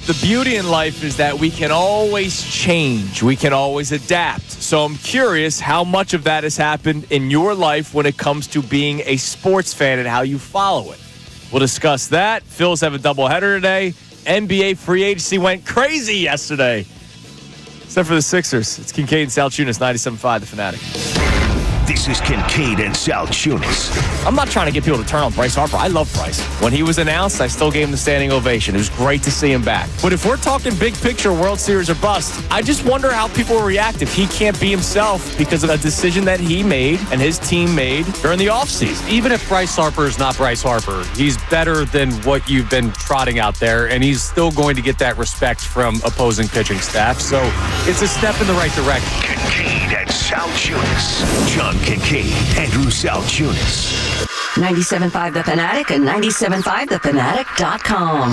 The beauty in life is that we can always change. We can always adapt. So I'm curious how much of that has happened in your life when it comes to being a sports fan and how you follow it. We'll discuss that. Phillies have a doubleheader today. NBA free agency went crazy yesterday. Except for the Sixers. It's Kincade Salciunas, 97.5 The Fanatic. This is Kincade and Salciunas. I'm not trying to get people to turn on Bryce Harper. I love Bryce. When he was announced, I still gave him the standing ovation. It was great to see him back. But if we're talking big picture World Series or bust, I just wonder how people will react if he can't be himself because of a decision that he made and his team made during the offseason. Even if Bryce Harper is not Bryce Harper, he's better than what you've been trotting out there, and he's still going to get that respect from opposing pitching staff. So it's a step in the right direction. Kincade and Salciunas. John Kincade, Andrew Salciunas. 97.5 The Fanatic and 97.5thefanatic.com.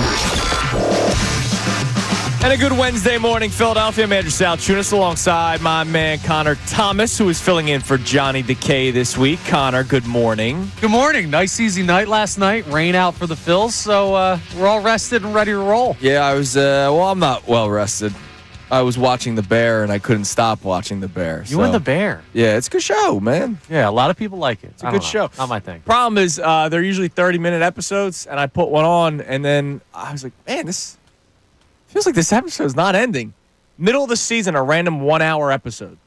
And a good Wednesday morning, Philadelphia. I'm Andrew Salciunas alongside my man Connor Thomas, who is filling in for Johnny Decay this week. Connor, good morning. Good morning. Nice, easy night last night. Rain out for the Phils, so we're all rested and ready to roll. Yeah, I was, I'm not well rested. I was watching The Bear, and I couldn't stop watching The Bear. You and The Bear? Yeah, it's a good show, man. Yeah, a lot of people like it. It's a good show. Not my thing. Problem is, they're usually 30-minute episodes, and I put one on, and then I was like, man, this feels like this episode's not ending. Middle of the season, a random 1-hour episode.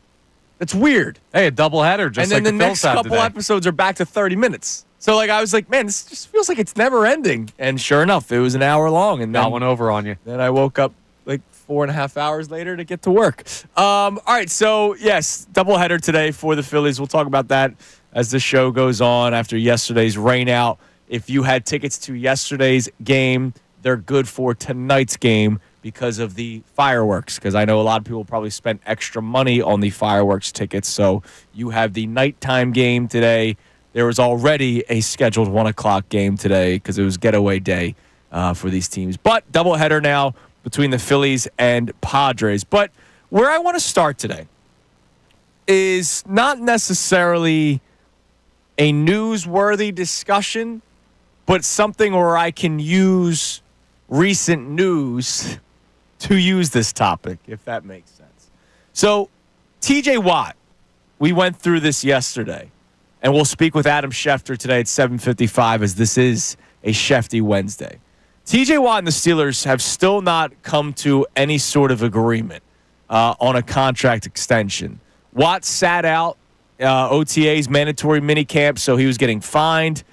That's weird. Hey, a doubleheader, just and then like the next couple episodes are back to 30 minutes. So, I was like, man, this just feels like it's never ending. And sure enough, it was an hour long. And got one over on you. Then I woke up 4.5 hours later to get to work. All right, so yes, doubleheader today for the Phillies. We'll talk about that as the show goes on after yesterday's rain out. If you had tickets to yesterday's game, they're good for tonight's game because of the fireworks, because I know a lot of people probably spent extra money on the fireworks tickets. So you have the nighttime game today. There was already a scheduled 1 o'clock game today because it was getaway day for these teams. But doubleheader now between the Phillies and Padres. But where I want to start today is not necessarily a newsworthy discussion, but something where I can use recent news to use this topic, if that makes sense. So, TJ Watt, we went through this yesterday, and we'll speak with Adam Schefter today at 7:55 as this is a Shefty Wednesday. TJ Watt and the Steelers have still not come to any sort of agreement on a contract extension. Watt sat out OTA's mandatory minicamp, so he was getting fined.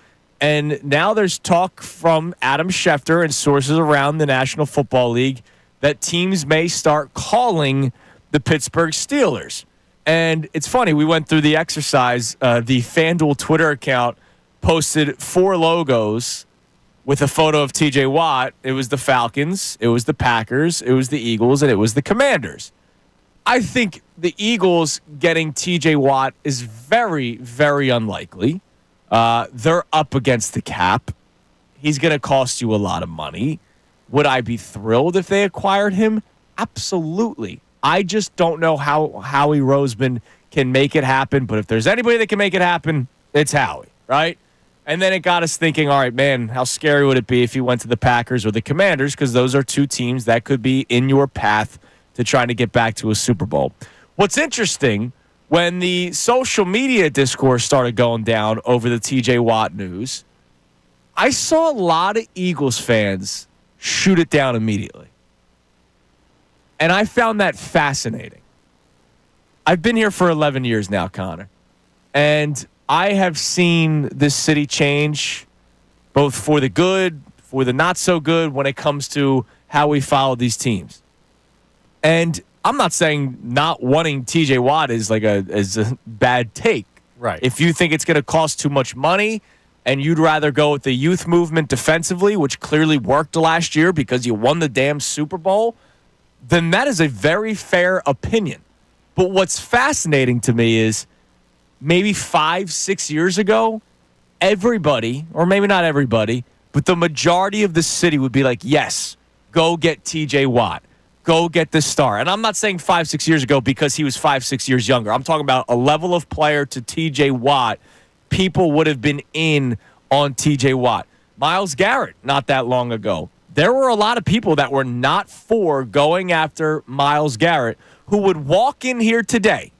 And now there's talk from Adam Schefter and sources around the National Football League that teams may start calling the Pittsburgh Steelers. And it's funny, we went through the exercise. The FanDuel Twitter account posted 4 logos with a photo of TJ Watt. It was the Falcons, it was the Packers, it was the Eagles, and it was the Commanders. I think the Eagles getting TJ Watt is very, very unlikely. They're up against the cap. He's going to cost you a lot of money. Would I be thrilled if they acquired him? Absolutely. I just don't know how Howie Roseman can make it happen, but if there's anybody that can make it happen, it's Howie, right? And then it got us thinking, all right, man, how scary would it be if he went to the Packers or the Commanders? Because those are 2 teams that could be in your path to trying to get back to a Super Bowl. What's interesting, when the social media discourse started going down over the TJ Watt news, I saw a lot of Eagles fans shoot it down immediately. And I found that fascinating. I've been here for 11 years now, Connor. And I have seen this city change both for the good, for the not so good when it comes to how we follow these teams. And I'm not saying not wanting TJ Watt is a bad take. Right. If you think it's going to cost too much money and you'd rather go with the youth movement defensively, which clearly worked last year because you won the damn Super Bowl, then that is a very fair opinion. But what's fascinating to me is maybe 5-6 years ago, everybody, or maybe not everybody, but the majority of the city would be like, yes, go get TJ Watt. Go get this star. And I'm not saying 5-6 years ago because he was 5-6 years younger. I'm talking about a level of player to TJ Watt. People would have been in on TJ Watt. Myles Garrett, not that long ago. there were a lot of people that were not for going after Myles Garrett who would walk in here today,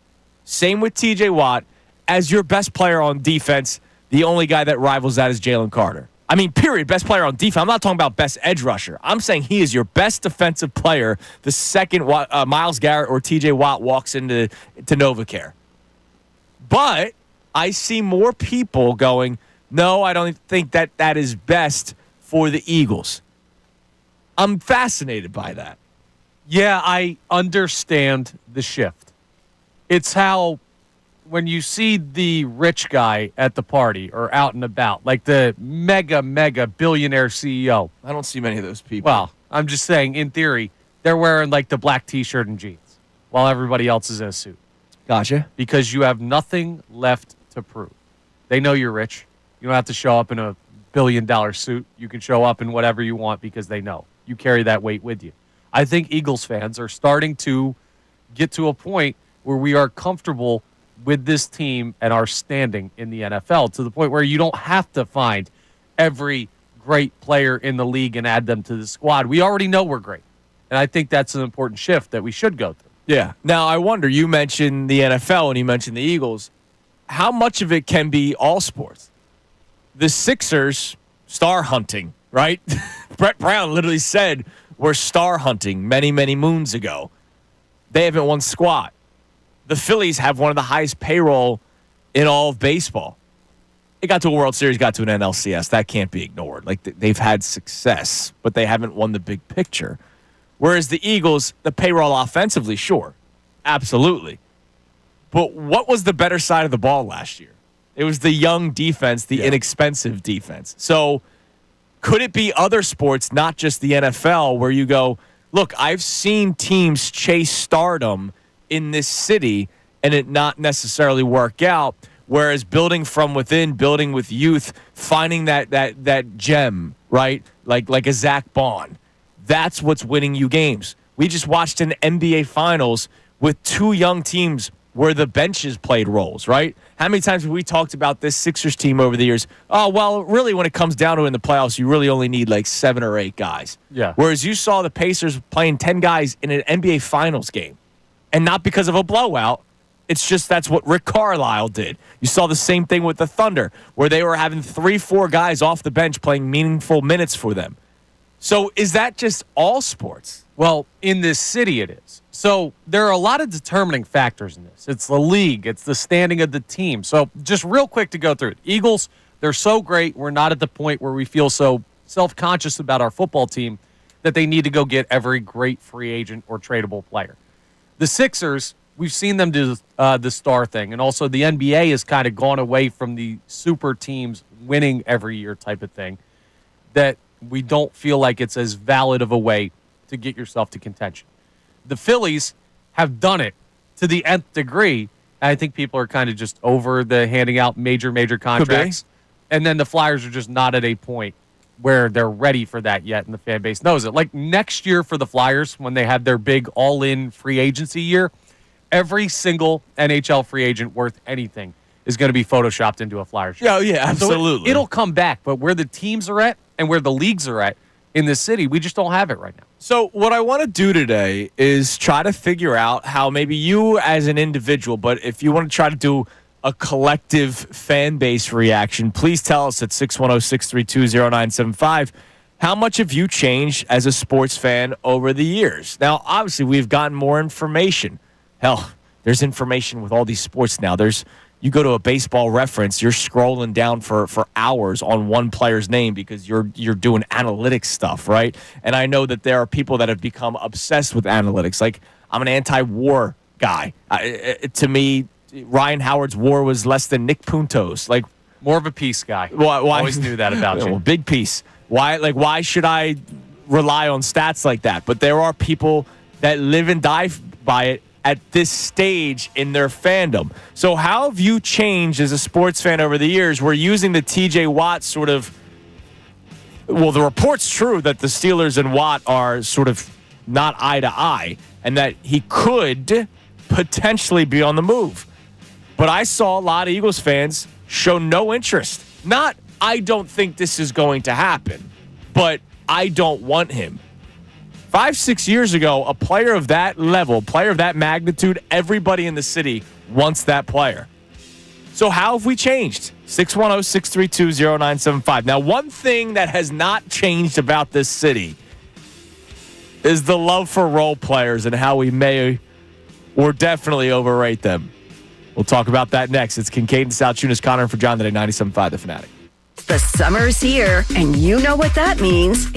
same with TJ Watt, as your best player on defense. The only guy that rivals that is Jalen Carter. I mean, period, best player on defense. I'm not talking about best edge rusher. I'm saying he is your best defensive player the second Myles Garrett or TJ Watt walks into NovaCare. But I see more people going, no, I don't think that is best for the Eagles. I'm fascinated by that. Yeah, I understand the shift. It's how when you see the rich guy at the party or out and about, like the mega billionaire CEO. I don't see many of those people. Well, I'm just saying, in theory, they're wearing like the black T-shirt and jeans while everybody else is in a suit. Gotcha. Because you have nothing left to prove. They know you're rich. You don't have to show up in a billion-dollar suit. You can show up in whatever you want because they know. You carry that weight with you. I think Eagles fans are starting to get to a point where we are comfortable with this team and our standing in the NFL to the point where you don't have to find every great player in the league and add them to the squad. We already know we're great. And I think that's an important shift that we should go through. Yeah. Now, I wonder, you mentioned the NFL and you mentioned the Eagles. How much of it can be all sports? The Sixers, star hunting, right? Brett Brown literally said we're star hunting many, many moons ago. They haven't won squat. The Phillies have one of the highest payroll in all of baseball. It got to a World Series, got to an NLCS. That can't be ignored. Like, they've had success, but they haven't won the big picture. Whereas the Eagles, the payroll offensively, sure, absolutely. But what was the better side of the ball last year? It was the young defense, the inexpensive defense. So could it be other sports, not just the NFL, where you go, look, I've seen teams chase stardom in this city and it not necessarily work out, whereas building from within, building with youth, finding that gem, right? Like a Zach Bond. That's what's winning you games. We just watched an NBA Finals with two young teams where the benches played roles, right? How many times have we talked about this Sixers team over the years? Oh, well, really, when it comes down to it in the playoffs, you really only need like 7 or 8 guys. Yeah. Whereas you saw the Pacers playing 10 guys in an NBA Finals game. And not because of a blowout. It's just that's what Rick Carlisle did. You saw the same thing with the Thunder, where they were having 3-4 guys off the bench playing meaningful minutes for them. So is that just all sports? Well, in this city it is. So there are a lot of determining factors in this. It's the league. It's the standing of the team. So just real quick to go through it. Eagles, they're so great. We're not at the point where we feel so self-conscious about our football team that they need to go get every great free agent or tradable player. The Sixers, we've seen them do the star thing. And also the NBA has kind of gone away from the super teams winning every year type of thing, that we don't feel like it's as valid of a way to get yourself to contention. The Phillies have done it to the nth degree. And I think people are kind of just over the handing out major contracts. And then the Flyers are just not at a point where they're ready for that yet, and the fan base knows it. Like next year for the Flyers, when they have their big all-in free agency year, every single NHL free agent worth anything is going to be photoshopped into a Flyers shirt. Yeah, absolutely. So it'll come back, but where the teams are at and where the leagues are at in this city, we just don't have it right now. So what I want to do today is try to figure out how maybe you as an individual, but if you want to try to do a collective fan base reaction, please tell us at 610-632-0975. How much have you changed as a sports fan over the years? Now, obviously, we've gotten more information. Hell, there's information with all these sports now. You go to a baseball reference, you're scrolling down for hours on one player's name because you're doing analytics stuff, right? And I know that there are people that have become obsessed with analytics. Like, I'm an anti-war guy. To me, Ryan Howard's WAR was less than Nick Punto's. Like, more of a peace guy. Why? Always knew that about you. Well, big piece. Why should I rely on stats like that? But there are people that live and die by it at this stage in their fandom. So how have you changed as a sports fan over the years? We're using the TJ Watt sort of, well, the report's true that the Steelers and Watt are sort of not eye to eye and that he could potentially be on the move. But I saw a lot of Eagles fans show no interest. Not, I don't think this is going to happen, but I don't want him. 5-6 years ago, a player of that level, player of that magnitude, everybody in the city wants that player. So how have we changed? 610-632-0975. Now, one thing that has not changed about this city is the love for role players and how we may or definitely overrate them. We'll talk about that next. It's Kincade and Salciunas, Connor and for John today, 97.5 The Fanatic. The summer's here, and you know what that means.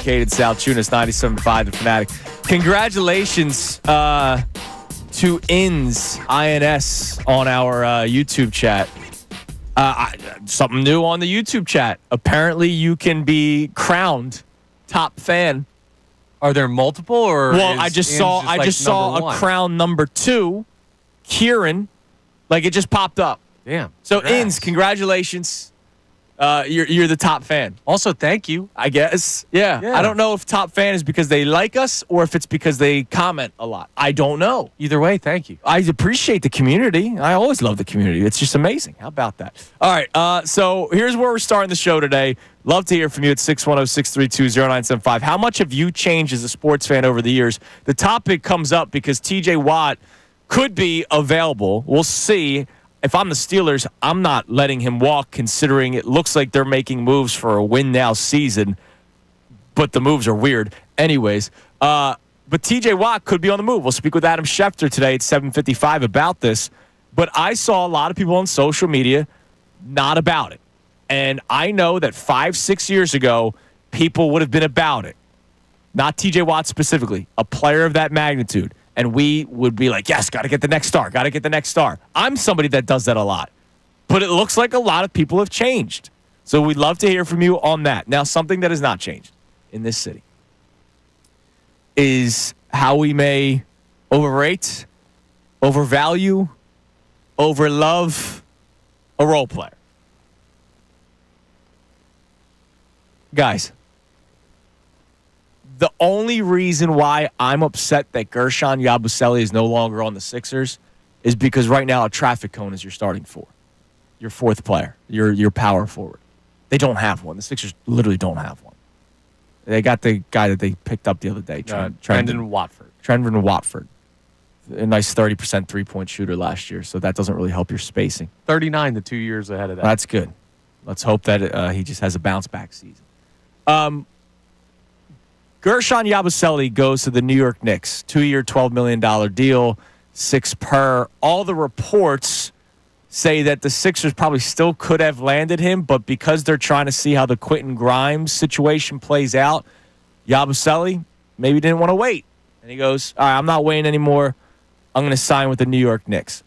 Kincade Salciunas, 97.5 The Fanatic. Congratulations to INS, INS, on our YouTube chat. Something new on the YouTube chat. Apparently, you can be crowned top fan. Are there multiple, or well, I just saw a crown number 2, Kieran. Like, it just popped up. Damn. So congrats. INS, congratulations. You're the top fan. Also, thank you. I guess. Yeah. Yeah. I don't know if top fan is because they like us or if it's because they comment a lot. I don't know. Either way, thank you. I appreciate the community. I always love the community. It's just amazing. How about that? All right. So here's where we're starting the show today. Love to hear from you at 610-632-0975. How much have you changed as a sports fan over the years? The topic comes up because TJ Watt could be available. We'll see. If I'm the Steelers, I'm not letting him walk, considering it looks like they're making moves for a win-now season, but the moves are weird. Anyways, but TJ Watt could be on the move. We'll speak with Adam Schefter today at 7:55 about this. But I saw a lot of people on social media not about it. And I know that 5-6 years ago, people would have been about it. Not TJ Watt specifically, a player of that magnitude. And we would be like, yes, got to get the next star, got to get the next star. I'm somebody that does that a lot. But it looks like a lot of people have changed. So we'd love to hear from you on that. Now, something that has not changed in this city is how we may overrate, overvalue, overlove a role player. Guys, the only reason why I'm upset that Gershon Yabusele is no longer on the Sixers is because right now a traffic cone is your starting four. Your fourth player, your power forward. They don't have one. The Sixers literally don't have one. They got the guy that they picked up the other day, Trendon Watford. Trendon Watford. A nice 30% three-point shooter last year, so that doesn't really help your spacing. 39 the 2 years ahead of that. That's good. Let's hope that he just has a bounce-back season. Gershon Yabusele goes to the New York Knicks. 2-year, $12 million deal, 6 per. All the reports say that the Sixers probably still could have landed him, but because they're trying to see how the Quentin Grimes situation plays out, Yabusele maybe didn't want to wait. And he goes, all right, I'm not waiting anymore. I'm going to sign with the New York Knicks.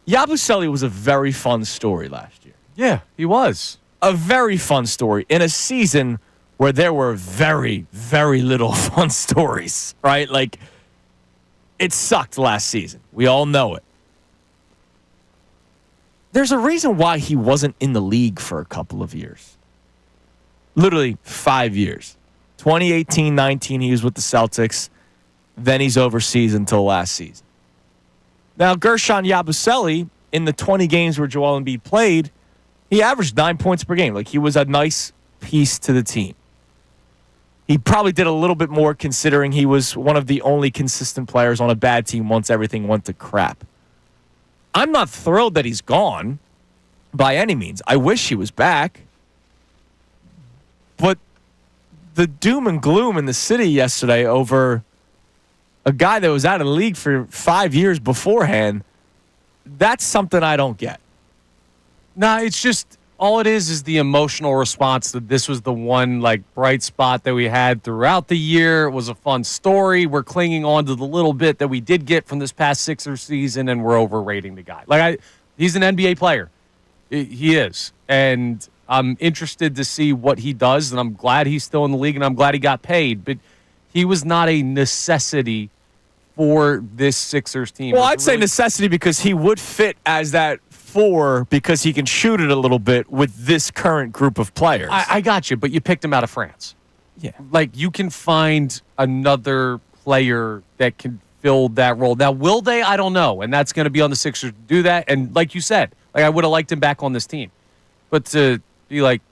Yabusele was a very fun story last year. Yeah, he was. A very fun story in a season where there were very, very little fun stories, right? Like, it sucked last season. We all know it. There's a reason why he wasn't in the league for a couple of years. Literally 5 years. 2018-19, he was with the Celtics. Then he's overseas until last season. Now, Gershon Yabusele, in the 20 games where Joel Embiid played, he averaged 9 points per game. Like, he was a nice piece to the team. He probably did a little bit more considering he was one of the only consistent players on a bad team once everything went to crap. I'm not thrilled that he's gone by any means. I wish he was back. But the doom and gloom in the city yesterday over a guy that was out of the league for 5 years beforehand, that's something I don't get. Nah, it's just all it is the emotional response that this was the one like bright spot that we had throughout the year. It was a fun story. We're clinging on to the little bit that we did get from this past Sixers season, and we're overrating the guy. He's an NBA player. He is. And I'm interested to see what he does, and I'm glad he's still in the league, and I'm glad he got paid. But he was not a necessity for this Sixers team. Well, I'd say necessity because he would fit as that four because he can shoot it a little bit with this current group of players. I got you, but you picked him out of France. Yeah. Like, you can find another player that can fill that role. Now, will they? I don't know. And that's going to be on the Sixers to do that. And like you said, I would have liked him back on this team. But to be like,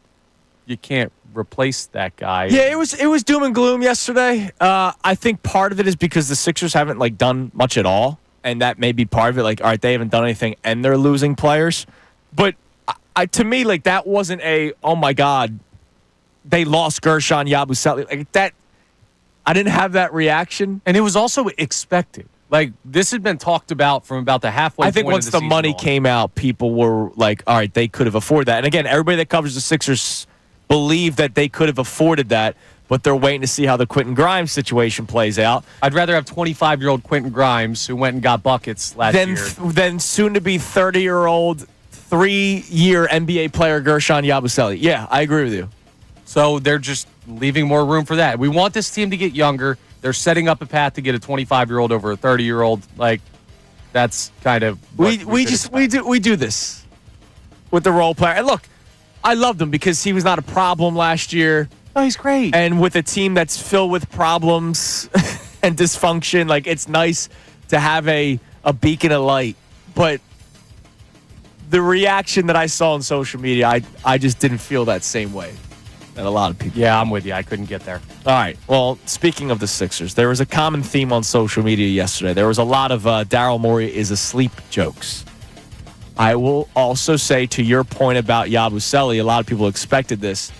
you can't replace that guy. Yeah, it was doom and gloom yesterday. I think part of it is because the Sixers haven't done much at all, and that may be part of it. All right, they haven't done anything, and they're losing players. But to me, that wasn't oh my God, they lost Gershon Yabusele. That, I didn't have that reaction, and it was also expected. This had been talked about from about the halfway point. I think once the money came out, people were like, all right, they could have afforded that. And again, everybody that covers the Sixers believe that they could have afforded that, but they're waiting to see how the Quentin Grimes situation plays out. I'd rather have 25-year-old Quentin Grimes, who went and got buckets last year, than soon-to-be 30-year-old, 3-year NBA player Gershon Yabusele. Yeah, I agree with you. So they're just leaving more room for that. We want this team to get younger. They're setting up a path to get a 25-year-old over a 30-year-old. That's kind of what we do this with the role player. And look, I loved him because he was not a problem last year. Oh, he's great. And with a team that's filled with problems and dysfunction, it's nice to have a beacon of light. But the reaction that I saw on social media, I just didn't feel that same way that a lot of people. Yeah, I'm with you. I couldn't get there. All right. Well, speaking of the Sixers, there was a common theme on social media yesterday. There was a lot of Daryl Morey is asleep jokes. I will also say, to your point about Yabusele, a lot of people expected this.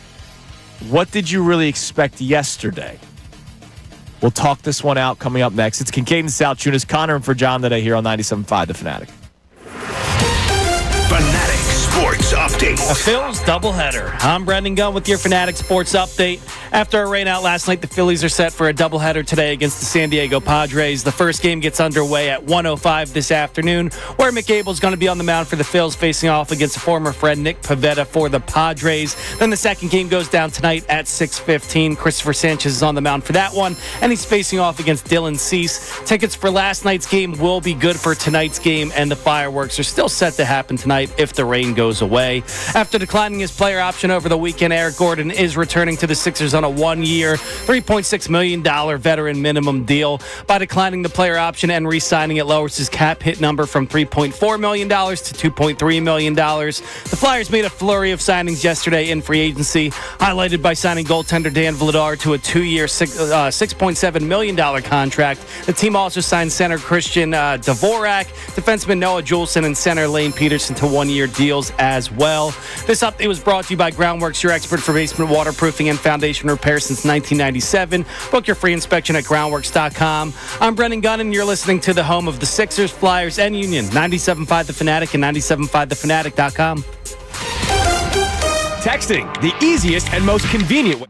What did you really expect yesterday? We'll talk this one out coming up next. It's Kincade Salciunas, Connor and for John today here on 97.5 The Fanatic. Fanatic Sports Update. A Phil's doubleheader. I'm Brendan Gunn with your Fanatic Sports Update. After a rainout last night, the Phillies are set for a doubleheader today against the San Diego Padres. The first game gets underway at 1:05 this afternoon, where McAble's going to be on the mound for the Phils, facing off against a former friend Nick Pivetta for the Padres. Then the second game goes down tonight at 6:15. Christopher Sanchez is on the mound for that one, and he's facing off against Dylan Cease. Tickets for last night's game will be good for tonight's game, and the fireworks are still set to happen tonight if the rain goes away. After declining his player option over the weekend, Eric Gordon is returning to the Sixers on a one-year, $3.6 million veteran minimum deal. By declining the player option and re-signing, it lowers his cap hit number from $3.4 million to $2.3 million. The Flyers made a flurry of signings yesterday in free agency, highlighted by signing goaltender Dan Vladar to a two-year, $6.7 million contract. The team also signed center Christian Dvorak, defenseman Noah Juleson, and center Lane Peterson to one-year deals as well. This update was brought to you by Groundworks, your expert for basement waterproofing and foundation repair since 1997. Book your free inspection at groundworks.com. I'm Brendan Gunn, and you're listening to the home of the Sixers, Flyers, and Union, 97.5 The Fanatic and 97.5thefanatic.com. Texting, the easiest and most convenient way.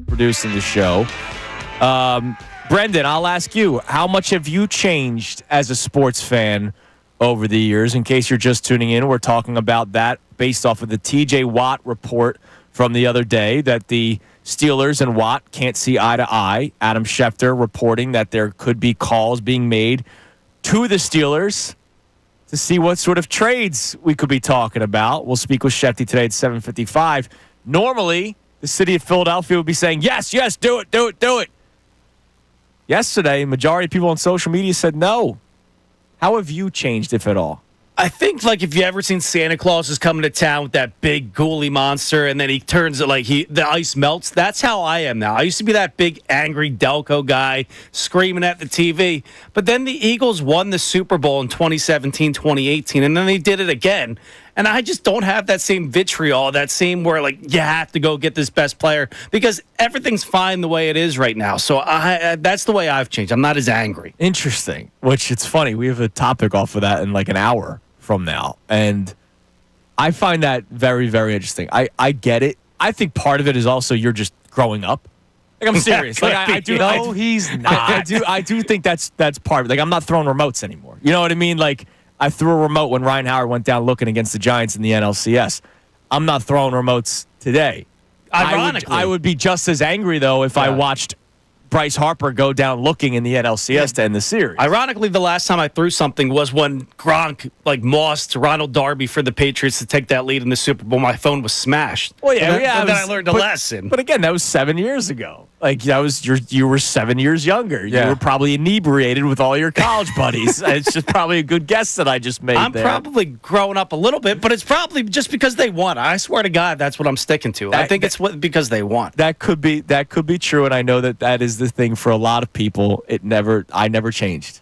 Producing the show. Brendan, I'll ask you, how much have you changed as a sports fan over the years? In case you're just tuning in, we're talking about that based off of the TJ Watt report from the other day that the Steelers and Watt can't see eye to eye. Adam Schefter reporting that there could be calls being made to the Steelers to see what sort of trades we could be talking about. We'll speak with Shefty today at 7:55. Normally, the city of Philadelphia would be saying, yes, do it. Yesterday, majority of people on social media said no. How have you changed, if at all? I think, like, if you ever seen Santa Claus is coming to town with that big ghouly monster and then he turns it like the ice melts, that's how I am now. I used to be that big angry Delco guy screaming at the TV. But then the Eagles won the Super Bowl in 2017, 2018, and then they did it again. And I just don't have that same vitriol, that same where, like, you have to go get this best player because everything's fine the way it is right now. So that's the way I've changed. I'm not as angry. Interesting. Which, it's funny. We have a topic off of that in like an hour from now. And I find that very, very interesting. I get it. I think part of it is also you're just growing up. Like, I'm serious. Like, I do. No, he's not. I do think that's part of it. Like, I'm not throwing remotes anymore. You know what I mean? Like, I threw a remote when Ryan Howard went down looking against the Giants in the NLCS. I'm not throwing remotes today. Ironically. I would be just as angry, though, if I watched Bryce Harper go down looking in the NLCS to end the series. Ironically, the last time I threw something was when Gronk mossed Ronald Darby for the Patriots to take that lead in the Super Bowl. My phone was smashed. Well, yeah, and then I learned a lesson. But again, that was 7 years ago. Like, that was you were 7 years younger. You were probably inebriated with all your college buddies. It's just probably a good guess that I just made. I'm probably growing up a little bit, but it's probably just because they won. I swear to God, that's what I'm sticking to. I think it's because they won. That could be true, and I know that is the thing for a lot of people. I never changed.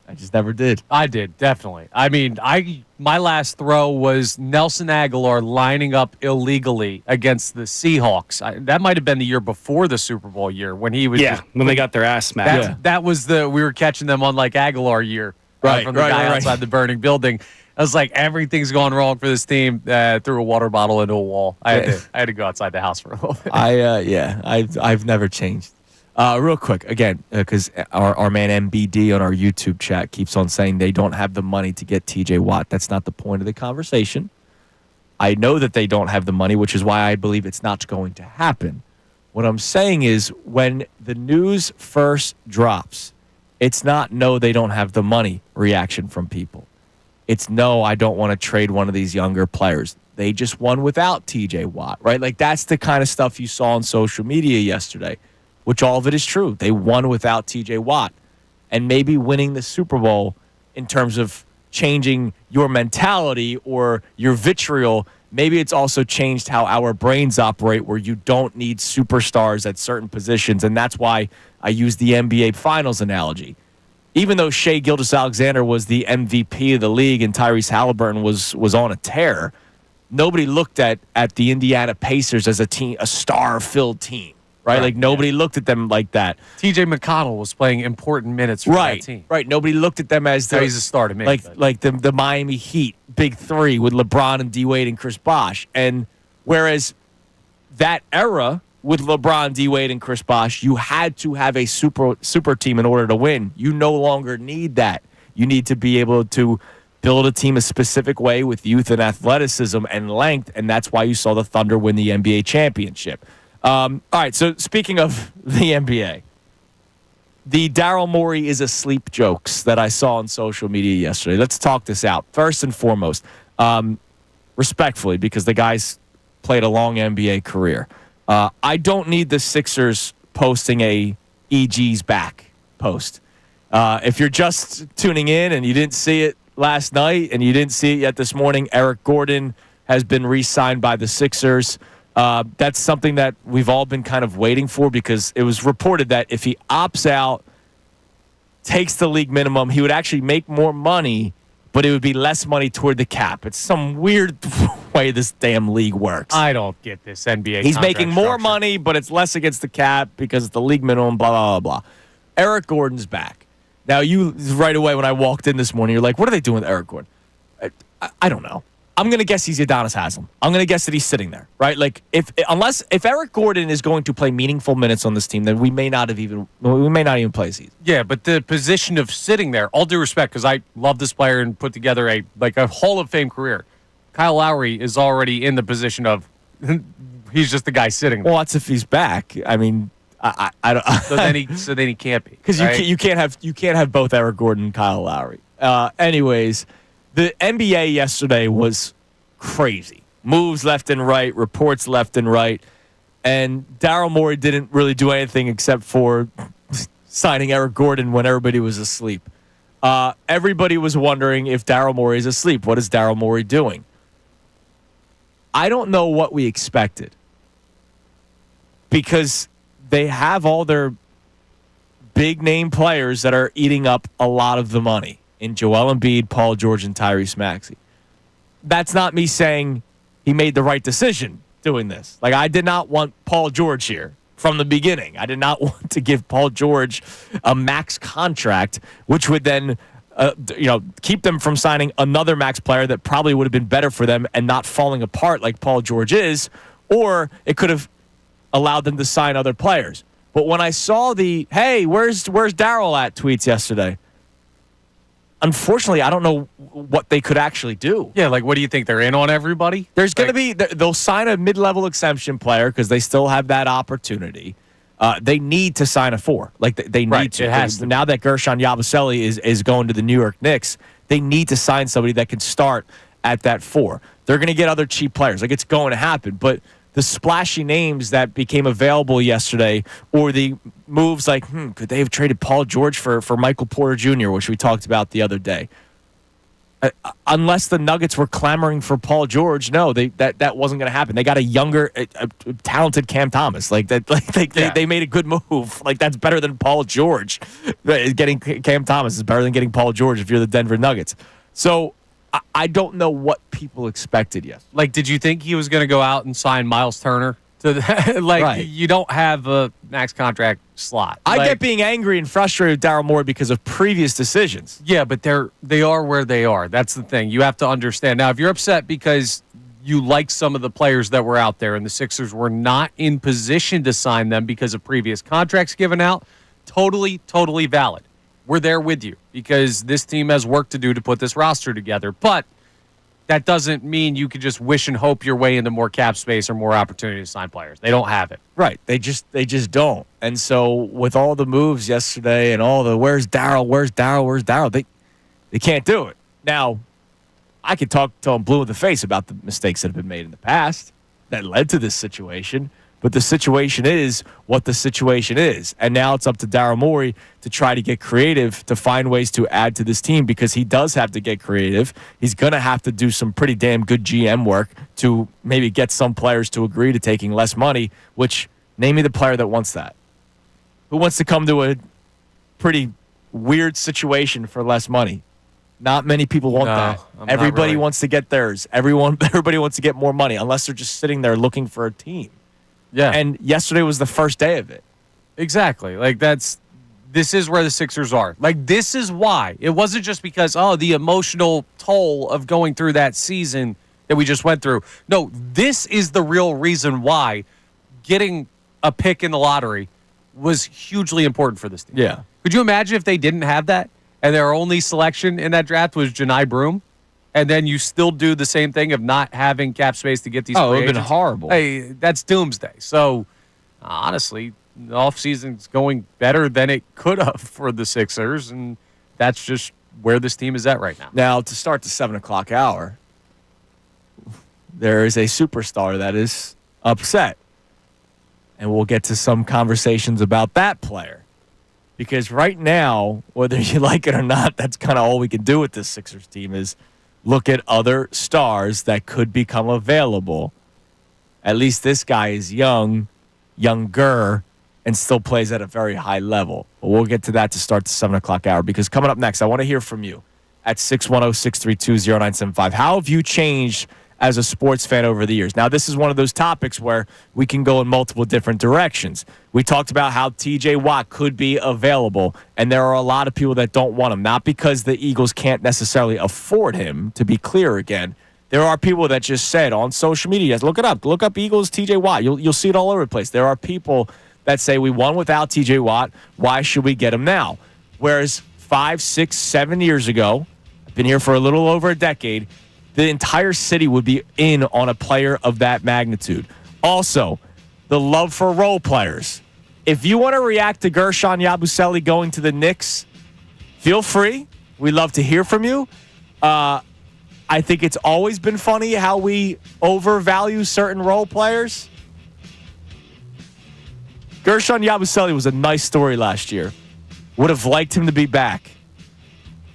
I just never did. I did, definitely. I mean, my last throw was Nelson Aguilar lining up illegally against the Seahawks. That might have been the year before the Super Bowl year when he was when they got their ass smacked. That was we were catching them on like Aguilar year from the guy outside the burning building. I was like, everything's going wrong for this team. Threw a water bottle into a wall. I had to go outside the house for a little bit. I've never changed. Real quick, again, because our man MBD on our YouTube chat keeps on saying they don't have the money to get TJ Watt. That's not the point of the conversation. I know that they don't have the money, which is why I believe it's not going to happen. What I'm saying is when the news first drops, it's not no, they don't have the money reaction from people. It's no, I don't want to trade one of these younger players. They just won without TJ Watt, right? Like, that's the kind of stuff you saw on social media yesterday. Which all of it is true. They won without TJ Watt. And maybe winning the Super Bowl in terms of changing your mentality or your vitriol, maybe it's also changed how our brains operate where you don't need superstars at certain positions. And that's why I use the NBA Finals analogy. Even though Shai Gilgeous-Alexander was the MVP of the league and Tyrese Halliburton was on a tear, nobody looked at the Indiana Pacers as a star-filled team. Right? Like, nobody looked at them like that. TJ McConnell was playing important minutes for that team. Right. Nobody looked at them as he's a star to me. Like the Miami Heat, big three with LeBron and D-Wade and Chris Bosh. And whereas that era with LeBron, D-Wade, and Chris Bosh, you had to have a super team in order to win. You no longer need that. You need to be able to build a team a specific way with youth and athleticism and length, and that's why you saw the Thunder win the NBA championship. All right, so speaking of the NBA, the Daryl Morey is asleep jokes that I saw on social media yesterday. Let's talk this out. First and foremost, respectfully, because the guy's played a long NBA career, I don't need the Sixers posting a EG's back post. If you're just tuning in and you didn't see it last night and you didn't see it yet this morning, Eric Gordon has been re-signed by the Sixers. That's something that we've all been kind of waiting for because it was reported that if he opts out, takes the league minimum, he would actually make more money, but it would be less money toward the cap. It's some weird way this damn league works. I don't get this NBA. He's making more money, but it's less against the cap because it's the league minimum, blah, blah, blah, blah. Eric Gordon's back. Now, you right away when I walked in this morning, you're like, what are they doing with Eric Gordon? I don't know. I'm going to guess he's Udonis Haslem. I'm going to guess that he's sitting there, right? Like, if Eric Gordon is going to play meaningful minutes on this team, then we may not even play a season. Yeah, but the position of sitting there, all due respect, because I love this player and put together a Hall of Fame career. Kyle Lowry is already in the position of he's just the guy sitting there. Well, that's if he's back. I mean, I don't. So then he can't be, because you can't have both Eric Gordon and Kyle Lowry. Anyways, the NBA yesterday was crazy. Moves left and right, reports left and right, and Daryl Morey didn't really do anything except for signing Eric Gordon when everybody was asleep. Everybody was wondering if Daryl Morey is asleep. What is Daryl Morey doing? I don't know what we expected, because they have all their big name players that are eating up a lot of the money in Joel Embiid, Paul George, and Tyrese Maxey. That's not me saying he made the right decision doing this. Like, I did not want Paul George here from the beginning. I did not want to give Paul George a max contract, which would then keep them from signing another max player that probably would have been better for them and not falling apart like Paul George is, or it could have allowed them to sign other players. But when I saw the, hey, where's Daryl at tweets yesterday, unfortunately, I don't know what they could actually do. Yeah, like, what do you think? They're in on everybody? There's going to be, they'll sign a mid-level exemption player because they still have that opportunity. They need to sign a 4. Like, they need to. It has to. Now that Gershon Yabusele is going to the New York Knicks, they need to sign somebody that can start at that 4. They're going to get other cheap players. Like, it's going to happen. But the splashy names that became available yesterday, or the moves like, could they have traded Paul George for Michael Porter Jr., which we talked about the other day? Unless the Nuggets were clamoring for Paul George, no, that wasn't going to happen. They got a younger, talented Cam Thomas. Like that, they made a good move. Like, that's better than Paul George. Getting Cam Thomas is better than getting Paul George if you're the Denver Nuggets. So I don't know what people expected yet. Like, did you think he was going to go out and sign Miles Turner? Right. You don't have a max contract slot. I get being angry and frustrated with Daryl Morey because of previous decisions. Yeah, but they are where they are. That's the thing. You have to understand. Now, if you're upset because you like some of the players that were out there and the Sixers were not in position to sign them because of previous contracts given out, totally valid. We're there with you because this team has work to do to put this roster together. But that doesn't mean you could just wish and hope your way into more cap space or more opportunity to sign players. They don't have it. Right. They just don't. And so with all the moves yesterday and all the where's Daryl, they can't do it. Now, I could talk till I'm blue in the face about the mistakes that have been made in the past that led to this situation. But the situation is what the situation is. And now it's up to Daryl Morey to try to get creative, to find ways to add to this team, because he does have to get creative. He's going to have to do some pretty damn good GM work to maybe get some players to agree to taking less money, which, name me the player that wants that. Who wants to come to a pretty weird situation for less money? Not many people want that. Everybody wants to get theirs. Everybody wants to get more money, unless they're just sitting there looking for a team. Yeah. And yesterday was the first day of it. Exactly. Like, this is where the Sixers are. Like, this is why. It wasn't just because, the emotional toll of going through that season that we just went through. No, this is the real reason why getting a pick in the lottery was hugely important for this team. Yeah. Could you imagine if they didn't have that and their only selection in that draft was Janai Broom? And then you still do the same thing of not having cap space to get these free agents? It would have been horrible. Hey, that's doomsday. So, honestly, the offseason's going better than it could have for the Sixers, and that's just where this team is at right now. Now, to start the 7 o'clock hour, there is a superstar that is upset. And we'll get to some conversations about that player. Because right now, whether you like it or not, that's kind of all we can do with this Sixers team is look at other stars that could become available. At least this guy is younger, and still plays at a very high level. But we'll get to that to start the 7 o'clock hour, because coming up next, I want to hear from you at 610-632-0975. How have you changed as a sports fan over the years. Now, this is one of those topics where we can go in multiple different directions. We talked about how T.J. Watt could be available, and there are a lot of people that don't want him, not because the Eagles can't necessarily afford him, to be clear again. There are people that just said on social media, look it up. Look up Eagles T.J. Watt. You'll see it all over the place. There are people that say we won without T.J. Watt. Why should we get him now? Whereas 5, 6, 7 years ago, I've been here for a little over a decade, the entire city would be in on a player of that magnitude. Also, the love for role players. If you want to react to Gershon Yabusele going to the Knicks, feel free. We love to hear from you. I think it's always been funny how we overvalue certain role players. Gershon Yabusele was a nice story last year. Would have liked him to be back.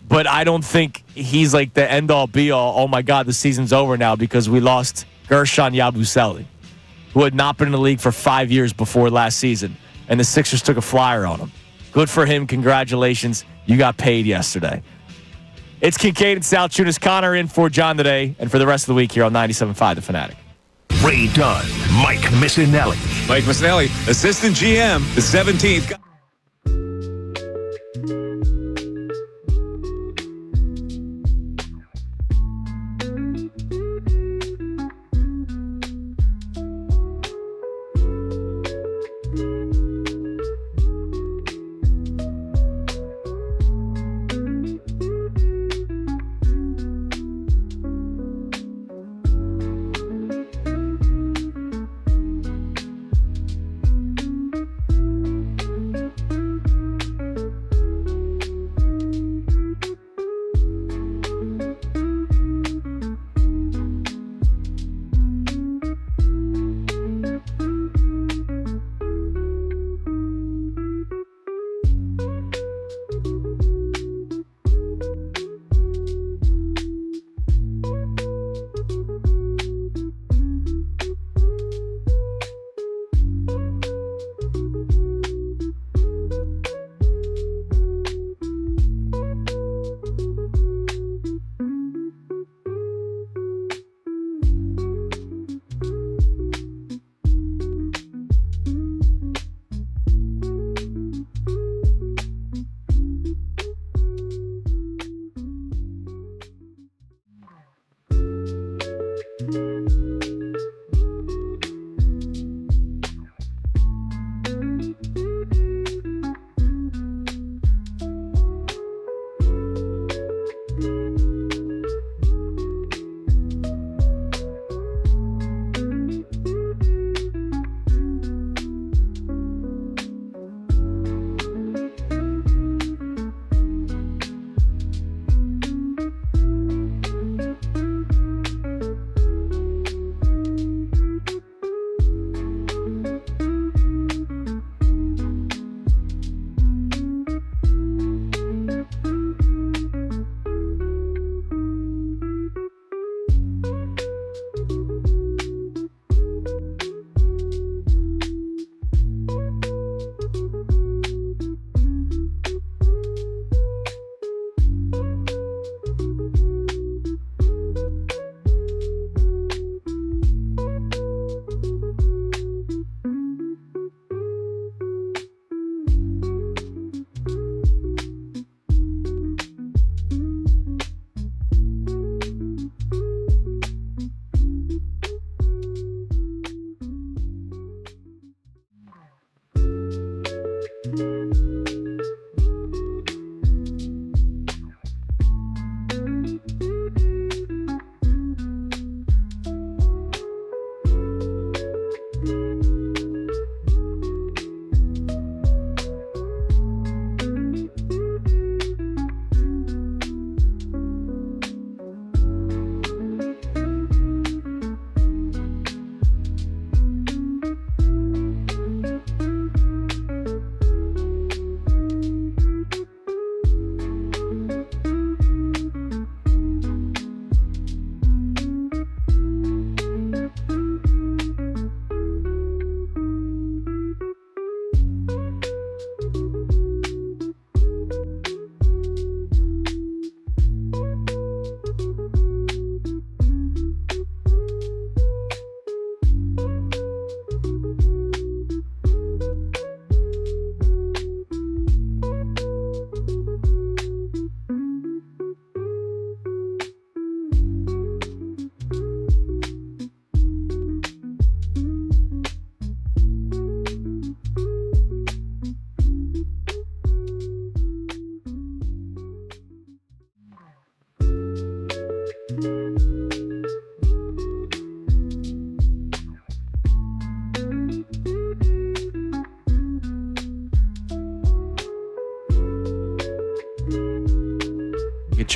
But I don't think he's like the end-all, be-all, oh, my God, the season's over now because we lost Gershon Yabusele, who had not been in the league for 5 years before last season, and the Sixers took a flyer on him. Good for him. Congratulations. You got paid yesterday. It's Kincade and Salciunas. Connor in for John today and for the rest of the week here on 97.5 The Fanatic. Ray Dunn, Mike Missanelli. Mike Missanelli, assistant GM, the 17th.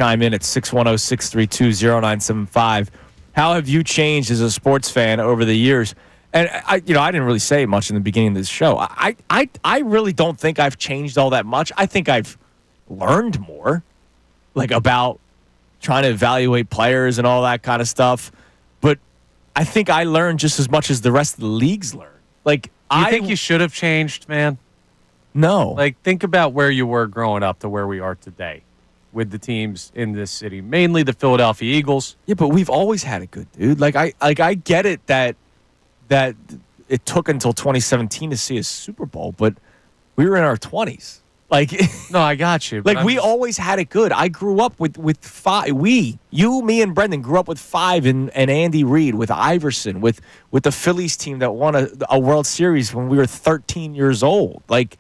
chime in at 610-632-0975. How have you changed as a sports fan over the years? And I didn't really say much in the beginning of this show. I really don't think I've changed all that much. I think I've learned more, like about trying to evaluate players and all that kind of stuff. But I think I learned just as much as the rest of the leagues learned. Like, I think you should have changed, man. No. Like, think about where you were growing up to where we are today with the teams in this city, mainly the Philadelphia Eagles. Yeah, but we've always had it good, dude. Like I get it that it took until 2017 to see a Super Bowl, but we were in our 20s. Like, no, I got you. Like, we always had it good. I grew up with five. You, me, and Brendan grew up with five and Andy Reid, with Iverson, with the Phillies team that won a World Series when we were 13 years old. Like,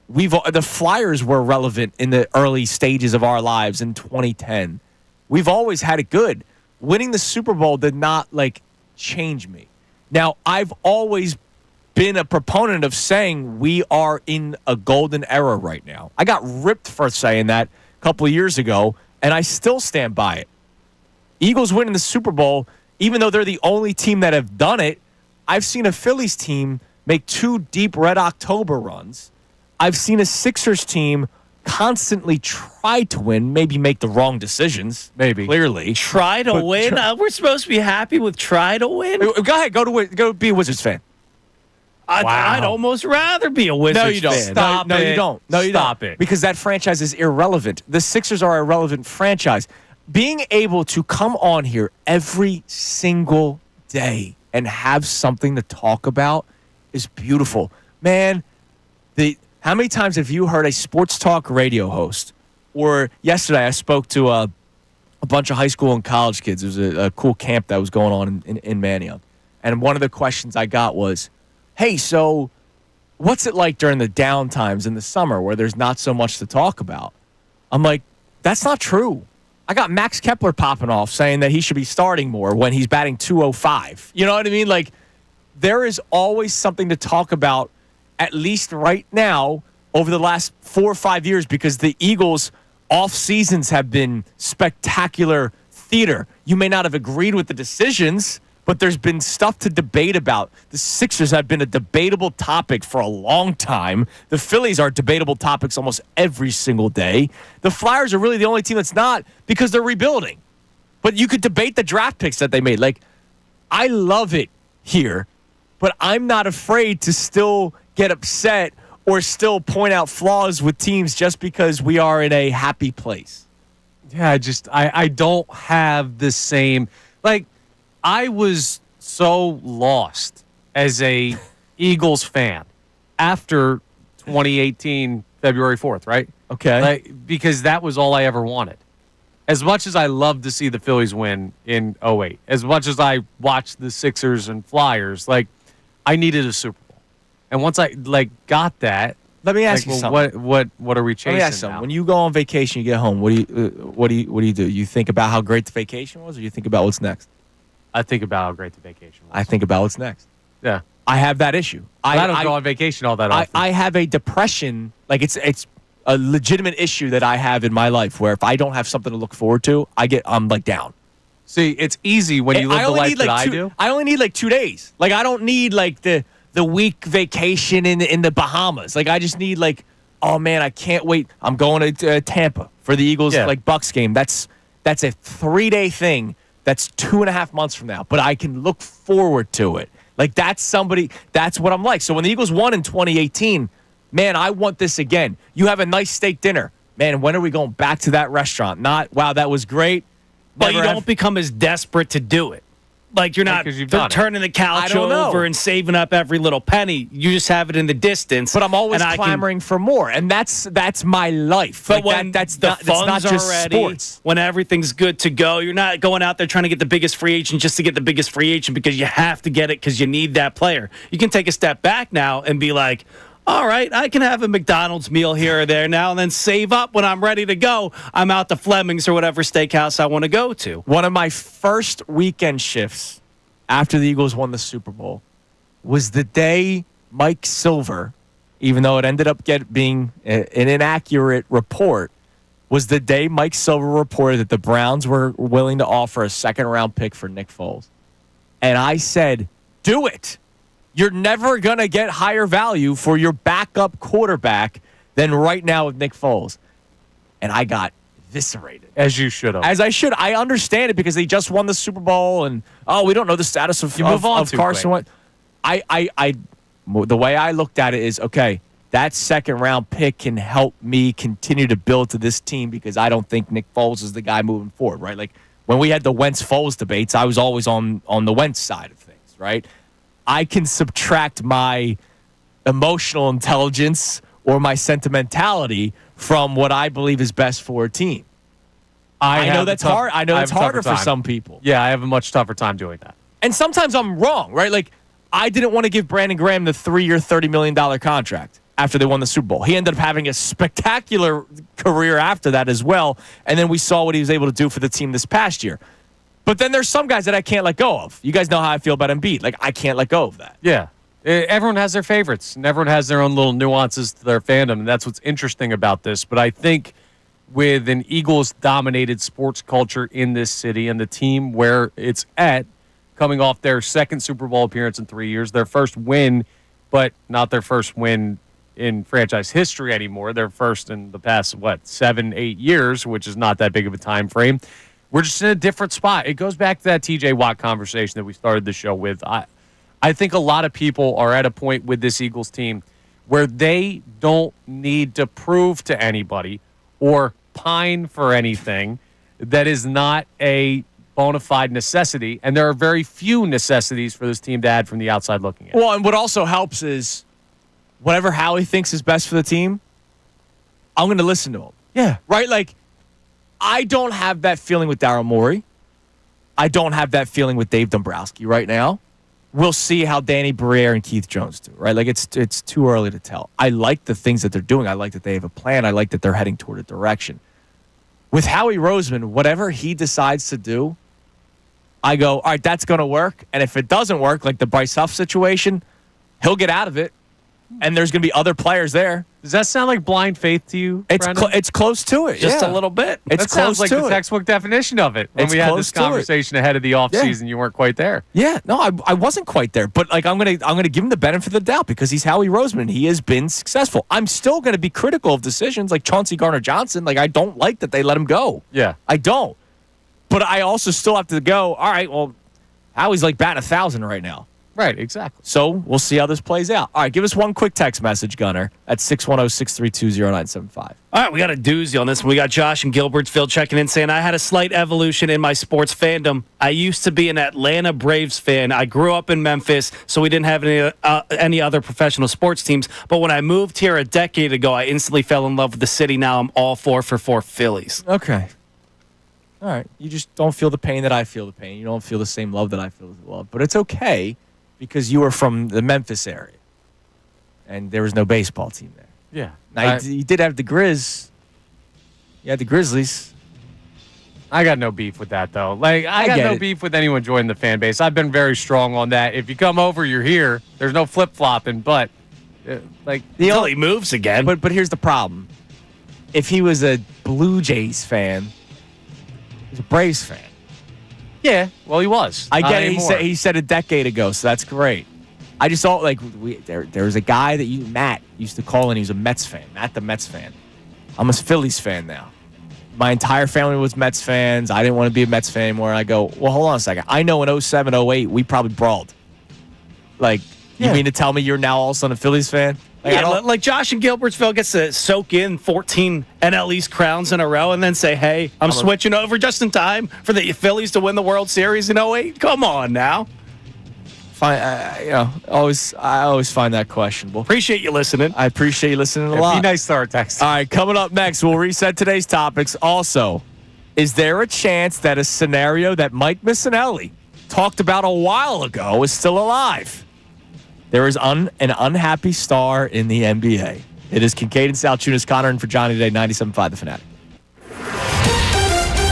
the Flyers were relevant in the early stages of our lives in 2010. We've always had it good. Winning the Super Bowl did not, like, change me. Now, I've always been a proponent of saying we are in a golden era right now. I got ripped for saying that a couple of years ago, and I still stand by it. Eagles winning the Super Bowl, even though they're the only team that have done it, I've seen a Phillies team make 2 deep Red October runs. I've seen a Sixers team constantly try to win, maybe make the wrong decisions. Maybe. Clearly. Try to win? We're supposed to be happy with try to win? Go ahead. Go be a Wizards fan. I'd almost rather be a Wizards fan. No, you don't. Stop no, it. you don't. No, you Stop don't. it. Because that franchise is irrelevant. The Sixers are a relevant franchise. Being able to come on here every single day and have something to talk about is beautiful. Man, how many times have you heard a sports talk radio host? Or yesterday I spoke to a bunch of high school and college kids. There was a cool camp that was going on in Manioc. And one of the questions I got was, hey, so what's it like during the down times in the summer where there's not so much to talk about? I'm like, that's not true. I got Max Kepler popping off saying that he should be starting more when he's batting 205. You know what I mean? Like, there is always something to talk about, at least right now, over the last 4 or 5 years, because the Eagles' off seasons have been spectacular theater. You may not have agreed with the decisions, but there's been stuff to debate about. The Sixers have been a debatable topic for a long time. The Phillies are debatable topics almost every single day. The Flyers are really the only team that's not, because they're rebuilding. But you could debate the draft picks that they made. Like, I love it here, but I'm not afraid to still get upset or still point out flaws with teams just because we are in a happy place. Yeah, I don't have the same, like, I was so lost as a Eagles fan after 2018, February 4th, right? Okay. Like, because that was all I ever wanted. As much as I loved to see the Phillies win in 08, as much as I watched the Sixers and Flyers, like, I needed a Super Bowl. And once I, like, got that, let me ask you something. What are we chasing Let me ask you now? something. When you go on vacation, you get home, what do you do? You think about how great the vacation was, or you think about what's next? I think about how great the vacation was. I think about what's next. Yeah. I have that issue. I don't go on vacation all that often. I have a depression. Like, it's a legitimate issue that I have in my life, where if I don't have something to look forward to, I'm like down. See, it's easy when you live the life that I do. I only need like 2 days. Like, I don't need like the week vacation in the Bahamas. Like, I just need like, oh man, I can't wait. I'm going to Tampa for the Eagles like Bucks game. That's a 3-day thing. That's 2.5 months from now, but I can look forward to it. Like, that's what I'm like. So when the Eagles won in 2018, man, I want this again. You have a nice steak dinner. Man, when are we going back to that restaurant? Not, wow, that was great. But you don't become as desperate to do it. Like, you're not turning the couch over and saving up every little penny. You just have it in the distance. But I'm always clamoring for more, and that's my life. But like, when that's the not, funds it's not just are ready, sports. when everything's good to go, you're not going out there trying to get the biggest free agent just to get the biggest free agent because you have to get it because you need that player. You can take a step back now and be like, all right, I can have a McDonald's meal here or there now and then save up when I'm ready to go. I'm out to Fleming's or whatever steakhouse I want to go to. One of my first weekend shifts after the Eagles won the Super Bowl was the day Mike Silver, even though it ended up being an inaccurate report, was the day Mike Silver reported that the Browns were willing to offer a second-round pick for Nick Foles. And I said, do it. You're never going to get higher value for your backup quarterback than right now with Nick Foles. And I got eviscerated. As you should have. As I should. I understand it because they just won the Super Bowl and, we don't know the status of Carson Wentz. The way I looked at it is, okay, that second-round pick can help me continue to build to this team because I don't think Nick Foles is the guy moving forward, right? Like, when we had the Wentz-Foles debates, I was always on the Wentz side of things, right? I can subtract my emotional intelligence or my sentimentality from what I believe is best for a team. I know that's hard. I know that's harder for some people. Yeah, I have a much tougher time doing that. And sometimes I'm wrong, right? Like, I didn't want to give Brandon Graham the 3-year, $30 million contract after they won the Super Bowl. He ended up having a spectacular career after that as well. And then we saw what he was able to do for the team this past year. But then there's some guys that I can't let go of. You guys know how I feel about Embiid. Like, I can't let go of that. Yeah. Everyone has their favorites, and everyone has their own little nuances to their fandom, and that's what's interesting about this. But I think with an Eagles-dominated sports culture in this city and the team where it's at, coming off their second Super Bowl appearance in 3 years, their first win, but not their first win in franchise history anymore. Their first in the past, 7-8 years, which is not that big of a time frame. We're just in a different spot. It goes back to that TJ Watt conversation that we started the show with. I think a lot of people are at a point with this Eagles team where they don't need to prove to anybody or pine for anything that is not a bona fide necessity. And there are very few necessities for this team to add from the outside looking in. Well, and what also helps is whatever Howie thinks is best for the team, I'm going to listen to him. Yeah. Right? Like, I don't have that feeling with Daryl Morey. I don't have that feeling with Dave Dombrowski right now. We'll see how Danny Briere and Keith Jones do, right? Like, it's too early to tell. I like the things that they're doing. I like that they have a plan. I like that they're heading toward a direction. With Howie Roseman, whatever he decides to do, I go, all right, that's going to work. And if it doesn't work, like the Bryce Huff situation, he'll get out of it. And there's going to be other players there. Does that sound like blind faith to you, It's close to it. Just a little bit. It's that sounds close like to the it. textbook definition of it. When It's we had close this to it. conversation ahead of the offseason, you weren't quite there. Yeah, no, I wasn't quite there. But like I'm gonna give him the benefit of the doubt because he's Howie Roseman. He has been successful. I'm still gonna be critical of decisions like Chauncey Gardner-Johnson. Like, I don't like that they let him go. Yeah. I don't. But I also still have to go, all right, well, Howie's like batting 1,000 right now. Right, exactly. So we'll see how this plays out. All right, give us one quick text message, Gunner, at 610-632-0975. All right, we got a doozy on this one. We got Josh in Gilbertsville checking in saying, I had a slight evolution in my sports fandom. I used to be an Atlanta Braves fan. I grew up in Memphis, so we didn't have any other professional sports teams. But when I moved here a decade ago, I instantly fell in love with the city. Now I'm all for Phillies. Okay. All right. You just don't feel the pain that I feel the pain. You don't feel the same love that I feel the love. But it's okay because you were from the Memphis area, and there was no baseball team there. Yeah. Now, you did have the Grizz. You had the Grizzlies. I got no beef with that, though. Like, I got no beef with anyone joining the fan base. I've been very strong on that. If you come over, you're here. There's no flip-flopping, but, Until he moves again. But here's the problem. If he was a Blue Jays fan, he's a Braves fan. yeah, well, he was. I Not get it. anymore. He said a decade ago, so that's great. I just thought, like, there was a guy that Matt used to call, and he was a Mets fan. Matt the Mets fan. I'm a Phillies fan now. My entire family was Mets fans. I didn't want to be a Mets fan anymore. And I go, well, hold on a second. I know in 07, 08, we probably brawled. Like, you mean to tell me you're now all of a sudden a Phillies fan? Like Josh in Gilbertsville gets to soak in 14 NL East crowns in a row and then say, hey, I'm switching over just in time for the Phillies to win the World Series in 08? Come on now. Fine, I always find that questionable. Appreciate you listening. I appreciate you listening a lot. Be nice to our text. All right, coming up next, we'll reset today's topics. Also, is there a chance that a scenario that Mike Missanelli talked about a while ago is still alive? There is an unhappy star in the NBA. It is Kincade and Salciunas, Connor, and for Johnny today, 97.5 The Fanatic.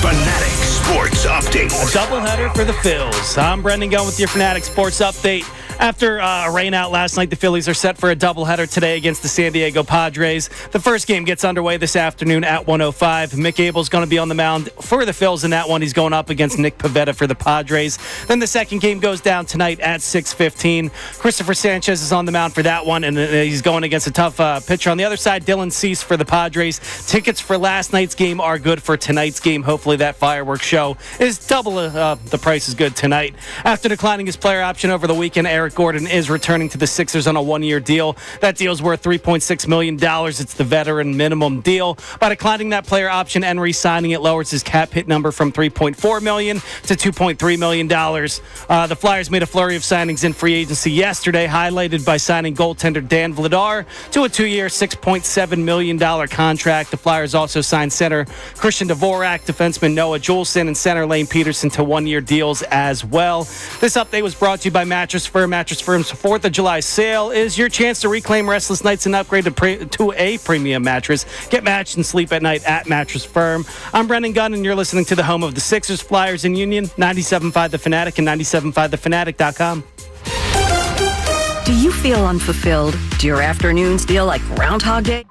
Fanatic Sports Update. A doubleheader for the Phils. I'm Brendan Gunn with your Fanatic Sports Update. After a rain out last night, the Phillies are set for a doubleheader today against the San Diego Padres. The first game gets underway this afternoon at 1:05. Mick Abel's going to be on the mound for the Phils in that one. He's going up against Nick Pivetta for the Padres. Then the second game goes down tonight at 6:15. Christopher Sanchez is on the mound for that one, and he's going against a tough pitcher on the other side, Dylan Cease for the Padres. Tickets for last night's game are good for tonight's game. Hopefully that fireworks show is double the price is good tonight. After declining his player option over the weekend, Eric Gordon is returning to the Sixers on a one-year deal. That deal is worth $3.6 million. It's the veteran minimum deal. By declining that player option and re-signing it lowers his cap hit number from $3.4 million to $2.3 million. The Flyers made a flurry of signings in free agency yesterday, highlighted by signing goaltender Dan Vladar to a 2-year, $6.7 million contract. The Flyers also signed center Christian Dvorak, defenseman Noah Juleson, and center Lane Peterson to one-year deals as well. This update was brought to you by Mattress Firm. Mattress Firm's 4th of July sale is your chance to reclaim restless nights and upgrade to a premium mattress. Get matched and sleep at night at Mattress Firm. I'm Brendan Gunn, and you're listening to the home of the Sixers, Flyers, and Union, 97.5 The Fanatic and 97.5thefanatic.com. Do you feel unfulfilled? Do your afternoons feel like Groundhog Day?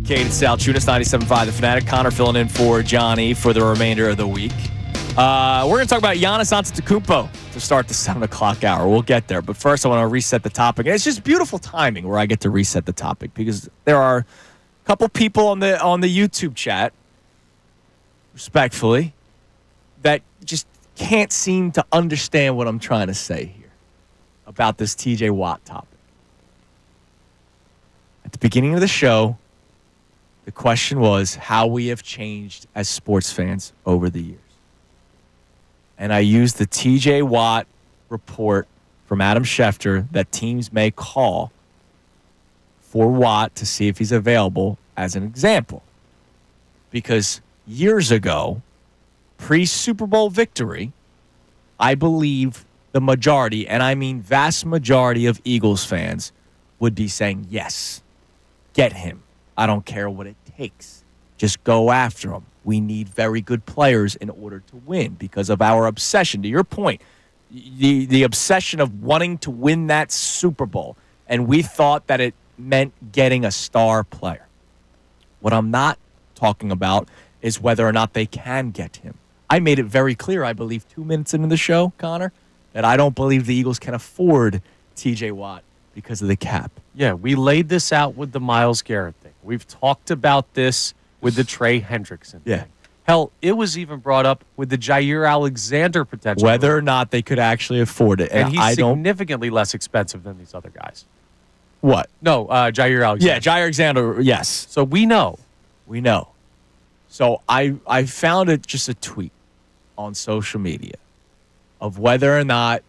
Kincade Salciunas, 97.5 The Fanatic. Connor filling in for Johnny for the remainder of the week. We're going to talk about Giannis Antetokounmpo to start the 7 o'clock hour. We'll get there. But first, I want to reset the topic. And it's just beautiful timing where I get to reset the topic because there are a couple people on the YouTube chat, respectfully, that just can't seem to understand what I'm trying to say here about this TJ Watt topic. At the beginning of the show, the question was how we have changed as sports fans over the years. And I used the TJ Watt report from Adam Schefter that teams may call for Watt to see if he's available as an example. Because years ago, pre-Super Bowl victory, I believe the majority, and I mean vast majority of Eagles fans, would be saying, yes, get him. I don't care what it takes. Just go after him. We need very good players in order to win because of our obsession. To your point, the obsession of wanting to win that Super Bowl. And we thought that it meant getting a star player. What I'm not talking about is whether or not they can get him. I made it very clear, I believe, 2 minutes into the show, Connor, that I don't believe the Eagles can afford TJ Watt because of the cap. Yeah, we laid this out with the Myles Garrett thing. We've talked about this with the Trey Hendrickson Yeah. thing. Hell, it was even brought up with the Jair Alexander potential. Whether or not they could actually afford it. And he's I don't. significantly less expensive than these other guys. What? No, Jair Alexander. Yeah, Jair Alexander, yes. So we know. We know. So I found it just a tweet on social media of whether or not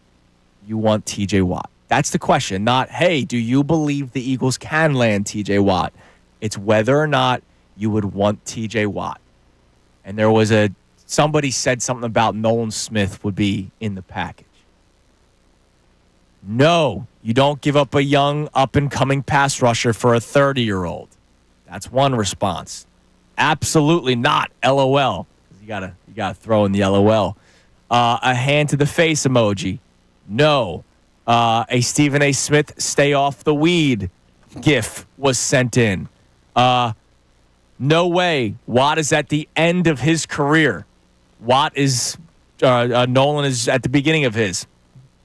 you want TJ Watt. That's the question. Not, hey, do you believe the Eagles can land TJ Watt? It's whether or not you would want TJ Watt. And there was somebody said something about Nolan Smith would be in the package. No, you don't give up a young up-and-coming pass rusher for a 30-year-old. That's one response. Absolutely not. LOL. You gotta throw in the LOL. A hand to the face emoji. No. A Stephen A. Smith stay off the weed gif was sent in. No way. Watt is at the end of his career. Nolan is at the beginning of his.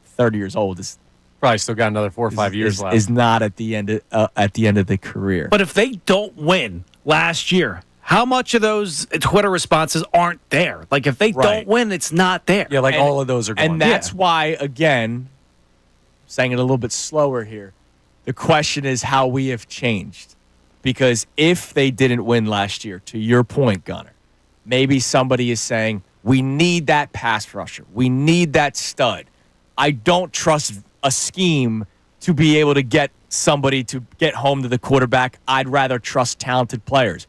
30 years old is Probably still got another 4 or 5 years left. Is not at the end of the career. But if they don't win last year, how much of those Twitter responses aren't there? Like, if they don't win, it's not there. Yeah, like all of those are gone. And that's why, again, saying it a little bit slower here, the question is how we have changed. Because if they didn't win last year, to your point, Gunner, maybe somebody is saying, we need that pass rusher. We need that stud. I don't trust a scheme to be able to get somebody to get home to the quarterback. I'd rather trust talented players.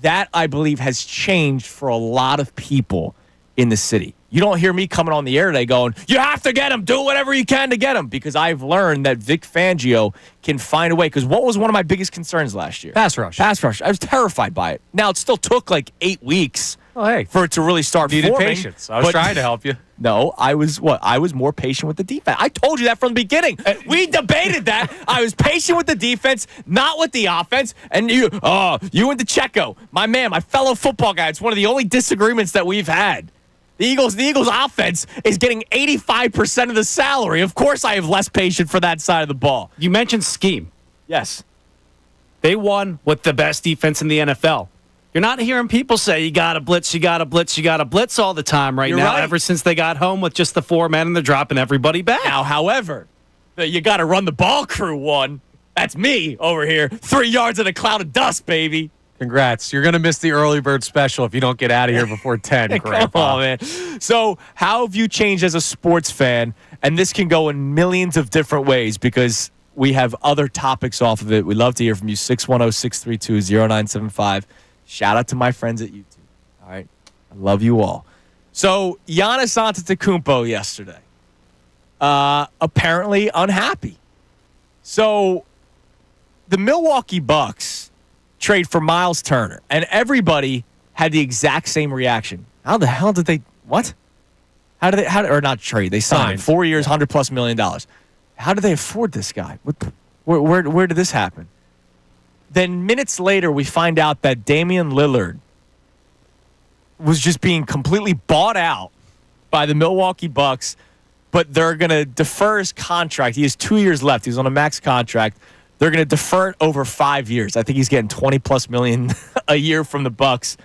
That, I believe, has changed for a lot of people in the city. You don't hear me coming on the air today going, you have to get him. Do whatever you can to get him. Because I've learned that Vic Fangio can find a way. Because what was one of my biggest concerns last year? Pass rush. Pass rush. I was terrified by it. Now, it still took like 8 weeks for it to really start Needed forming. patience. I was trying to help you. No, I was more patient with the defense. I told you that from the beginning. We debated that. I was patient with the defense, not with the offense. And you and DeCecco, my man, my fellow football guy. It's one of the only disagreements that we've had. The Eagles offense is getting 85% of the salary. Of course, I have less patience for that side of the ball. You mentioned scheme. Yes. They won with the best defense in the NFL. You're not hearing people say you got to blitz, you got to blitz, you got to blitz all the time right now. Right. Ever since they got home with just the 4 men and they're dropping everybody back. Now, however, you got to run the ball crew one. That's me over here. 3 yards in a cloud of dust, baby. Congrats. You're going to miss the early bird special if you don't get out of here before 10, Grandpa. Come on, man. So how have you changed as a sports fan? And this can go in millions of different ways because we have other topics off of it. We'd love to hear from you. 610-632-0975. Shout out to my friends at YouTube. All right? I love you all. So Giannis Antetokounmpo yesterday. Apparently unhappy. So the Milwaukee Bucks trade for Miles Turner, and everybody had the exact same reaction. How the hell did they? What? How did they? Or not trade? They signed 4 years, $100+ million. How did they afford this guy? Where did this happen? Then minutes later, we find out that Damian Lillard was just being completely bought out by the Milwaukee Bucks, but they're going to defer his contract. He has 2 years left. He's on a max contract. They're going to defer it over 5 years. I think he's getting $20+ million a year from the Bucks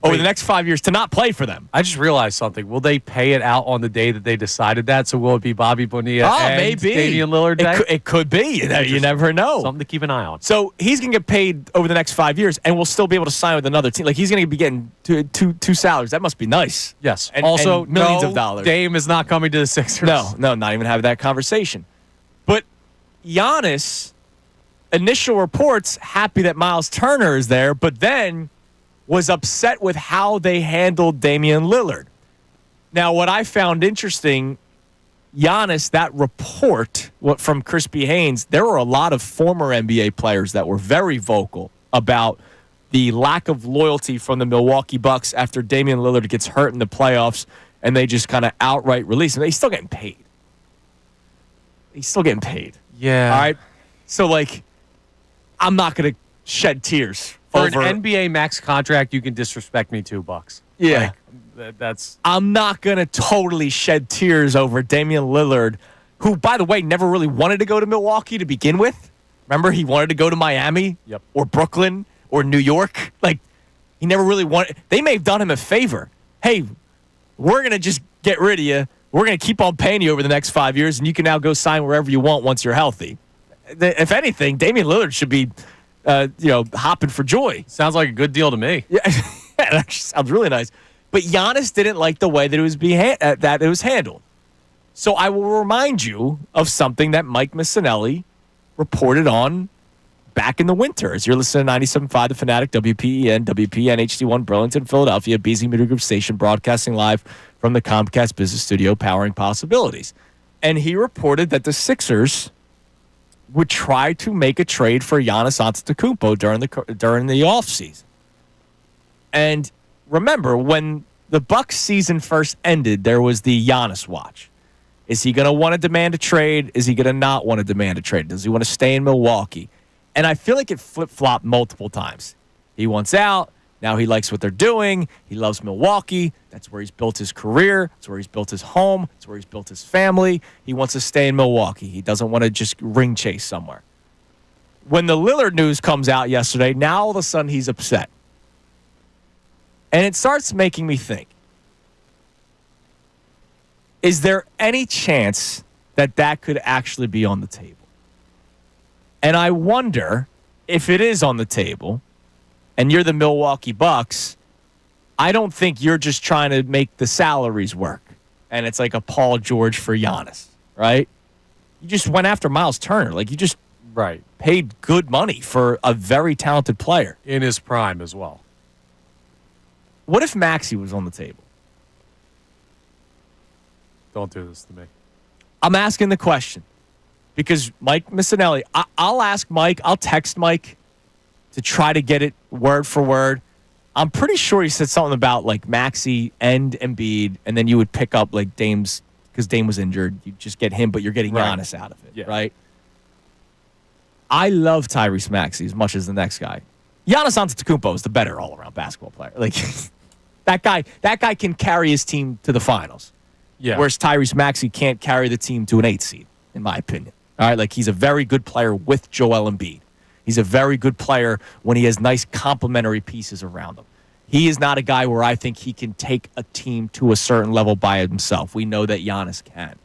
over the next 5 years to not play for them. I just realized something. Will they pay it out on the day that they decided that? So will it be Bobby Bonilla and maybe Damian Lillard day? It could be. You never know. Something to keep an eye on. So he's going to get paid over the next 5 years, and we'll still be able to sign with another team. Like, he's going to be getting two salaries. That must be nice. Yes. And, also, and millions of dollars. Dame is not coming to the Sixers. No, not even having that conversation. But Giannis, initial reports, happy that Miles Turner is there, but then was upset with how they handled Damian Lillard. Now, what I found interesting, Giannis, that report from Crispy Haynes, there were a lot of former NBA players that were very vocal about the lack of loyalty from the Milwaukee Bucks after Damian Lillard gets hurt in the playoffs, and they just kind of outright release him. He's still getting paid. Yeah. All right? So, like, I'm not going to shed tears. For an NBA max contract, you can disrespect me $2. Yeah. That's. I'm not going to totally shed tears over Damian Lillard, who, by the way, never really wanted to go to Milwaukee to begin with. Remember, he wanted to go to Miami or Brooklyn or New York. Like, he never really wanted. They may have done him a favor. Hey, we're going to just get rid of you. We're going to keep on paying you over the next 5 years, and you can now go sign wherever you want once you're healthy. If anything, Damian Lillard should be hopping for joy. Sounds like a good deal to me. Yeah, it actually sounds really nice. But Giannis didn't like the way that it was handled. So I will remind you of something that Mike Missanelli reported on back in the winter. As you're listening to 97.5 The Fanatic, WPEN, WPN HD1, Burlington, Philadelphia, BZ Media Group Station, broadcasting live from the Comcast Business Studio, powering possibilities. And he reported that the Sixers would try to make a trade for Giannis Antetokounmpo during the offseason. And remember, when the Bucks season first ended, there was the Giannis watch. Is he going to want to demand a trade? Is he going to not want to demand a trade? Does he want to stay in Milwaukee? And I feel like it flip-flopped multiple times. He wants out. Now he likes what they're doing. He loves Milwaukee. That's where he's built his career. That's where he's built his home. That's where he's built his family. He wants to stay in Milwaukee. He doesn't want to just ring chase somewhere. When the Lillard news comes out yesterday, now all of a sudden he's upset. And it starts making me think, is there any chance that could actually be on the table? And I wonder if it is on the table, and you're the Milwaukee Bucks, I don't think you're just trying to make the salaries work. And it's like a Paul George for Giannis, right? You just went after Miles Turner. Like, you just paid good money for a very talented player. In his prime as well. What if Maxey was on the table? Don't do this to me. I'm asking the question because Mike Missanelli, I'll ask Mike, I'll text Mike to try to get it word for word. I'm pretty sure he said something about like Maxey and Embiid, and then you would pick up like Dame's, because Dame was injured. You just get him, but you're getting Giannis out of it, right? I love Tyrese Maxey as much as the next guy. Giannis Antetokounmpo is the better all-around basketball player. Like that guy can carry his team to the finals. Yeah. Whereas Tyrese Maxey can't carry the team to an 8 seed, in my opinion. All right, like he's a very good player with Joel Embiid. He's a very good player when he has nice complementary pieces around him. He is not a guy where I think he can take a team to a certain level by himself. We know that Giannis can.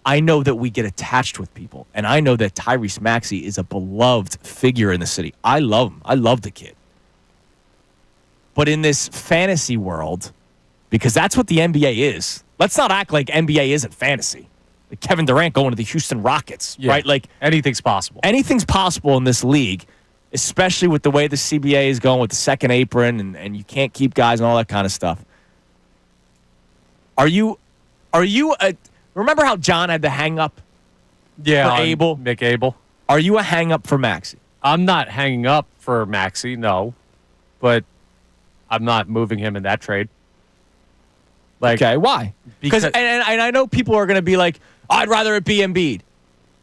I know that we get attached with people, and I know that Tyrese Maxey is a beloved figure in the city. I love him. I love the kid. But in this fantasy world, because that's what the NBA is, let's not act like NBA isn't fantasy. Like Kevin Durant going to the Houston Rockets, right? Like anything's possible. Anything's possible in this league, especially with the way the CBA is going with the second apron and you can't keep guys and all that kind of stuff. Remember how John had the hang up for Abel? Nick Abel. Are you a hang up for Maxey? I'm not hanging up for Maxey, no. But I'm not moving him in that trade. Like, okay, why? Because and I know people are going to be like, I'd rather it be Embiid.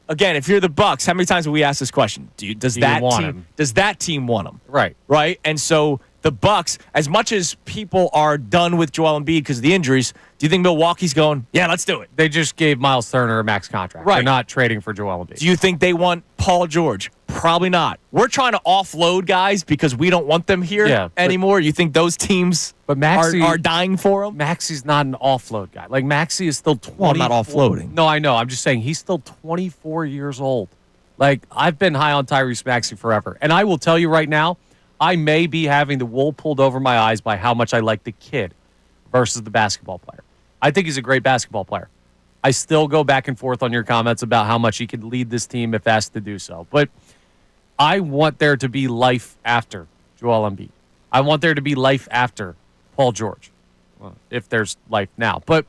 again, if you're the Bucks, how many times have we asked this question? Does that team want him? Right. Right? And so the Bucks, as much as people are done with Joel Embiid because of the injuries, do you think Milwaukee's going, yeah, let's do it? They just gave Miles Turner a max contract. Right. They're not trading for Joel Embiid. Do you think they want Paul George? Probably not. We're trying to offload guys because we don't want them here anymore. You think those teams are dying for him? Maxey's not an offload guy. Like, Maxey is still 20. Well, I'm not offloading. No, I know. I'm just saying he's still 24 years old. Like, I've been high on Tyrese Maxey forever. And I will tell you right now, I may be having the wool pulled over my eyes by how much I like the kid versus the basketball player. I think he's a great basketball player. I still go back and forth on your comments about how much he could lead this team if asked to do so. But I want there to be life after Joel Embiid. I want there to be life after Paul George, if there's life now. But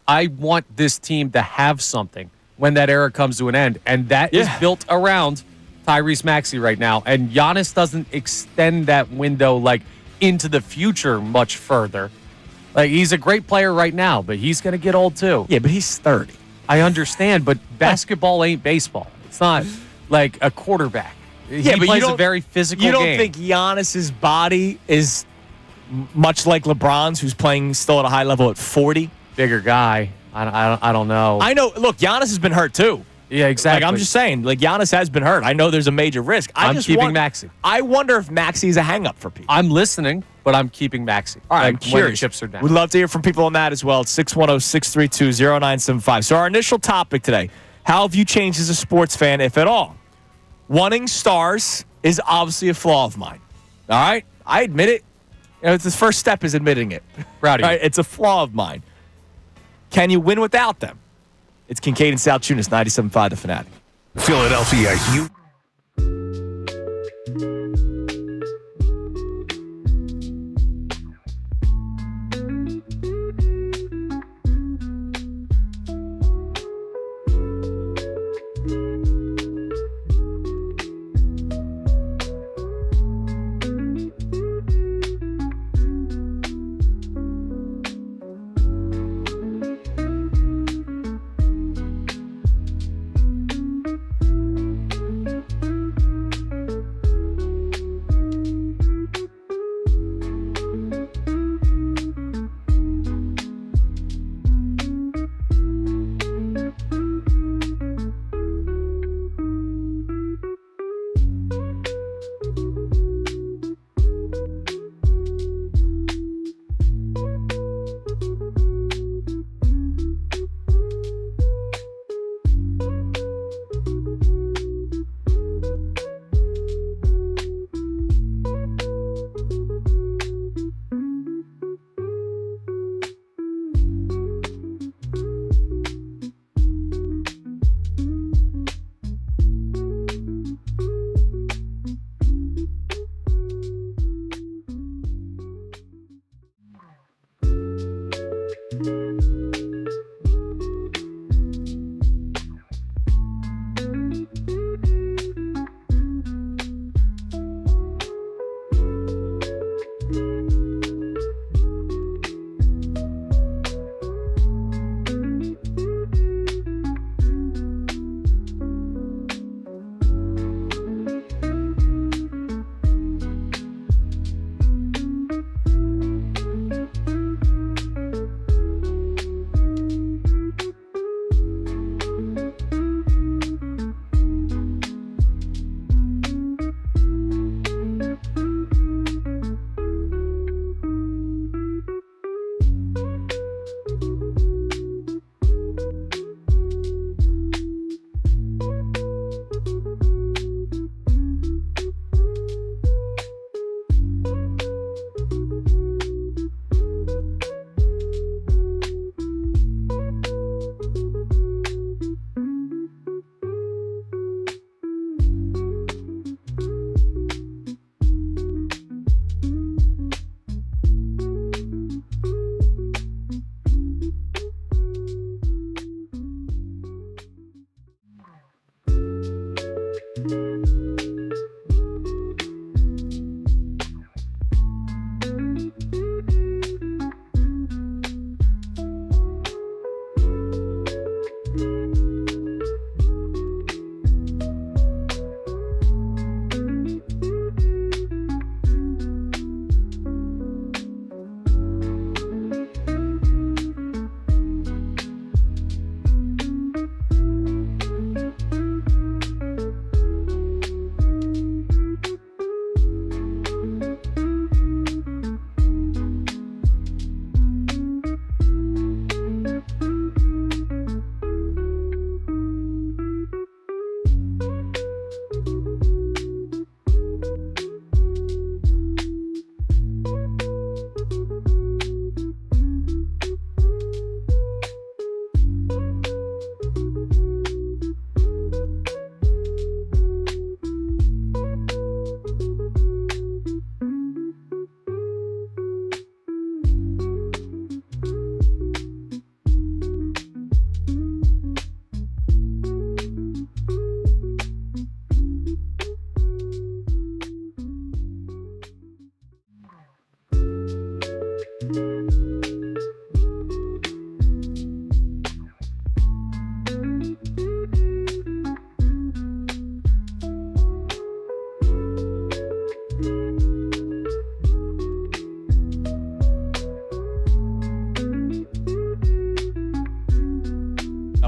I want this team to have something when that era comes to an end, and that is built around Tyrese Maxey right now. And Giannis doesn't extend that window like into the future much further. Like, he's a great player right now, but he's going to get old too. Yeah, but he's 30. I understand, but basketball ain't baseball. It's not like a quarterback. He plays a very physical game. You don't think Giannis's body is much like LeBron's, who's playing still at a high level at 40? Bigger guy. I don't know. I know. Look, Giannis has been hurt too. Yeah, exactly. Like, I'm just saying, like, Giannis has been hurt. I know there's a major risk. I'm keeping Maxey. I wonder if Maxey is a hang-up for people. I'm listening, but I'm keeping Maxey. All right, like, I'm curious. When the chips are down. We'd love to hear from people on that as well. It's 610-632-0975. So our initial topic today, how have you changed as a sports fan, if at all? Wanting stars is obviously a flaw of mine. All right? I admit it. You know, it's the first step is admitting it. Proud of you. Right? It's a flaw of mine. Can you win without them? It's Kincade and Salciunas, 97.5 The Fanatic. Philadelphia, you.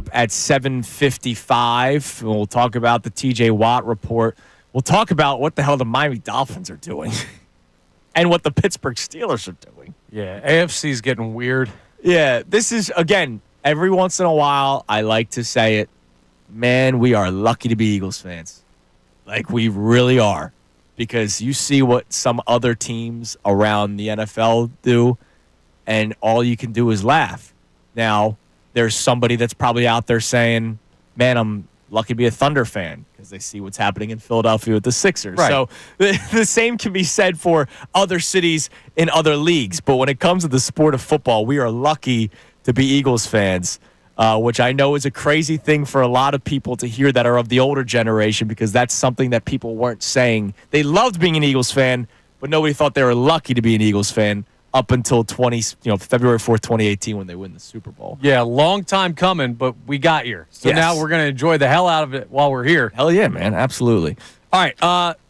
up at 7:55. We'll talk about the TJ Watt report. We'll talk about what the hell the Miami Dolphins are doing and what the Pittsburgh Steelers are doing. Yeah, AFC's getting weird. Yeah, this is, again, every once in a while, I like to say it. Man, we are lucky to be Eagles fans. Like, we really are. Because you see what some other teams around the NFL do, and all you can do is laugh. Now, there's somebody that's probably out there saying, man, I'm lucky to be a Thunder fan because they see what's happening in Philadelphia with the Sixers. Right. So the same can be said for other cities in other leagues. But when it comes to the sport of football, we are lucky to be Eagles fans, which I know is a crazy thing for a lot of people to hear that are of the older generation because that's something that people weren't saying. They loved being an Eagles fan, but nobody thought they were lucky to be an Eagles fan up until February 4th, 2018 when they win the Super Bowl. Yeah, long time coming, but we got here. So Yes. now we're going to enjoy the hell out of it while we're here. Hell yeah, man. Absolutely. All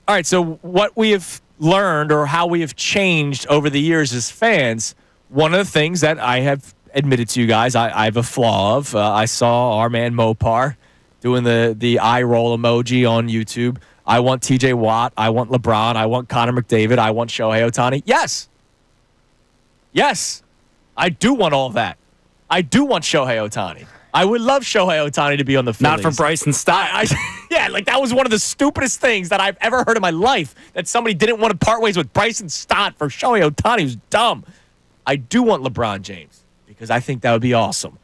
right. So what we have learned or how we have changed over the years as fans, one of the things that I have admitted to you guys, I have a flaw of. I saw our man Mopar doing the eye roll emoji on YouTube. I want TJ Watt. I want LeBron. I want Connor McDavid. I want Shohei Ohtani. Yes, I do want all that. I do want Shohei Ohtani. I would love Shohei Ohtani to be on the Phillies. Not for Bryson Stott. Yeah, like that was one of the stupidest things that I've ever heard in my life, that somebody didn't want to part ways with Bryson Stott for Shohei Ohtani. It was dumb. I do want LeBron James because I think that would be awesome.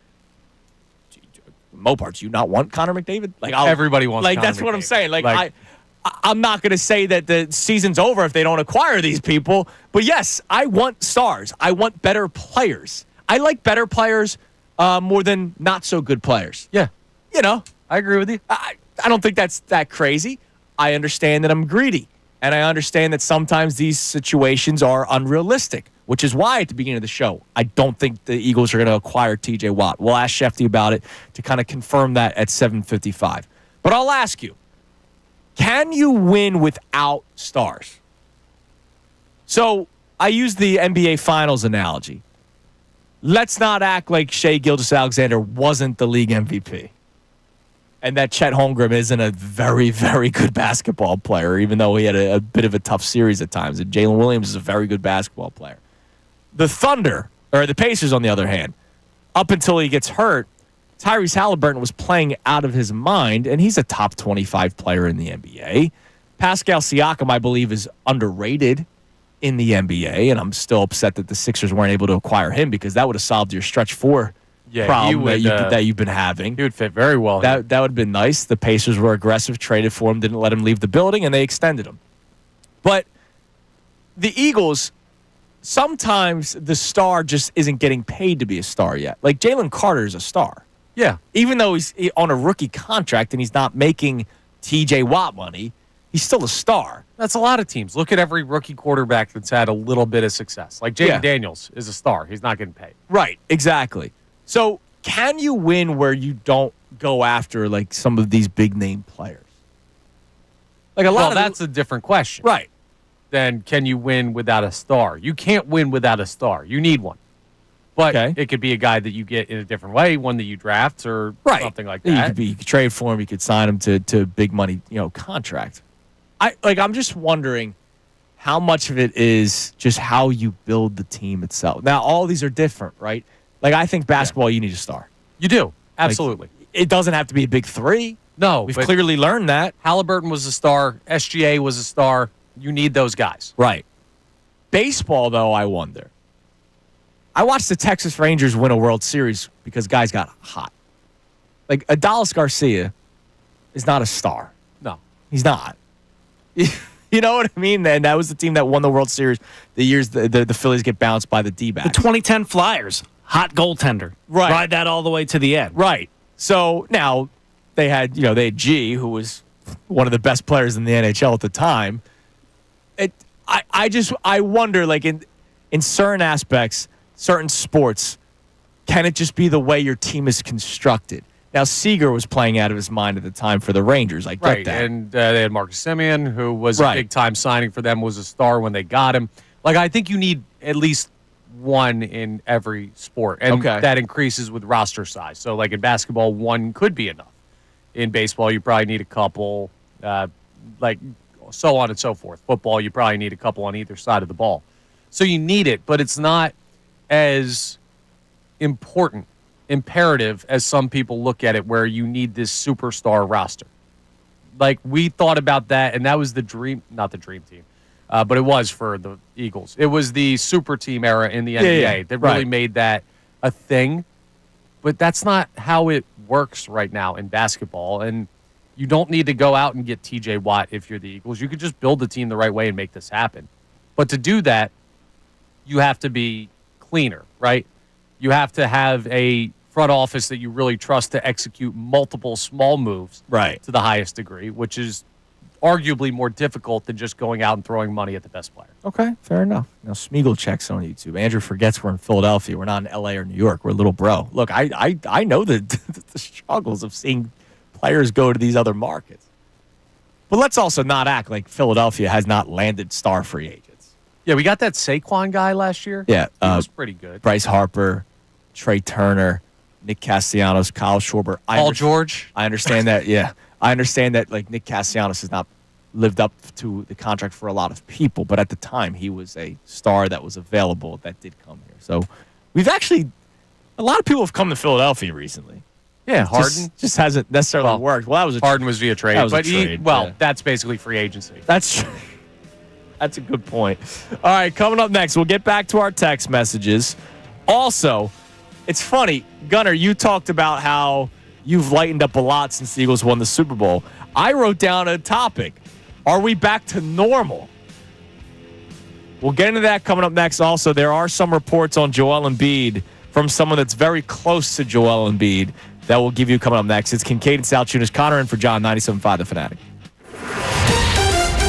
Mopar, do you not want Connor McDavid? Like Everybody wants Like Connor that's what I'm McDavid. saying. I'm not going to say that the season's over if they don't acquire these people. But yes, I want stars. I want better players. I like better players more than not so good players. Yeah, You know, I agree with you. I don't think that's that crazy. I understand that I'm greedy. And I understand that sometimes these situations are unrealistic, which is why at the beginning of the show, I don't think the Eagles are going to acquire TJ Watt. We'll ask Shefty about it to kind of confirm that at 7:55. But I'll ask you, can you win without stars? So I use the NBA Finals analogy. Let's not act like Shai Gilgeous-Alexander wasn't the league MVP. And that Chet Holmgren isn't a very, very good basketball player, even though he had a bit of a tough series at times. And Jalen Williams is a very good basketball player. The Thunder, or the Pacers, on the other hand, up until he gets hurt, Tyrese Halliburton was playing out of his mind, and he's a top 25 player in the NBA. Pascal Siakam, I believe, is underrated in the NBA, and I'm still upset that the Sixers weren't able to acquire him because that would have solved your stretch four problem that you've been having. He would fit very well. That would have been nice. The Pacers were aggressive, traded for him, didn't let him leave the building, and they extended him. But the Eagles, sometimes the star just isn't getting paid to be a star yet. Like Jalen Carter is a star. Yeah. Even though he's on a rookie contract and he's not making TJ Watt money, he's still a star. That's a lot of teams. Look at every rookie quarterback that's had a little bit of success. Like Jaden Daniels is a star. He's not getting paid. Right, exactly. So can you win where you don't go after like some of these big name players? Like a lot Well, of that's a different question. right. Then can you win without a star? You can't win without a star. You need one. But Okay. it could be a guy that you get in a different way, one that you draft or something like that. You could trade for him. You could sign him to big money, contract. I'm just wondering how much of it is just how you build the team itself. Now, all these are different, right? Like I think basketball, you need a star. You do. Absolutely. It doesn't have to be a big three. No, We've but clearly learned that. Halliburton was a star. SGA was a star. You need those guys. Right. Baseball, though, I wonder. I watched the Texas Rangers win a World Series because guys got hot. Like Adolis Garcia is not a star. No. He's not. You know what I mean? And that was the team that won the World Series the years the Phillies get bounced by the D-backs. The 2010 Flyers, hot goaltender. Right. Ride that all the way to the end. Right. So now they had G, who was one of the best players in the NHL at the time. I wonder, like in certain aspects, certain sports, can it just be the way your team is constructed? Now, Seager was playing out of his mind at the time for the Rangers. I get that. And they had Marcus Semien, who was a big-time signing for them, was a star when they got him. Like, I think you need at least one in every sport. And that increases with roster size. So, like in basketball, one could be enough. In baseball, you probably need a couple, like so on and so forth. Football, you probably need a couple on either side of the ball. So you need it, but it's not as imperative as some people look at it, where you need this superstar roster. Like, we thought about that, and that was the dream, not the dream team, but it was for the Eagles. It was the super team era in the NBA that really made that a thing. But that's not how it works right now in basketball. And you don't need to go out and get TJ Watt if you're the Eagles. You could just build the team the right way and make this happen. But to do that, you have to be cleaner, right? You have to have a front office that you really trust to execute multiple small moves to the highest degree, which is arguably more difficult than just going out and throwing money at the best player. Okay, fair enough. Now, Smeagol checks on YouTube. Andrew forgets we're in Philadelphia. We're not in L.A. or New York. We're a little bro. Look, I know the struggles of seeing players go to these other markets. But let's also not act like Philadelphia has not landed star free agents. Yeah, we got that Saquon guy last year. Yeah. He was pretty good. Bryce Harper, Trey Turner, Nick Castellanos, Kyle Schwarber. Paul George. I understand that, yeah. I understand that, like, Nick Castellanos has not lived up to the contract for a lot of people, but at the time he was a star that was available that did come here. So we've actually, a lot of people have come to Philadelphia recently. Yeah, Harden just hasn't necessarily worked. Well, that was Harden was via trade, but that's basically free agency. That's a good point. All right, coming up next, we'll get back to our text messages. Also, it's funny, Gunnar, you talked about how you've lightened up a lot since the Eagles won the Super Bowl. I wrote down a topic. Are we back to normal? We'll get into that coming up next. Also, there are some reports on Joel Embiid from someone that's very close to Joel Embiid that we'll give you coming up next. It's Kincade Salciunas, Connor in for John, 97.5 The Fanatic.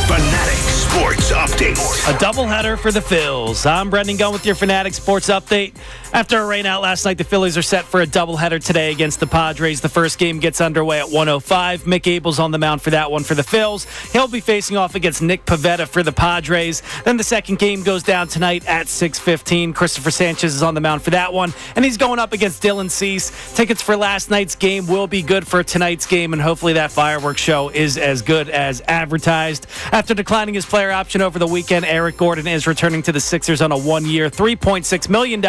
Fanatic Sports Update. A doubleheader for the Phils. I'm Brendan Gunn with your Fanatic Sports Update. After a rainout last night, the Phillies are set for a doubleheader today against the Padres. The first game gets underway at 1:05. Mick Abel's on the mound for that one for the Phils. He'll be facing off against Nick Pivetta for the Padres. Then the second game goes down tonight at 6:15. Christopher Sanchez is on the mound for that one, and he's going up against Dylan Cease. Tickets for last night's game will be good for tonight's game, and hopefully that fireworks show is as good as advertised. After declining his player option over the weekend, Eric Gordon is returning to the Sixers on a one-year, $3.6 million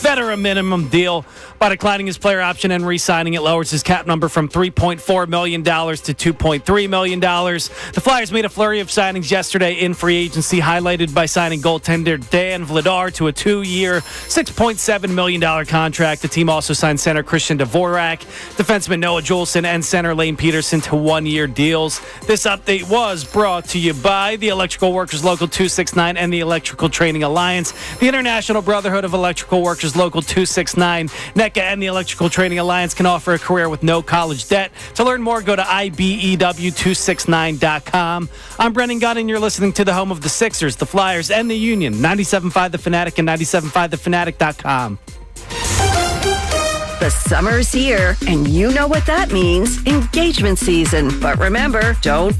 veteran minimum deal. By declining his player option and re-signing it, lowers his cap number from $3.4 million to $2.3 million. The Flyers made a flurry of signings yesterday in free agency, highlighted by signing goaltender Dan Vladar to a 2-year, $6.7 million contract. The team also signed center Christian Dvorak, defenseman Noah Juleson, and center Lane Peterson to one-year deals. This update was brought to you by the Electrical Workers Local 269 and the Electrical Training Alliance, the International Brotherhood of Electrical Workers Local 269. NECA and the Electrical Training Alliance can offer a career with no college debt. To learn more, go to IBEW269.com. I'm Brendan Gunn, and you're listening to the home of the Sixers, the Flyers, and the Union. 97.5 The Fanatic and 97.5thefanatic.com. The summer's here, and you know what that means. Engagement season. But remember, don't...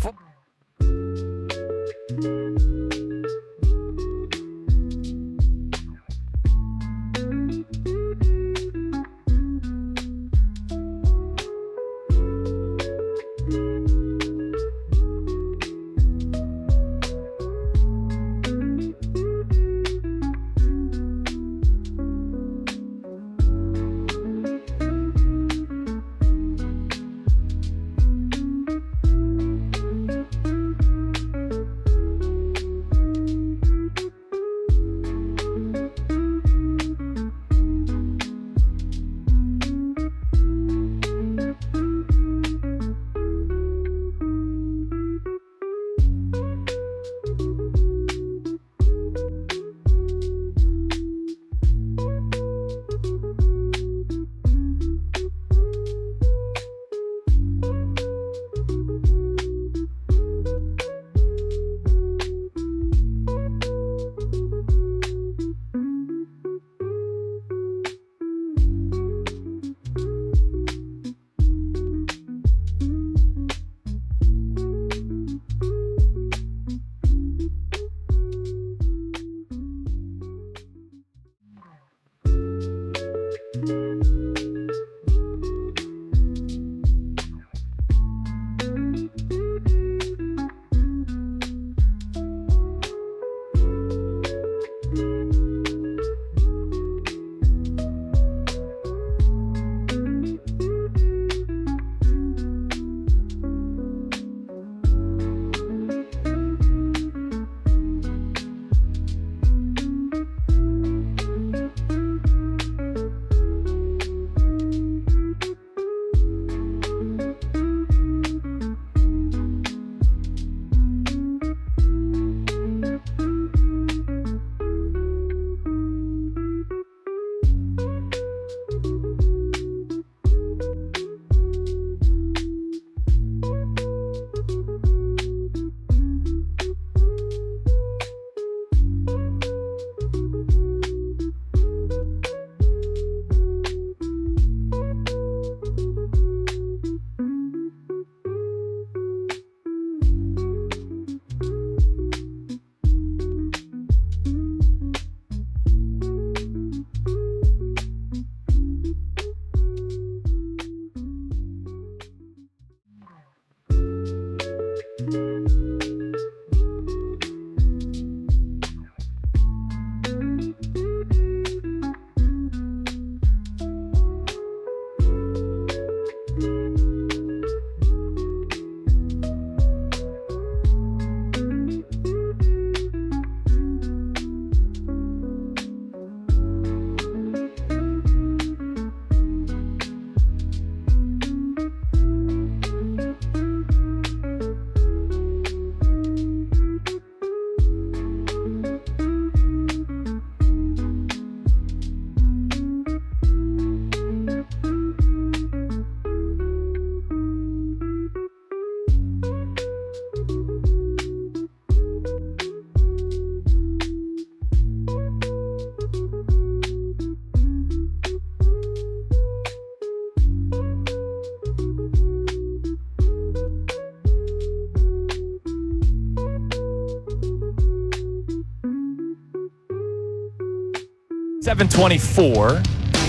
7:24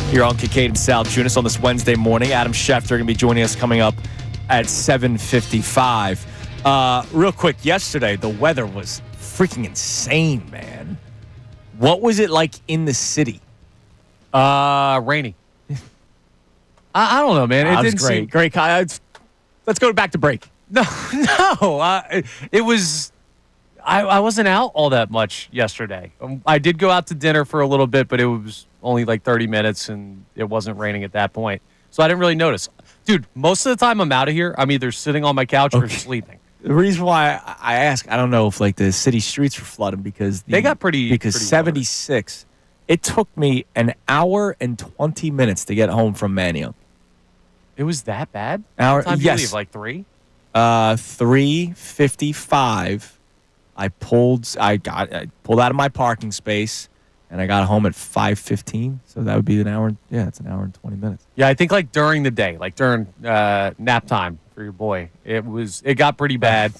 here on Kincade Salciunas on this Wednesday morning. Adam Schefter going to be joining us coming up at 7:55. Real quick, yesterday the weather was freaking insane, man. What was it like in the city? Rainy. I don't know, man. It didn't great. seem Great. Let's go back to break. No. It was. I wasn't out all that much yesterday. I did go out to dinner for a little bit, but it was only like 30 minutes, and it wasn't raining at that point, so I didn't really notice. Dude, most of the time I'm out of here, I'm either sitting on my couch or sleeping. The reason why I ask, I don't know if like the city streets were flooded because They got pretty 76. It took me an hour and 20 minutes to get home from Manio. It was that bad? Hour, What time did yes. you leave, like 3? 3:55. I pulled out of my parking space, and I got home at 5:15. So that would be an hour. Yeah, it's an hour and 20 minutes. Yeah, I think like during the day, like during nap time for your boy, it got pretty bad.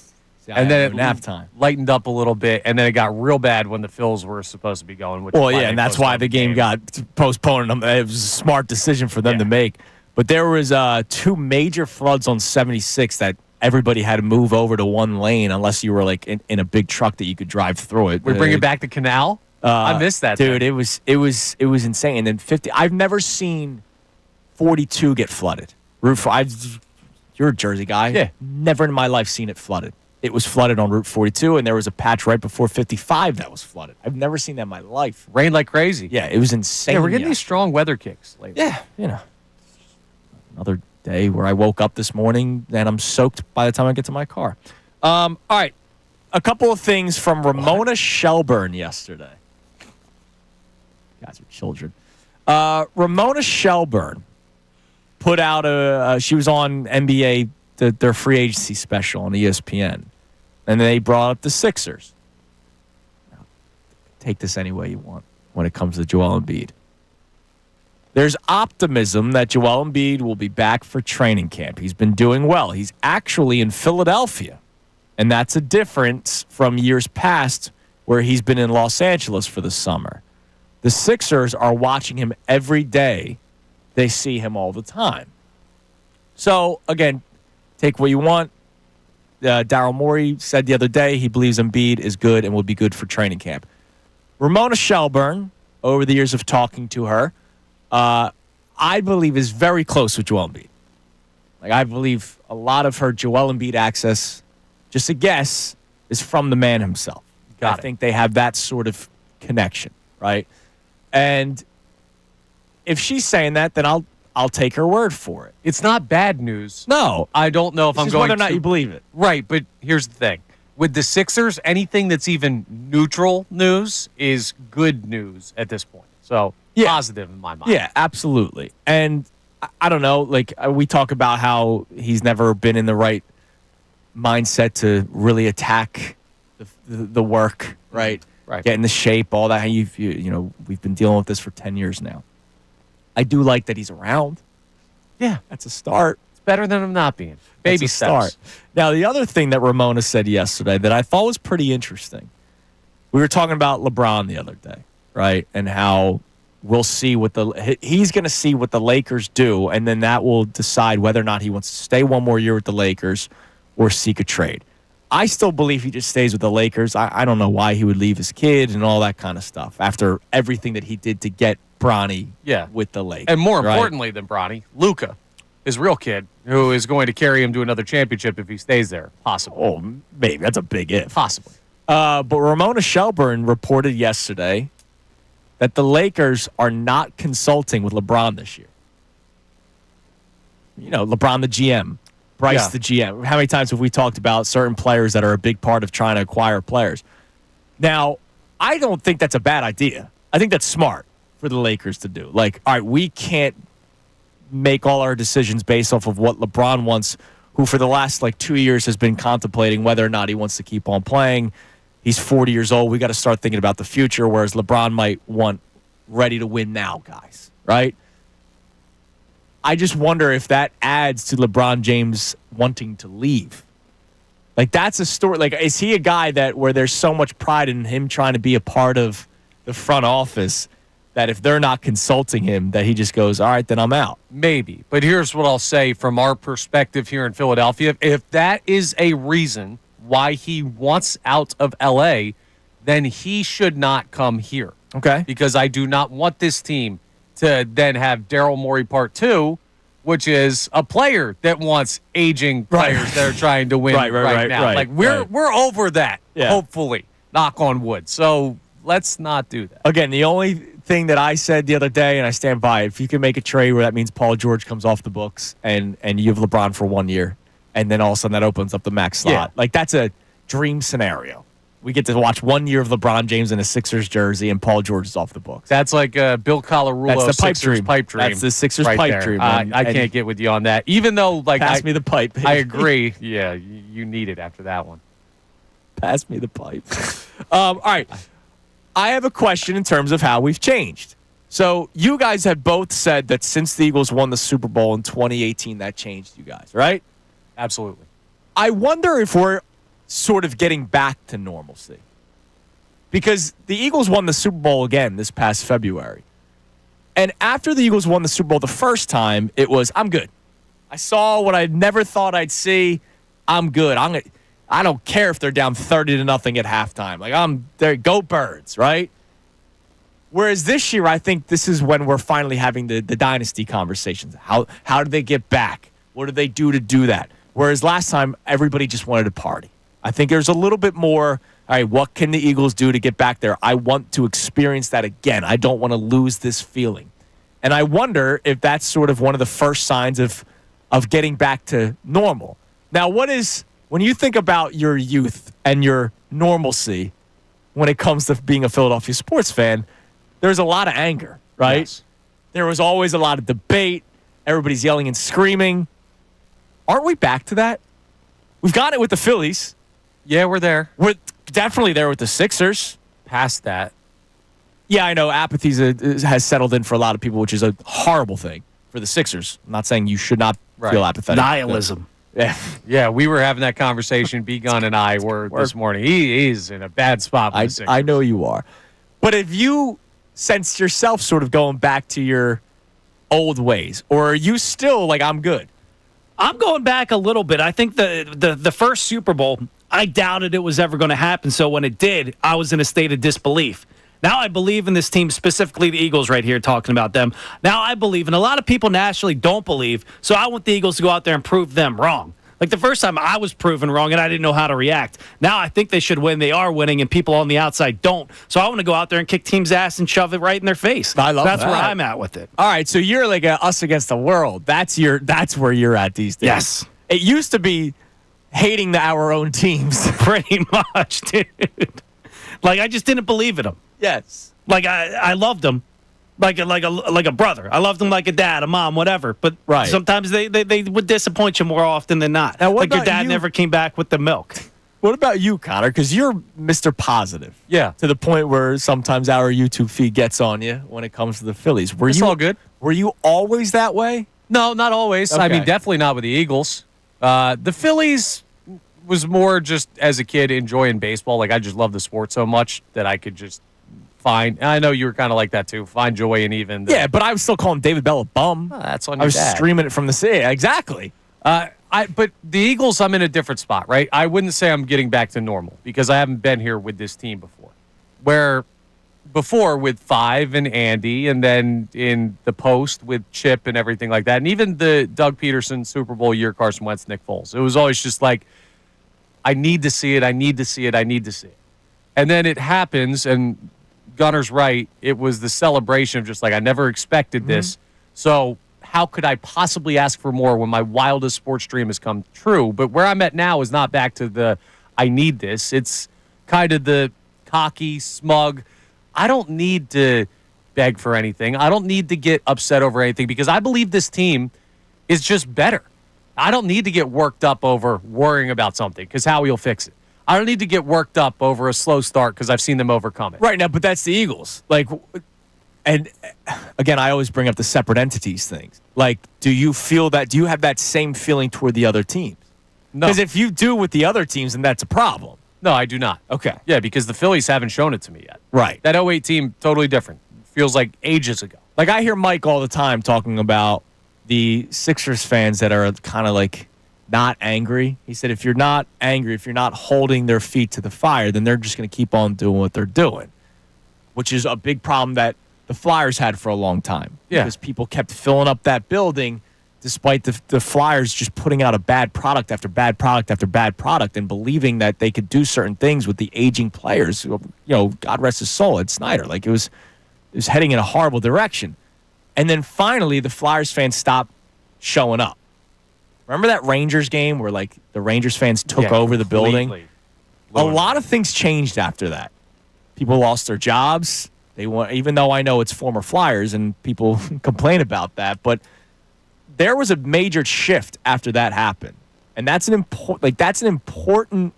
See, I And had then no it nap time. lightened up a little bit, and then it got real bad when the Phillies were supposed to be going. Which is Well, why yeah, they and that's why postponed the game got postponed. It was a smart decision for them to make. But there was 2 major floods on 76 that everybody had to move over to one lane unless you were like in a big truck that you could drive through it. We're bringing back the canal. I missed that, dude. thing. It was insane. And then 50. I've never seen 42 get flooded. Route 5. You're a Jersey guy. Yeah. Never in my life seen it flooded. It was flooded on Route 42, and there was a patch right before 55 that was flooded. I've never seen that in my life. Rained like crazy. Yeah, it was insane. Yeah, we're getting these strong weather kicks lately. Yeah, another day where I woke up this morning and I'm soaked by the time I get to my car. All right, a couple of things from Ramona Shelburne yesterday. You guys are children. Ramona Shelburne put out she was on NBA, their free agency special on ESPN, and they brought up the Sixers. Now, take this any way you want when it comes to Joel Embiid. There's optimism that Joel Embiid will be back for training camp. He's been doing well. He's actually in Philadelphia, and that's a difference from years past where he's been in Los Angeles for the summer. The Sixers are watching him every day. They see him all the time. So, again, take what you want. Daryl Morey said the other day he believes Embiid is good and will be good for training camp. Ramona Shelburne, over the years of talking to her, I believe is very close with Joel Embiid. Like, I believe a lot of her Joel Embiid access, just a guess, is from the man himself. I think they have that sort of connection, right? And if she's saying that, then I'll take her word for it. It's not bad news. No, I don't know if I'm going whether or not to. you believe it. Right, but here's the thing. With the Sixers, anything that's even neutral news is good news at this point. So, positive in my mind. Yeah, absolutely. And I don't know, like we talk about how he's never been in the right mindset to really attack the work, right? Right. Get in the shape, all that. You know, we've been dealing with this for 10 years now. I do like that he's around. Yeah. That's a start. It's better than him not being. Baby That's a steps. start. Now, the other thing that Ramona said yesterday that I thought was pretty interesting, we were talking about LeBron the other day, right? And how we'll see he's going to see what the Lakers do, and then that will decide whether or not he wants to stay one more year with the Lakers or seek a trade. I still believe he just stays with the Lakers. I don't know why he would leave his kid and all that kind of stuff after everything that he did to get Bronny with the Lakers. And more importantly than Bronny, Luka, his real kid, who is going to carry him to another championship if he stays there. Possible. Oh, maybe. That's a big if. Possibly. But Ramona Shelburne reported yesterday that the Lakers are not consulting with LeBron this year. You know, LeBron the GM, Bryce the GM. How many times have we talked about certain players that are a big part of trying to acquire players? Now, I don't think that's a bad idea. I think that's smart for the Lakers to do. Like, all right, we can't make all our decisions based off of what LeBron wants, who for the last 2 years has been contemplating whether or not he wants to keep on playing. He's 40 years old. We got to start thinking about the future, whereas LeBron might want ready to win now guys, right? I just wonder if that adds to LeBron James wanting to leave. Like, that's a story. Like, is he a guy that where there's so much pride in him trying to be a part of the front office that if they're not consulting him, that he just goes, all right, then I'm out. Maybe. But here's what I'll say from our perspective here in Philadelphia. If that is a reason why he wants out of L.A., then he should not come here. Okay. Because I do not want this team to then have Daryl Morey Part 2, which is a player that wants aging players that are trying to win right now. Right, like, we're over that, hopefully. Knock on wood. So let's not do that. Again, the only thing that I said the other day, and I stand by it, if you can make a trade where that means Paul George comes off the books and you have LeBron for 1 year, and then all of a sudden that opens up the max slot. Yeah. Like, that's a dream scenario. We get to watch 1 year of LeBron James in a Sixers jersey, and Paul George is off the books. That's like Bill Colarulo. That's the pipe Sixers dream. Pipe dream. That's the Sixers right pipe there. dream. I can't get with you on that. Even though, like, pass me the pipe. Baby. I agree. Yeah, you need it after that one. Pass me the pipe. All right. I have a question in terms of how we've changed. So you guys have both said that since the Eagles won the Super Bowl in 2018, that changed you guys, right? Absolutely. I wonder if we're sort of getting back to normalcy. Because the Eagles won the Super Bowl again this past February. And after the Eagles won the Super Bowl the first time, it was, I'm good. I saw what I never thought I'd see. I'm good. I don't care if they're down 30-0 at halftime. Like, I'm there. Go Birds, right? Whereas this year, I think this is when we're finally having the dynasty conversations. How did they get back? What did they do to do that? Whereas last time, everybody just wanted to party. I think there's a little bit more, all right, what can the Eagles do to get back there? I want to experience that again. I don't want to lose this feeling. And I wonder if that's sort of one of the first signs of getting back to normal. Now, when you think about your youth and your normalcy when it comes to being a Philadelphia sports fan, there's a lot of anger, right? Yes. There was always a lot of debate. Everybody's yelling and screaming. Aren't we back to that? We've got it with the Phillies. Yeah, we're there. We're definitely there with the Sixers. Past that. Yeah, I know apathy has settled in for a lot of people, which is a horrible thing for the Sixers. I'm not saying you should not feel apathetic. Nihilism. Yeah. Yeah, we were having that conversation. B-Gun and I were this morning. He's in a bad spot with the Sixers. I know you are. But if you sense yourself sort of going back to your old ways, or are you still like, I'm good? I'm going back a little bit. I think the first Super Bowl, I doubted it was ever going to happen. So when it did, I was in a state of disbelief. Now I believe in this team, specifically the Eagles right here, talking about them. Now I believe, and a lot of people nationally don't believe, so I want the Eagles to go out there and prove them wrong. Like the first time I was proven wrong and I didn't know how to react. Now I think they should win. They are winning, and people on the outside don't. So I want to go out there and kick teams' ass and shove it right in their face. I love That's that. where I'm at with it. All right, so you're like us against the world. That's where you're at these days. Yes. It used to be hating our own teams. Pretty much, dude. Like I just didn't believe in them. Yes. Like I loved them, like a brother. I loved them like a dad, a mom, whatever. But sometimes they would disappoint you more often than not. Now, what like your about dad you? never came back with the milk. What about you, Connor? Because you're Mr. Positive. Yeah. To the point where sometimes our YouTube feed gets on you when it comes to the Phillies. It's all good. Were you always that way? No, not always. Okay. I mean, definitely not with the Eagles. The Phillies was more just as a kid enjoying baseball. Like I just love the sport so much that I could just find. I know you were kind of like that too. Find joy in even. Yeah, but I was still calling David Bell a bum. That's on I your was dad. streaming it from the city. Exactly. But the Eagles, I'm in a different spot, right? I wouldn't say I'm getting back to normal because I haven't been here with this team before. Where before with Five and Andy, and then in the post with Chip and everything like that, and even the Doug Peterson Super Bowl year, Carson Wentz, Nick Foles. It was always just like, I need to see it, I need to see it, I need to see it. And then it happens, and Gunner's right, it was the celebration of just like, I never expected this. So how could I possibly ask for more when my wildest sports dream has come true? But where I'm at now is not back to the I need this. It's kind of the cocky, smug, I don't need to beg for anything. I don't need to get upset over anything because I believe this team is just better. I don't need to get worked up over worrying about something because Howie will fix it. I don't need to get worked up over a slow start because I've seen them overcome it. Right now, but that's the Eagles. Like, and again, I always bring up the separate entities things. Like, do you feel that? Do you have that same feeling toward the other teams? No. Because if you do with the other teams, then that's a problem. No, I do not. Okay. Yeah, because the Phillies haven't shown it to me yet. Right. That 08 team, totally different. feels like ages ago. Like, I hear Mike all the time talking about the Sixers fans that are kind of like not angry. He said if you're not angry, if you're not holding their feet to the fire, then they're just going to keep on doing what they're doing, which is a big problem that the Flyers had for a long time. Yeah. Because people kept filling up that building despite the Flyers just putting out a bad product after bad product after bad product and believing that they could do certain things with the aging players. You know, God rest his soul, Ed Snyder. Like, it was heading in a horrible direction. And then finally, the Flyers fans stopped showing up. Remember that Rangers game where, like, the Rangers fans took over the building? Completely. A lot of things changed after that. People lost their jobs. Even though I know it's former Flyers and people complain about that, but there was a major shift after that happened. And that's an important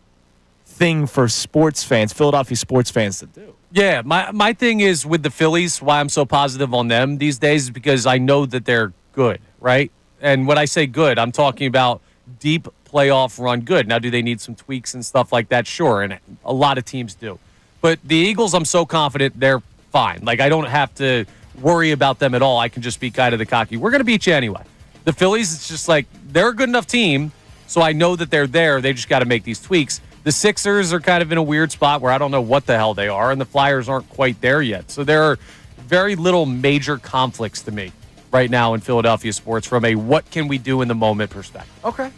thing for sports fans, Philadelphia sports fans, to do. Yeah, my thing is with the Phillies, why I'm so positive on them these days is because I know that they're good, right? And when I say good, I'm talking about deep playoff run good. Now, do they need some tweaks and stuff like that? Sure, and a lot of teams do. But the Eagles, I'm so confident they're fine. Like, I don't have to worry about them at all. I can just be kind of the cocky. We're going to beat you anyway. The Phillies, it's just like they're a good enough team, so I know that they're there. They just got to make these tweaks. The Sixers are kind of in a weird spot where I don't know what the hell they are, and the Flyers aren't quite there yet. So there are very little major conflicts to me right now in Philadelphia sports from a what can we do in the moment perspective. Okay.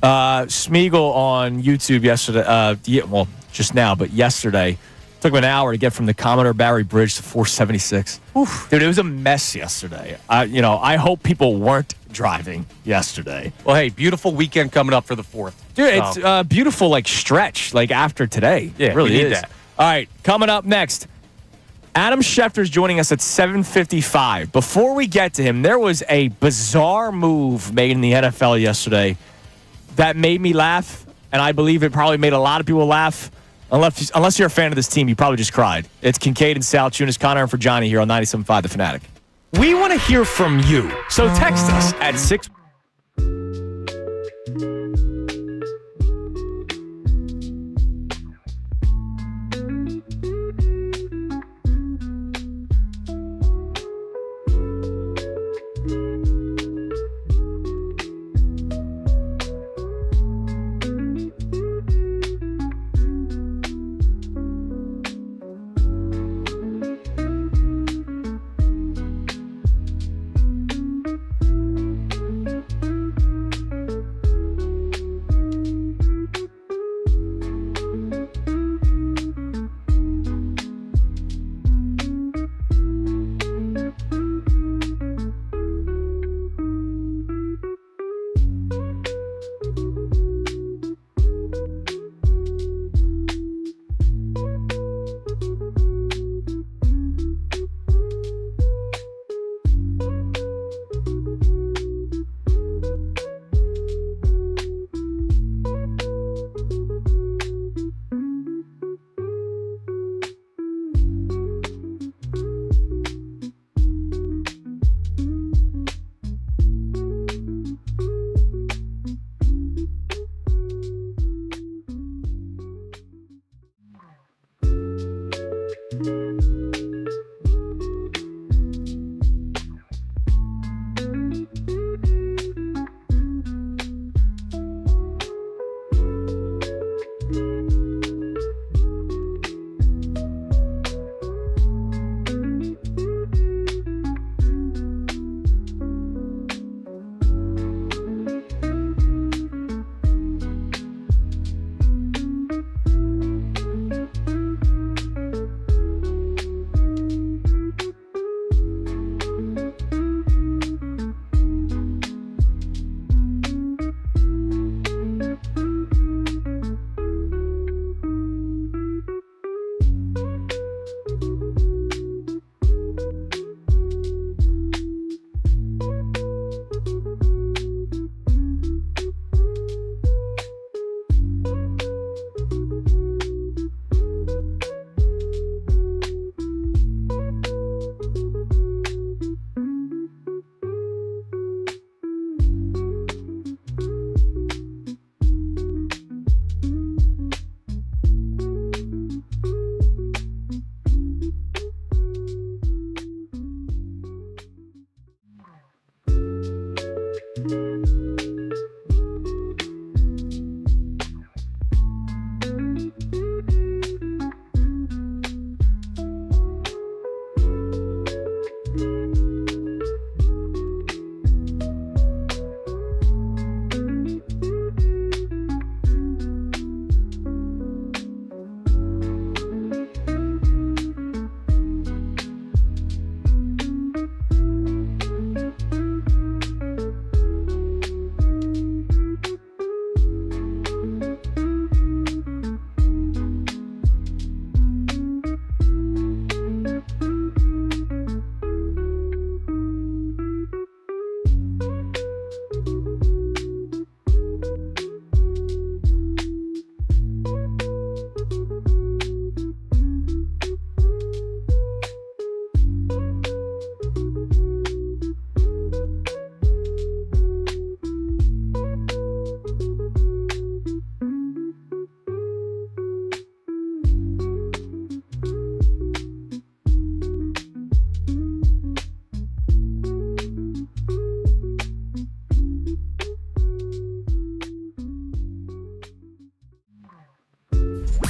Smeagol on YouTube yesterday, just now, but yesterday, took him an hour to get from the Commodore Barry Bridge to 476. Oof. Dude, it was a mess yesterday. I hope people weren't driving yesterday. Well, hey, beautiful weekend coming up for the 4th. Dude, it's a beautiful, like, stretch, like, after today. Yeah, it really we need is. that. All right, coming up next, Adam Schefter's joining us at 7:55. Before we get to him, there was a bizarre move made in the NFL yesterday that made me laugh, and I believe it probably made a lot of people laugh. Unless you're a fan of this team, you probably just cried. It's Kincade and Salciunas, Connor and for Johnny here on 97.5 The Fanatic. We want to hear from you, so text us at 6.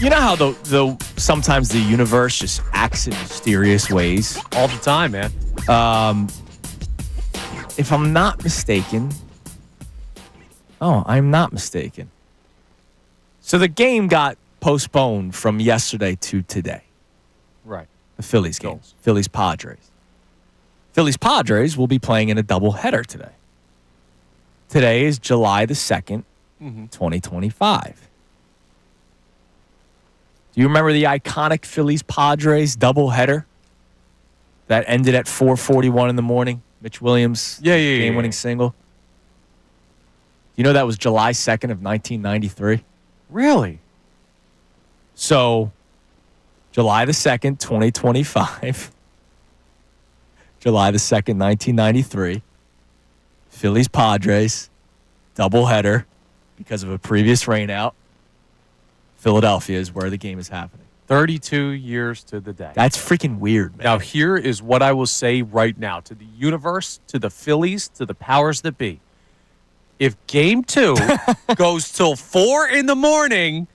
You know how the sometimes the universe just acts in mysterious ways? All the time, man. If I'm not mistaken. Oh, I'm not mistaken. So the game got postponed from yesterday to today. Right. The Phillies game. Phils. Phillies Padres. Phillies Padres will be playing in a doubleheader today. Today is July the 2nd, 2025. Do you remember the iconic Phillies Padres doubleheader that ended at 4:41 in the morning? Mitch Williams, game-winning single. You know that was July 2nd of 1993? Really? So, July the 2nd, 2025. July the 2nd, 1993. Phillies Padres doubleheader because of a previous rainout. Philadelphia is where the game is happening. 32 years to the day. That's freaking weird, man. Now, here is what I will say right now to the universe, to the Phillies, to the powers that be. If game 2 goes till 4 in the morning,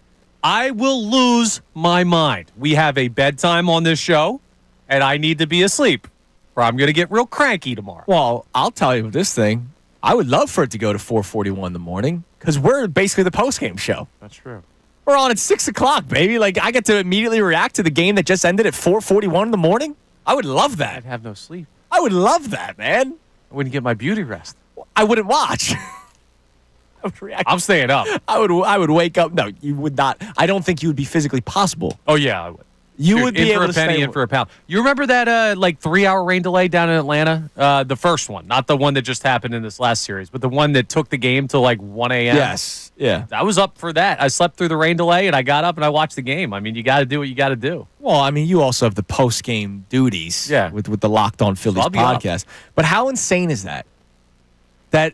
I will lose my mind. We have a bedtime on this show, and I need to be asleep, or I'm going to get real cranky tomorrow. Well, I'll tell you this thing. I would love for it to go to 4:41 in the morning because we're basically the postgame show. That's true. We're on at 6 o'clock, baby. Like, I get to immediately react to the game that just ended at 4:41 in the morning. I would love that. I'd have no sleep. I would love that, man. I wouldn't get my beauty rest. I wouldn't watch. I would react. I'm staying up. I would wake up. No, you would not. I don't think you would be physically possible. Oh, yeah, I would. You Dude, would be in able for to a penny, stay. in for a pound. You remember that 3-hour rain delay down in Atlanta? The first one, not the one that just happened in this last series, but the one that took the game till 1 a.m. Yes. Yeah. I was up for that. I slept through the rain delay, and I got up and I watched the game. I mean, you got to do what you got to do. Well, I mean, you also have the post-game duties with the Locked On Phillies I'll be up. podcast. But how insane is that? That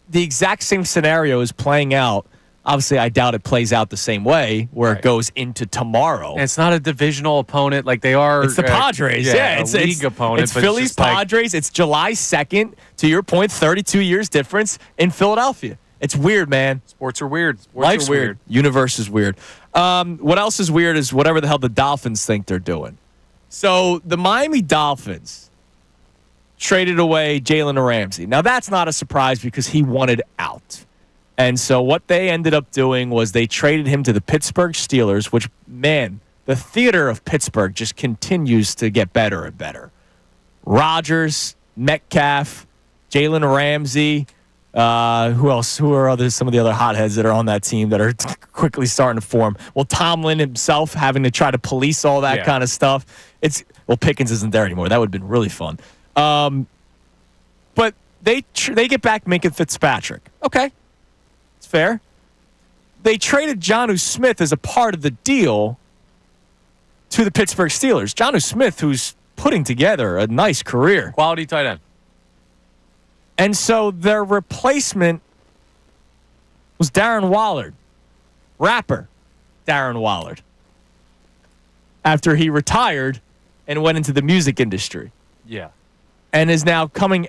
the exact same scenario is playing out. Obviously, I doubt it plays out the same way where it goes into tomorrow. And it's not a divisional opponent like they are. It's the Padres. It's a league opponent. It's but Phillies, just like- Padres. It's July 2nd. To your point, 32 years difference in Philadelphia. It's weird, man. Sports are weird. Sports Life's are weird. Universe is weird. What else is weird is whatever the hell the Dolphins think they're doing. So the Miami Dolphins traded away Jalen Ramsey. Now, that's not a surprise because he wanted out. And so what they ended up doing was they traded him to the Pittsburgh Steelers, which, man, the theater of Pittsburgh just continues to get better and better. Rodgers, Metcalf, Jalen Ramsey. Who else? Who are some of the other hotheads that are on that team that are quickly starting to form? Well, Tomlin himself having to try to police all that kind of stuff. Pickens isn't there anymore. That would have been really fun. But they get back Minka Fitzpatrick. Okay. It's fair. They traded Jonnu Smith as a part of the deal to the Pittsburgh Steelers. Jonnu Smith, who's putting together a nice career. Quality tight end. And so their replacement was Darren Wallard, rapper Darren Wallard, after he retired and went into the music industry. Yeah. And is now Waller,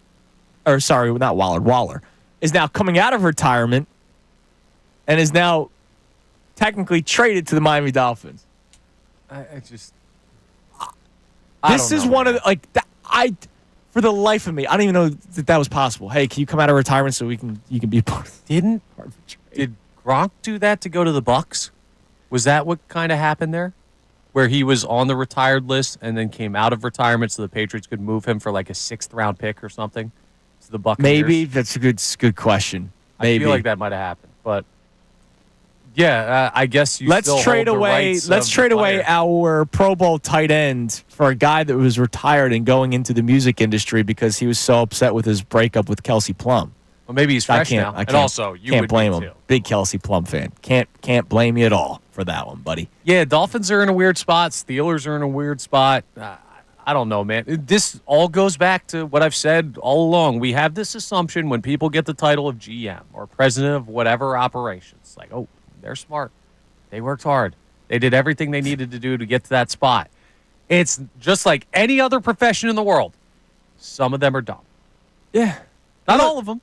is now coming out of retirement and is now technically traded to the Miami Dolphins. This is one of the, for the life of me, I don't even know that was possible. Hey, can you come out of retirement so you can be part of Did Gronk do that to go to the Bucks? Was that what kind of happened there? Where he was on the retired list and then came out of retirement so the Patriots could move him for like a 6th-round pick or something to the Buccaneers? Maybe. That's a good question. Maybe. I feel like that might have happened. But, I guess you Let's still trade hold the away. rights Let's of trade the away player. our Pro Bowl tight end for a guy that was retired and going into the music industry because he was so upset with his breakup with Kelsey Plum. Well, maybe he's fresh now. I And also, you can't would blame be him. too. Big Kelsey Plum fan. Can't blame you at all for that one, buddy. Yeah, Dolphins are in a weird spot. Steelers are in a weird spot. I don't know, man. This all goes back to what I've said all along. We have this assumption when people get the title of GM or president of whatever operations, like, oh, they're smart. They worked hard. They did everything they needed to do to get to that spot. It's just like any other profession in the world. Some of them are dumb. Yeah. Not all of them.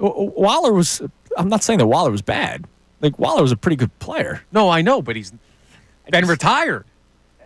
Waller was. I'm not saying that Waller was bad. Like Waller was a pretty good player. No, I know, but he's and retired.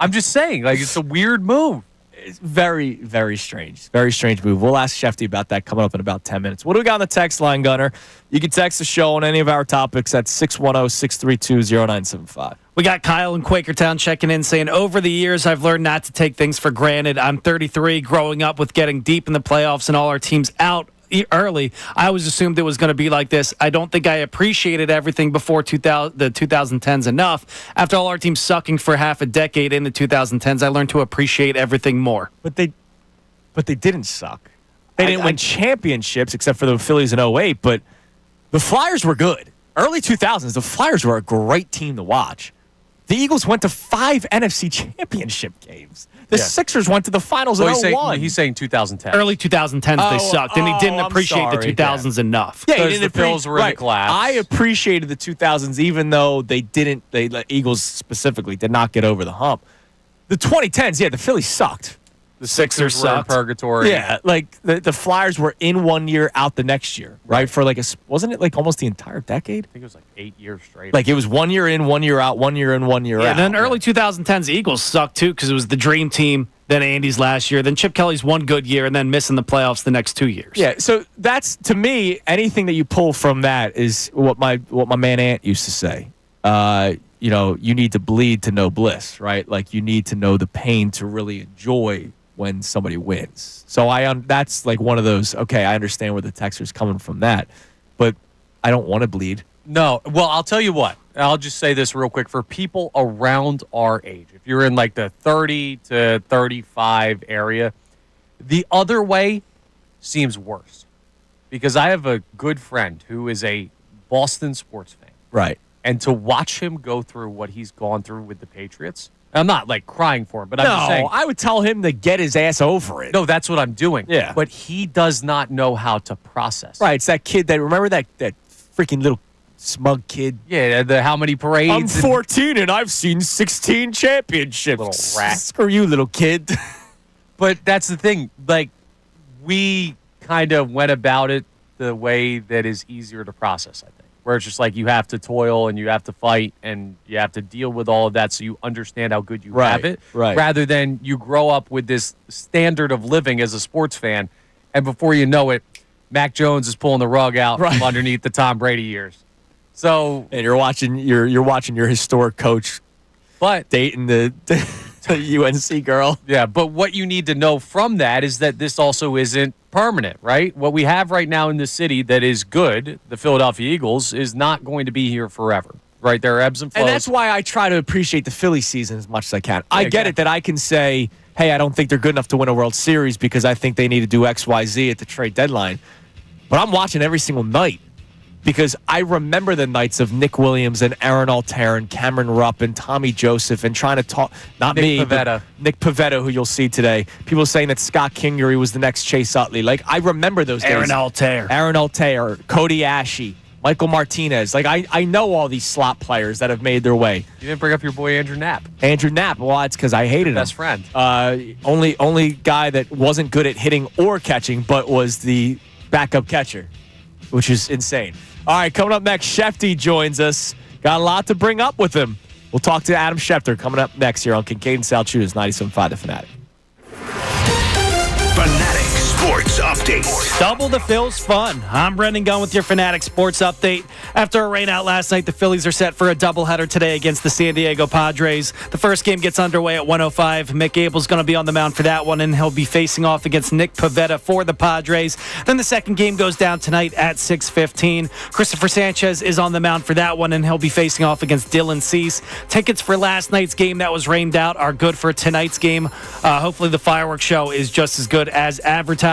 I'm just saying, like, it's a weird move. It's very, very strange. Very strange move. We'll ask Shefty about that coming up in about 10 minutes. What do we got on the text line, Gunner? You can text the show on any of our topics at 610-632-0975. We got Kyle in Quakertown checking in saying, over the years, I've learned not to take things for granted. I'm 33, growing up with getting deep in the playoffs and all our teams out early. I always assumed it was going to be like this. I don't think I appreciated everything before the 2010s enough. After all our teams sucking for half a decade in the 2010s, I learned to appreciate everything more. But they didn't suck. They didn't win championships except for the Phillies in 08, but the Flyers were good. Early 2000s, the Flyers were a great team to watch. The Eagles went to 5 NFC championship games. The Sixers went to the finals in 01. He's saying 2010. Early 2010s, they sucked, and he didn't appreciate the 2000s enough. Yeah, because the Phillies were in the collapse. I appreciated the 2000s, even though the Eagles specifically did not get over the hump. The 2010s, the Phillies sucked. The Sixers were in sucked. purgatory. Yeah, like the Flyers were in 1 year, out the next year, right? For wasn't it like almost the entire decade? I think it was like 8 years straight. Like it was 1 year in, 1 year out, 1 year in, 1 year out. And then early 2010s, the Eagles sucked too because it was the dream team, then Andy's last year, then Chip Kelly's one good year, and then missing the playoffs the next 2 years. Yeah, so that's, to me, anything that you pull from that is what my man Ant used to say. You need to bleed to know bliss, right? Like you need to know the pain to really enjoy when somebody wins. So that's like one of those, okay, I understand where the texter's coming from that, but I don't want to bleed. No. Well, I'll tell you what. I'll just say this real quick. For people around our age, if you're in like the 30 to 35 area, the other way seems worse. Because I have a good friend who is a Boston sports fan. Right. And to watch him go through what he's gone through with the Patriots, I'm not like crying for him, but I'm just saying. I would tell him to get his ass over it. No, that's what I'm doing. Yeah. But he does not know how to process. Right. It's that kid remember that freaking little smug kid? Yeah, the how many parades? I'm 14 and I've seen 16 championships. Little rat. Screw you, little kid. But that's the thing. Like, we kind of went about it the way that is easier to process, I think. Where it's just like you have to toil and you have to fight and you have to deal with all of that so you understand how good you have it. Right. Rather than you grow up with this standard of living as a sports fan, and before you know it, Mac Jones is pulling the rug out from underneath the Tom Brady years. So and you're watching your historic coach dating the UNC girl. Yeah, but what you need to know from that is that this also isn't permanent, right? What we have right now in the city that is good, the Philadelphia Eagles, is not going to be here forever, right? There are ebbs and flows. And that's why I try to appreciate the Philly season as much as I can. I get it that I can say, hey, I don't think they're good enough to win a World Series because I think they need to do X, Y, Z at the trade deadline. But I'm watching every single night because I remember the nights of Nick Williams and Aaron Altair and Cameron Rupp and Tommy Joseph and trying to talk, not Nick me, Pivetta. but Nick Pivetta, who you'll see today. People saying that Scott Kingery was the next Chase Utley. Like, I remember those days. Aaron Altair, Cody Ashe, Michael Martinez. Like, I know all these slot players that have made their way. You didn't bring up your boy Andrew Knapp. Andrew Knapp, well, it's because I hated him. Best friend. Only guy that wasn't good at hitting or catching, but was the backup catcher, which is insane. All right, coming up next, Shefty joins us. Got a lot to bring up with him. We'll talk to Adam Schefter coming up next here on Kincade Salciunas 97.5 The Fanatic. Fanatic Sports Update. Double the Phils fun. I'm Brendan Gunn with your Fanatic Sports Update. After a rainout last night, the Phillies are set for a doubleheader today against the San Diego Padres. The first game gets underway at 1:05. Mick Abel's going to be on the mound for that one, and he'll be facing off against Nick Pivetta for the Padres. Then the second game goes down tonight at 6:15. Christopher Sanchez is on the mound for that one, and he'll be facing off against Dylan Cease. Tickets for last night's game that was rained out are good for tonight's game. Hopefully the fireworks show is just as good as advertised.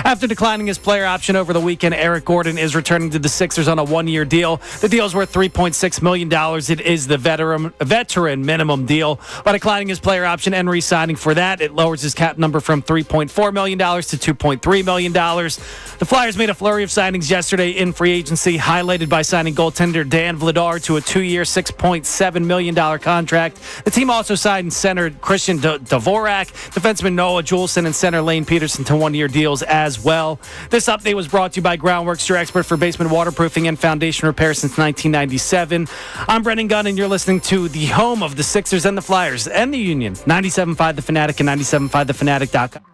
After declining his player option over the weekend, Eric Gordon is returning to the Sixers on a one-year deal. The deal is worth $3.6 million. It is the veteran minimum deal. By declining his player option and re-signing for that, it lowers his cap number from $3.4 million to $2.3 million. The Flyers made a flurry of signings yesterday in free agency, highlighted by signing goaltender Dan Vladar to a 2-year, $6.7 million contract. The team also signed center Christian Dvorak, defenseman Noah Juleson, and center Lane Peterson to one-year deals as as well. This update was brought to you by Groundworks, your expert for basement waterproofing and foundation repair since 1997. I'm Brendan Gunn, and you're listening to the home of the Sixers and the Flyers and the Union, 97.5 The Fanatic and 97.5thefanatic.com.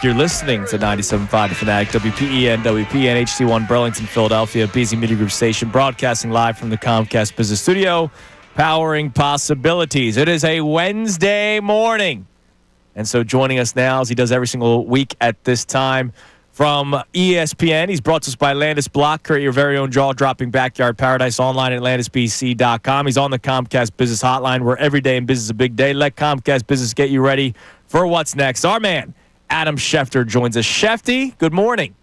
You're listening to 97.5 The Fanatic, WPEN, WPN, HD1, Burlington, Philadelphia, BZ Media Group Station, broadcasting live from the Comcast Business Studio, powering possibilities. It is a Wednesday morning. And so joining us now, as he does every single week at this time, from ESPN, he's brought to us by Landis Block. Create your very own jaw-dropping backyard paradise online at landisbc.com. He's on the Comcast Business Hotline, where every day in business is a big day. Let Comcast Business get you ready for what's next. Our man, Adam Schefter, joins us. Shefty, good morning.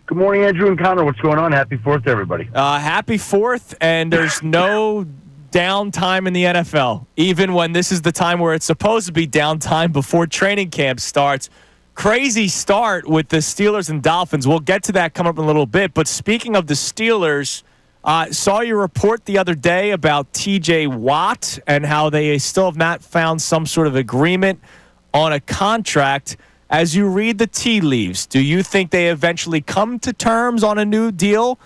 Good morning, Andrew and Connor. What's going on? Happy 4th to everybody. Happy 4th, and there's no downtime in the NFL. Even when this is the time where it's supposed to be downtime before training camp starts, crazy start with the Steelers and Dolphins. We'll get to that coming up in a little bit. But speaking of the Steelers, saw your report the other day about T.J. Watt and how they still have not found some sort of agreement on a contract. As you read the tea leaves, do you think they eventually come to terms on a new deal?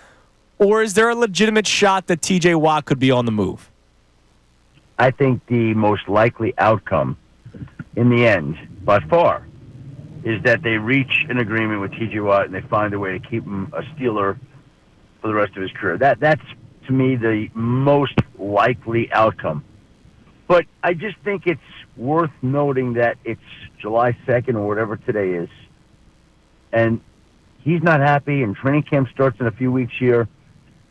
Or is there a legitimate shot that T.J. Watt could be on the move? I think the most likely outcome in the end, by far, is that they reach an agreement with T.J. Watt and they find a way to keep him a Steeler for the rest of his career. That's, to me, the most likely outcome. But I just think it's worth noting that it's July 2nd or whatever today is, and he's not happy, and training camp starts in a few weeks here,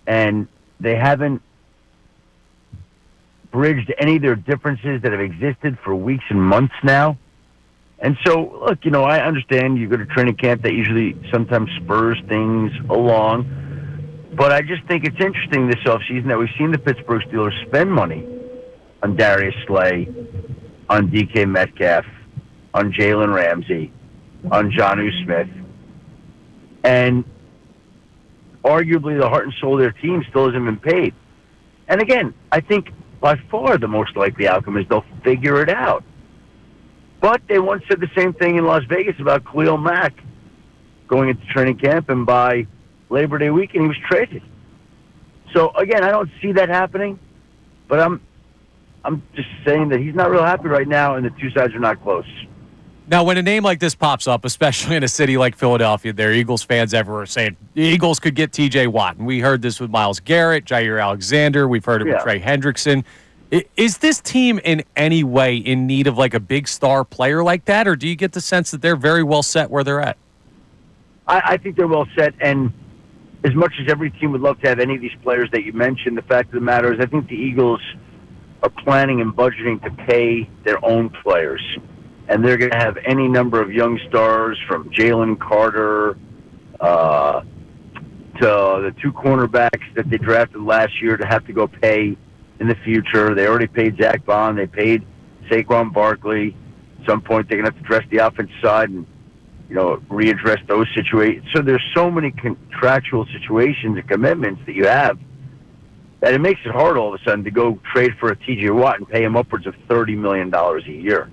and they haven't bridged any of their differences that have existed for weeks and months now. And so, look, I understand you go to training camp, that usually sometimes spurs things along, but I just think it's interesting this offseason that we've seen the Pittsburgh Steelers spend money on Darius Slay, on DK Metcalf, on Jalen Ramsey, on Jonnu Smith, and arguably the heart and soul of their team still hasn't been paid. And again, I think by far the most likely outcome is they'll figure it out. But they once said the same thing in Las Vegas about Khalil Mack going into training camp, and by Labor Day weekend he was traded. So again, I don't see that happening, but I'm just saying that he's not real happy right now, and the two sides are not close. Now, when a name like this pops up, especially in a city like Philadelphia, there are Eagles fans everywhere saying the Eagles could get T.J. Watt. And we heard this with Myles Garrett, Jair Alexander. We've heard it with Trey Hendrickson. Is this team in any way in need of like a big star player like that, or do you get the sense that they're very well set where they're at? I think they're well set, and as much as every team would love to have any of these players that you mentioned, the fact of the matter is I think the Eagles are planning and budgeting to pay their own players. And they're going to have any number of young stars, from Jalen Carter to the two cornerbacks that they drafted last year, to have to go pay in the future. They already paid Zach Bond. They paid Saquon Barkley. At some point, they're going to have to address the offensive side and, readdress those situations. So there's so many contractual situations and commitments that you have that it makes it hard all of a sudden to go trade for a T.J. Watt and pay him upwards of $30 million a year.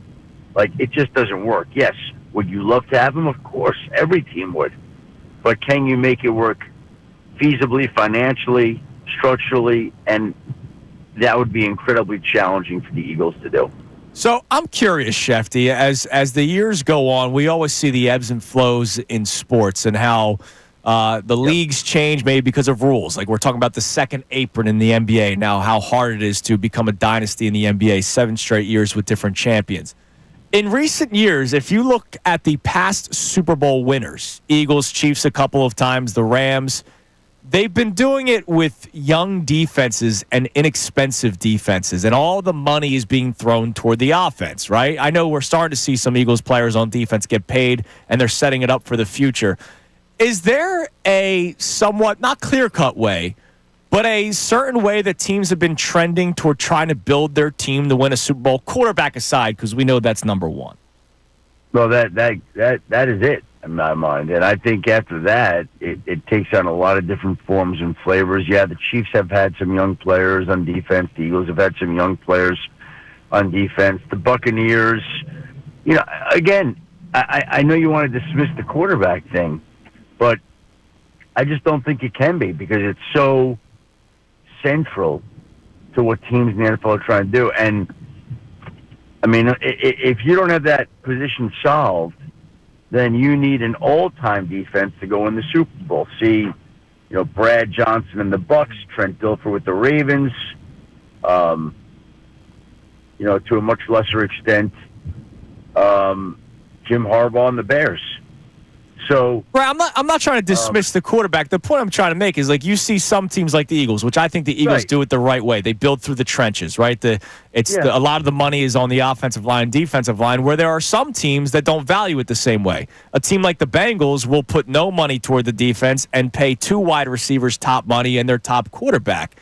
Like, it just doesn't work. Yes, would you love to have him? Of course, every team would. But can you make it work feasibly, financially, structurally? And that would be incredibly challenging for the Eagles to do. So I'm curious, Shefty, as the years go on, we always see the ebbs and flows in sports and how the leagues change maybe because of rules. Like, we're talking about the second apron in the NBA now, how hard it is to become a dynasty in the NBA, 7 straight years with different champions. In recent years, if you look at the past Super Bowl winners, Eagles, Chiefs a couple of times, the Rams, they've been doing it with young defenses and inexpensive defenses, and all the money is being thrown toward the offense, right? I know we're starting to see some Eagles players on defense get paid, and they're setting it up for the future. Is there a somewhat, not clear-cut way, but a certain way that teams have been trending toward trying to build their team to win a Super Bowl, quarterback aside, because we know that's number one? Well, that is it in my mind. And I think after that, it takes on a lot of different forms and flavors. Yeah, the Chiefs have had some young players on defense. The Eagles have had some young players on defense. The Buccaneers, again, I know you want to dismiss the quarterback thing, but I just don't think it can be, because it's so central to what teams in the NFL are trying to do. And I mean, if you don't have that position solved, then you need an all-time defense to go in the Super Bowl. See, Brad Johnson and the Bucks, Trent Dilfer with the Ravens, to a much lesser extent, Jim Harbaugh and the Bears. So, right, I'm not trying to dismiss the quarterback. The point I'm trying to make is, like, you see some teams like the Eagles, which I think the Eagles do it the right way. They build through the trenches, right? A lot of the money is on the offensive line, defensive line, where there are some teams that don't value it the same way. A team like the Bengals will put no money toward the defense and pay 2 wide receivers top money and their top quarterback.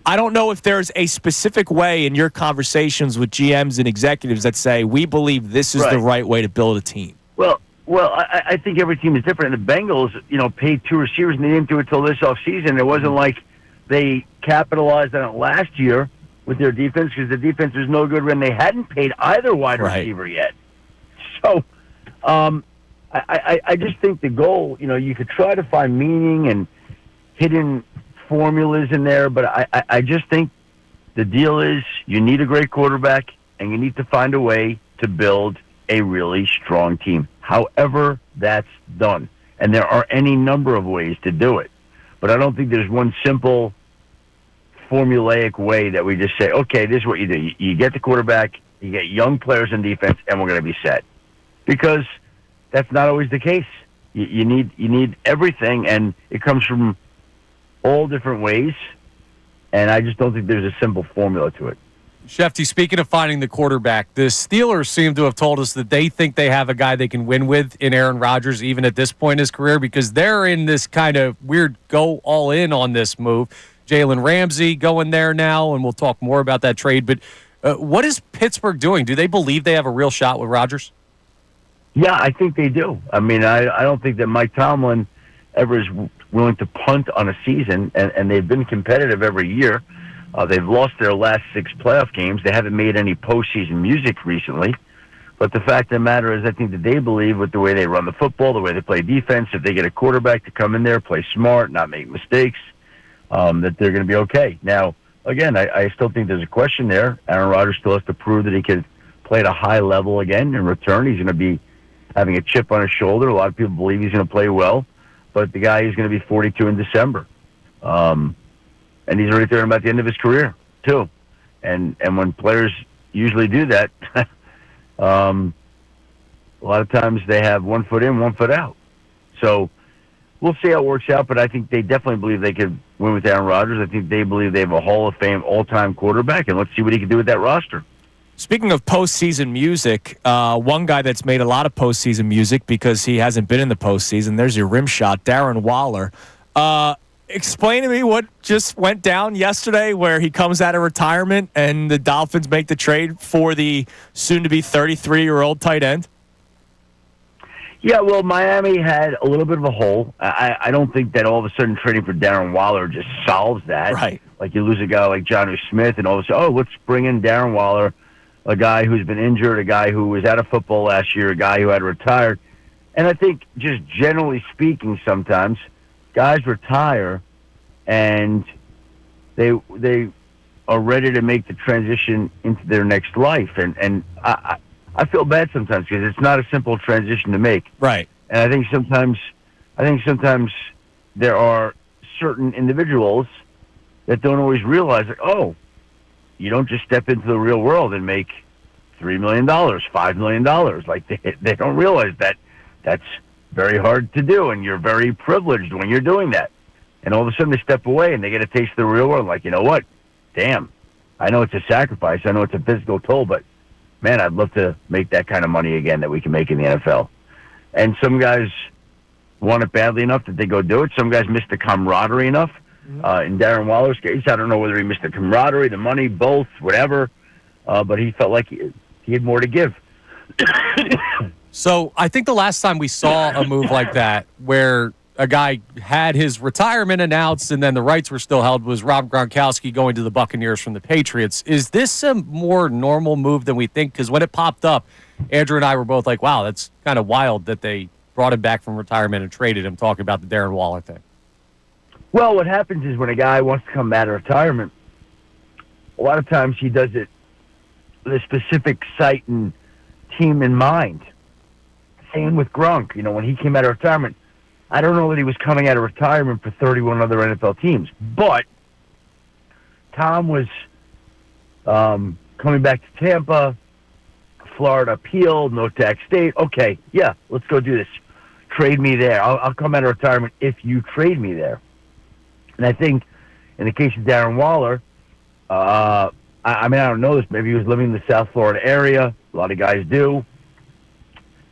I don't know if there's a specific way in your conversations with GMs and executives that say, we believe this is the right way to build a team. Well, Well, I think every team is different. And the Bengals, paid 2 receivers, and they didn't do it till this offseason. It wasn't like they capitalized on it last year with their defense, because the defense was no good when they hadn't paid either wide receiver yet. So I just think the goal, you could try to find meaning and hidden formulas in there, but I just think the deal is you need a great quarterback, and you need to find a way to build a really strong team, however that's done. And there are any number of ways to do it. But I don't think there's one simple formulaic way that we just say, okay, this is what you do. You get the quarterback, you get young players in defense, and we're going to be set. Because that's not always the case. You need everything, and it comes from all different ways. And I just don't think there's a simple formula to it. Shefty, speaking of finding the quarterback, the Steelers seem to have told us that they think they have a guy they can win with in Aaron Rodgers, even at this point in his career, because they're in this kind of weird go all in on this move. Jalen Ramsey going there now, and we'll talk more about that trade. But what is Pittsburgh doing? Do they believe they have a real shot with Rodgers? Yeah, I think they do. I mean, I don't think that Mike Tomlin ever is willing to punt on a season, and they've been competitive every year. They've lost their last 6 playoff games. They haven't made any postseason music recently. But the fact of the matter is, I think that they believe with the way they run the football, the way they play defense, if they get a quarterback to come in there, play smart, not make mistakes, that they're going to be okay. Now, again, I still think there's a question there. Aaron Rodgers still has to prove that he can play at a high level again. In return, he's going to be having a chip on his shoulder. A lot of people believe he's going to play well. But the guy is going to be 42 in December. And he's already thinking about the end of his career, too. And when players usually do that, a lot of times they have 1 foot in, 1 foot out. So we'll see how it works out, but I think they definitely believe they could win with Aaron Rodgers. I think they believe they have a Hall of Fame all-time quarterback, and let's see what he can do with that roster. Speaking of postseason music, one guy that's made a lot of postseason music because he hasn't been in the postseason, there's your rim shot, Darren Waller. Explain to me what just went down yesterday where he comes out of retirement and the Dolphins make the trade for the soon-to-be 33-year-old tight end. Yeah, well, Miami had a little bit of a hole. I don't think that all of a sudden trading for Darren Waller just solves that. Right. Like you lose a guy like Jonnu Smith and all of a sudden, let's bring in Darren Waller, a guy who's been injured, a guy who was out of football last year, a guy who had retired. And I think just generally speaking sometimes – guys retire, and they are ready to make the transition into their next life, and I feel bad sometimes because it's not a simple transition to make. Right. And I think sometimes there are certain individuals that don't always realize, like, oh, you don't just step into the real world and make $3 million, $5 million. Like they don't realize that that's very hard to do, and you're very privileged when you're doing that. And all of a sudden they step away and they get a taste of the real world. Like, you know what? Damn, I know it's a sacrifice. I know it's a physical toll, but man, I'd love to make that kind of money again that we can make in the NFL. And some guys want it badly enough that they go do it. Some guys miss the camaraderie enough. In Darren Waller's case, I don't know whether he missed the camaraderie, the money, both, whatever. But he felt like he had more to give. So I think the last time we saw a move like that where a guy had his retirement announced and then the rights were still held was Rob Gronkowski going to the Buccaneers from the Patriots. Is this a more normal move than we think? Because when it popped up, Andrew and I were both like, wow, that's kind of wild that they brought him back from retirement and traded him, talking about the Darren Waller thing. Well, what happens is when a guy wants to come out of retirement, a lot of times he does it with a specific site and team in mind. Same with Gronk. You know, when he came out of retirement, I don't know that he was coming out of retirement for 31 other NFL teams, but Tom was coming back to Tampa, Florida appeal, no tax state. Okay, yeah, let's go do this. Trade me there. I'll come out of retirement if you trade me there. And I think in the case of Darren Waller, I mean, I don't know this. Maybe he was living in the South Florida area. A lot of guys do.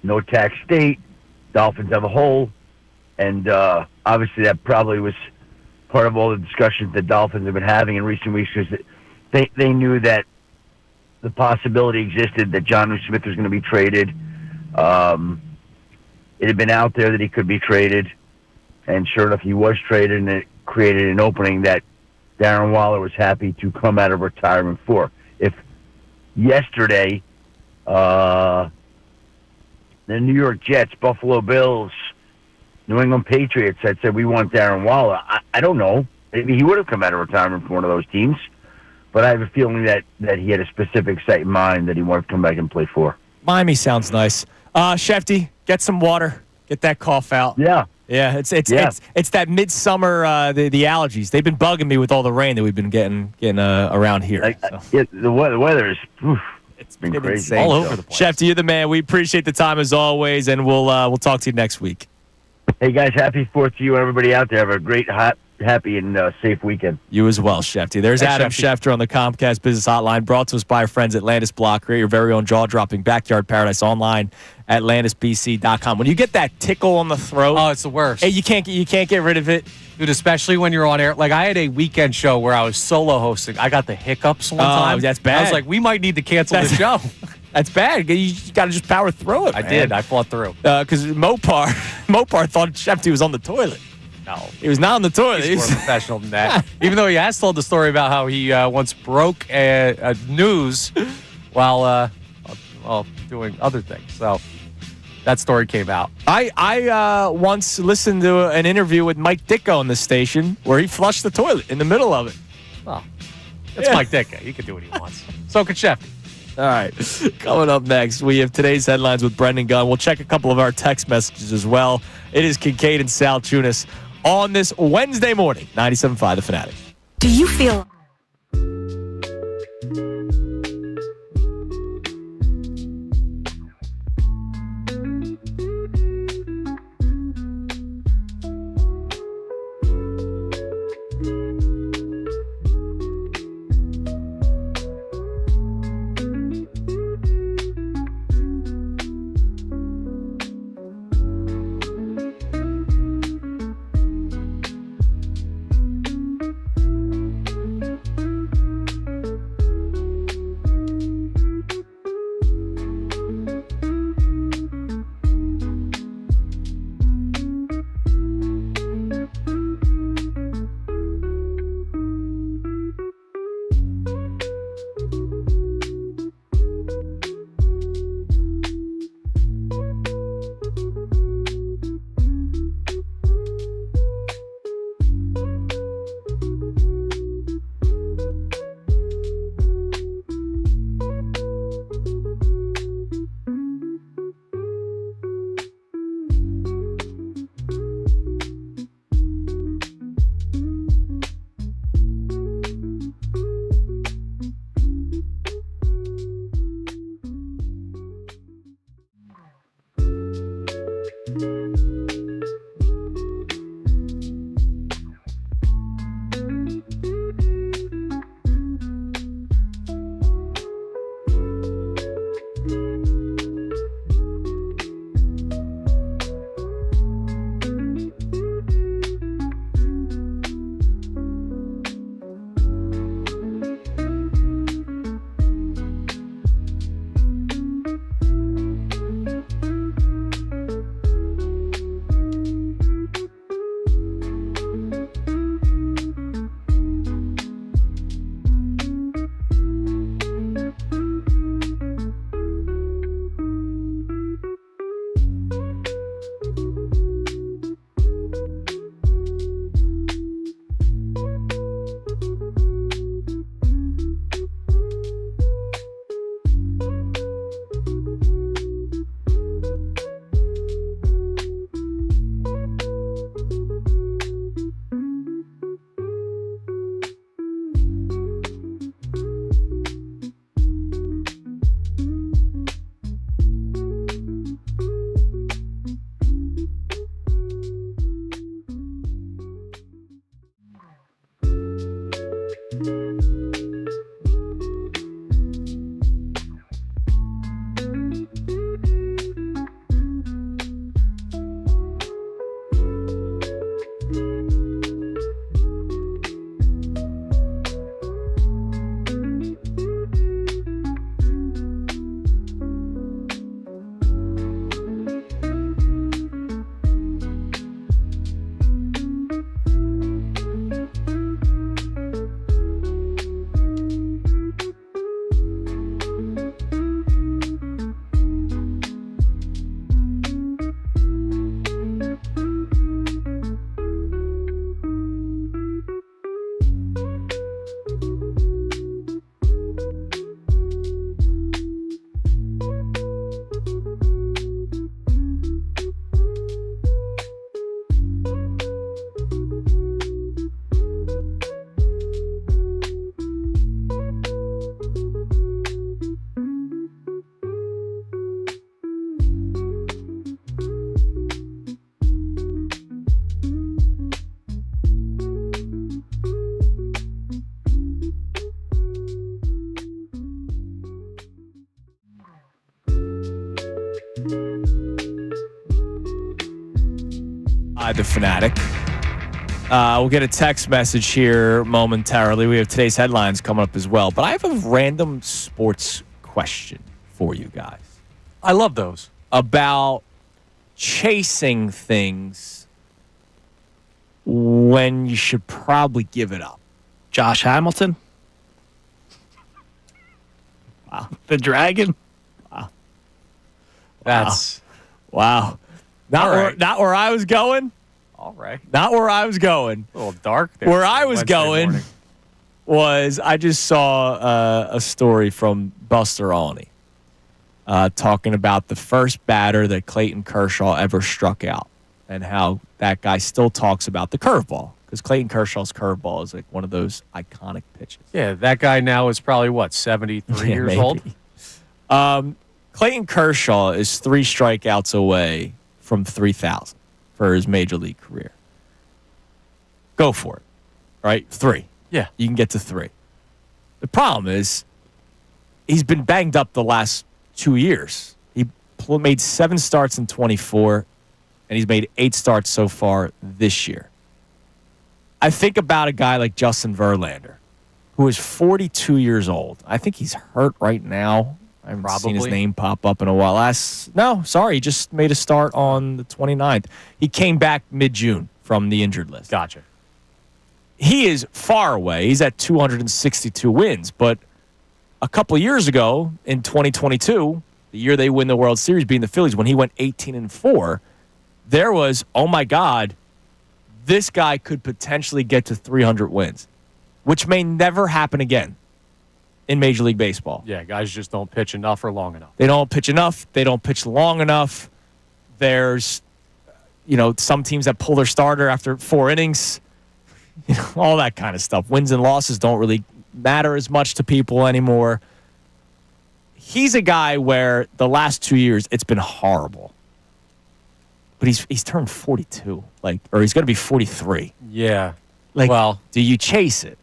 No tax state. Dolphins have a hole. And obviously that probably was part of all the discussions the Dolphins have been having in recent weeks because they knew that the possibility existed that Jonnu Smith was going to be traded. it had been out there that he could be traded, and sure enough, he was traded, and it created an opening that Darren Waller was happy to come out of retirement for. If yesterday, the New York Jets, Buffalo Bills, New England Patriots had said, we want Darren Waller, I don't know. Maybe he would have come out of retirement for one of those teams. But I have a feeling that he had a specific site in mind that he wanted to come back and play for. Miami sounds nice. Shefty, get some water. Get that cough out. Yeah. Yeah, it's that midsummer the allergies. They've been bugging me with all the rain that we've been getting around here. Yeah, the weather is it's been crazy. insane. All over the place. Shefty, you're the man. We appreciate the time as always, and we'll talk to you next week. Hey guys, happy 4th to you and everybody out there. Have a great, happy, and safe weekend. You as well, Shefty. There's Thanks, Adam Shefty. Schefter on the Comcast Business Hotline, brought to us by our friends at Landis Block. Create your very own jaw-dropping backyard paradise online at landisbc.com. When you get that tickle on the throat, Oh, it's the worst. hey, you can't get rid of it. Dude, especially when you're on air. Like, I had a weekend show where I was solo hosting. I got the hiccups one time. That's bad. I was like, we might need to cancel the show. That's bad. You got to just power through it. I man. did. I fought through. Because Mopar thought Shefty was on the toilet. No. He was not on the toilet. He's more professional than that. Even though he has told the story about how he once broke a news while doing other things. So that story came out. I once listened to an interview with Mike Ditka on the station where he flushed the toilet in the middle of it. Well, it's Mike Ditka. He can do what he wants. So can Shefty. All right. Coming up next, we have today's headlines with Brendan Gunn. We'll check a couple of our text messages as well. It is Kincade and Salciunas on this Wednesday morning, 97.5 The Fanatic. Do you feel the Fanatic. We'll get a text message here momentarily. We have today's headlines coming up as well. But I have a random sports question for you guys. I love those. About chasing things when you should probably give it up. Josh Hamilton. Wow. The Dragon. That's Wow. All right. Not where I was going. all right. Not where I was going. A little dark there. Where I was Wednesday going morning. was I just saw a story from Buster Olney talking about the first batter that Clayton Kershaw ever struck out and how that guy still talks about the curveball because Clayton Kershaw's curveball is like one of those iconic pitches. Yeah, that guy now is probably, what, 73 years maybe. old? Clayton Kershaw is 3 strikeouts away from 3,000 for his major league career. Go for it, right? 3. Yeah. You can get to 3. The problem is he's been banged up the last 2 years. He made 7 starts in 24, and he's made 8 starts so far this year. I think about a guy like Justin Verlander, who is 42 years old. I think he's hurt right now. I haven't seen his Probably. name pop up in a while. He just made a start on the 29th. He came back mid-June from the injured list. Gotcha. He is far away. He's at 262 wins. But a couple of years ago, in 2022, the year they win the World Series, being the Phillies, when he went 18-4, there was, oh my God, this guy could potentially get to 300 wins, which may never happen again in Major League Baseball. Yeah, guys just don't pitch enough or long enough. They don't pitch enough. They don't pitch long enough. There's, some teams that pull their starter after 4 innings, all that kind of stuff. Wins and losses don't really matter as much to people anymore. He's a guy where the last 2 years it's been horrible. But he's turned 42, or he's going to be 43. Yeah. Well, do you chase it?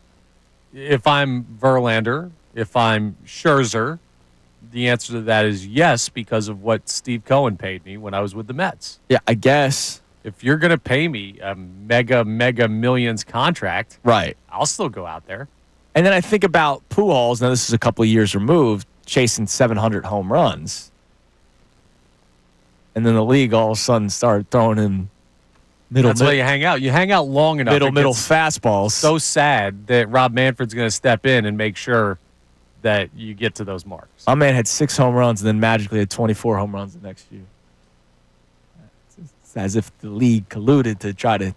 If I'm Verlander, if I'm Scherzer, the answer to that is yes, because of what Steve Cohen paid me when I was with the Mets. Yeah, I guess. If you're going to pay me a mega millions contract, Right. I'll still go out there. And then I think about Pujols. Now, this is a couple of years removed, chasing 700 home runs. And then the league all of a sudden started throwing him That's why you hang out. You hang out long enough. middle It gets fastballs. So sad that Rob Manfred's going to step in and make sure that you get to those marks. My man had 6 home runs and then magically had 24 home runs the next year. It's as if the league colluded to try to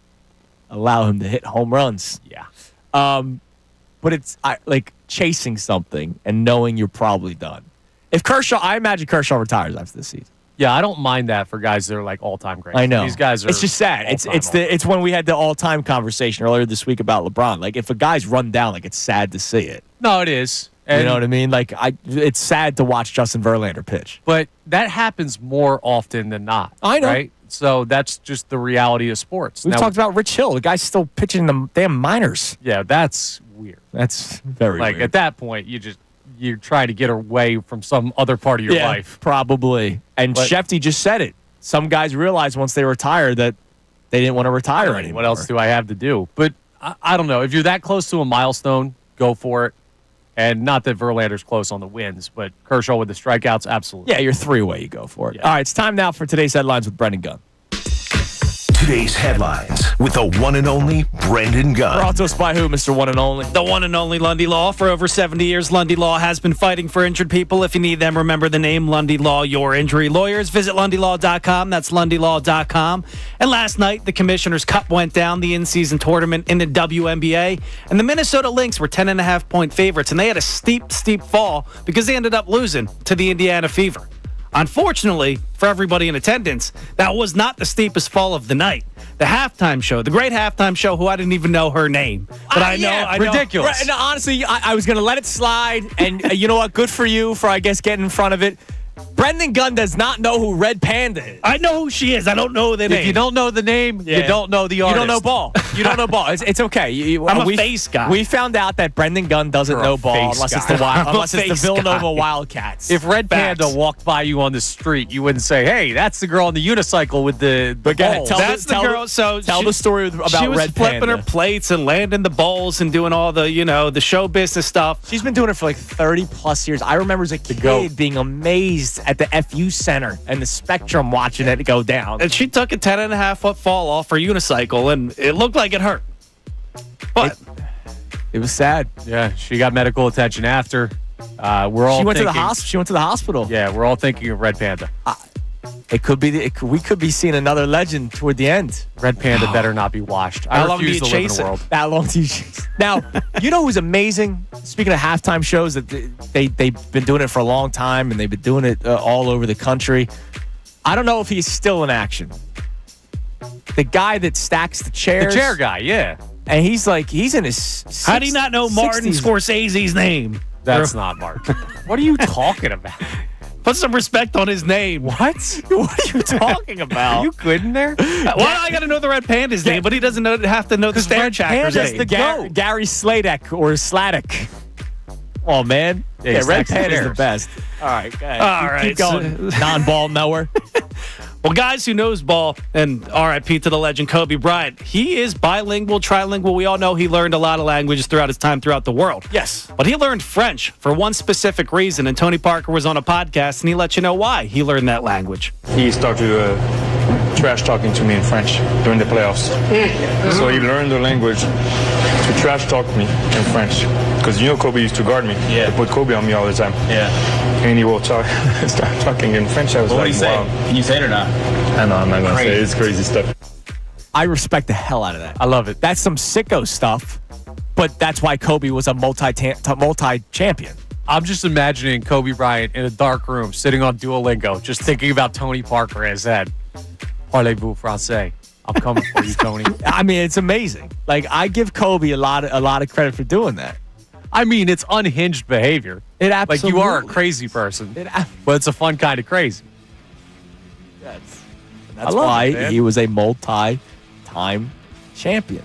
allow him to hit home runs. Yeah. But it's like chasing something and knowing you're probably done. If I imagine Kershaw retires after this season. Yeah, I don't mind that for guys that are like all-time greats. I know. These guys are. It's just sad. It's when we had the all-time conversation earlier this week about LeBron. Like if a guy's run down, it's sad to see it. No, it is. And, You know what I mean? It's sad to watch Justin Verlander pitch. But that happens more often than not. I know. Right? So that's just the reality of sports. We've talked about Rich Hill. The guy's still pitching in the damn minors. Yeah, that's weird. That's very Like weird. at that point, you're trying to get away from some other part of your life. Probably. And But- Shefty just said it. Some guys realized once they retire that they didn't want to retire anymore. What else do I have to do? But I don't know. If you're that close to a milestone, go for it. And not that Verlander's close on the wins, but Kershaw with the strikeouts, absolutely. Yeah, you're 3 away. You go for it. Yeah. All right, it's time now for today's headlines with Brendan Gunn. Today's headlines with the one and only Brendan Gunn. Brought to us by who, Mr. One and Only? The one and only Lundy Law. For over 70 years, Lundy Law has been fighting for injured people. If you need them, remember the name Lundy Law, your injury lawyers. Visit LundyLaw.com. That's LundyLaw.com. And last night, the Commissioner's Cup went down, the in-season tournament in the WNBA. And the Minnesota Lynx were 10.5-point favorites, and they had a steep fall because they ended up losing to the Indiana Fever. Unfortunately, for everybody in attendance, that was not the steepest fall of the night. The halftime show, the great halftime show, who I didn't even know her name. But I know. ridiculous. Right, and honestly, I was going to let it slide. And you know what? Good for you for, I guess, getting in front of it. Brendan Gunn does not know who Red Panda is. I know who she is. I don't know the name. If you don't know the name, you don't know the artist. You don't know ball. You don't know ball. It's okay. I'm a face guy. We found out that Brendan Gunn doesn't know ball unless it's the Villanova Wildcats. If Red Panda walked by you on the street, you wouldn't say, "Hey, that's the girl on the unicycle with the balls." That's the girl. So tell the story about Red Panda. She was flipping her plates and landing the bowls and doing all the the show business stuff. She's been doing it for like 30 plus years. I remember as a kid being amazed at the FU Center and the Spectrum watching it go down. And she took a 10.5-foot fall off her unicycle, and it looked like it hurt. But it was sad. Yeah, she got medical attention after. We're all. She went to the hospital. She went to the hospital. Yeah, we're all thinking of Red Panda. It could be. We could be seeing another legend toward the end. Red Panda better not be washed. How I long do refuse you to live in chase a it? world. That long do you chase? Now, you know who's amazing? Speaking of halftime shows, that they've been doing it for a long time, and they've been doing it all over the country. I don't know if he's still in action. The guy that stacks the chairs. The chair guy, yeah. And he's in his. How do you not know Martin 60s. Scorsese's name? That's not Martin. What are you talking about? Put some respect on his name. What? What are you talking about? Are you good in there? Well, I got to know the Red Panda's name, but he doesn't have to know the Stairchacker's Panda's name. the Gary Sladek or Sladek. Oh man, Yeah, Red stacks the Panda's the chairs. best. All right, go ahead. All Keep right, going. Non-ball knower. Well, guys who knows ball, and RIP to the legend Kobe Bryant, he is bilingual, trilingual. We all know he learned a lot of languages throughout his time throughout the world. Yes. But he learned French for one specific reason, and Tony Parker was on a podcast, and he let you know why he learned that language. He started trash talking to me in French during the playoffs. So he learned the language to trash talk me in French. Because Kobe used to guard me. Yeah. He put Kobe on me all the time. Yeah. And he will start talking in French. I was What like, do you say? wow. Can you say it or not? I know, I'm not going to say it. It's crazy stuff. I respect the hell out of that. I love it. That's some sicko stuff, but that's why Kobe was a multi-champion. I'm just imagining Kobe Bryant in a dark room sitting on Duolingo, just thinking about Tony Parker as that. Parlez-vous français? I'm coming for you, Tony. I mean, it's amazing. Like, I give Kobe a lot of credit for doing that. I mean, it's unhinged behavior. It Like, absolutely. you are a crazy person, It, but it's a fun kind of crazy. that's love why it, man. he was a multi-time champion.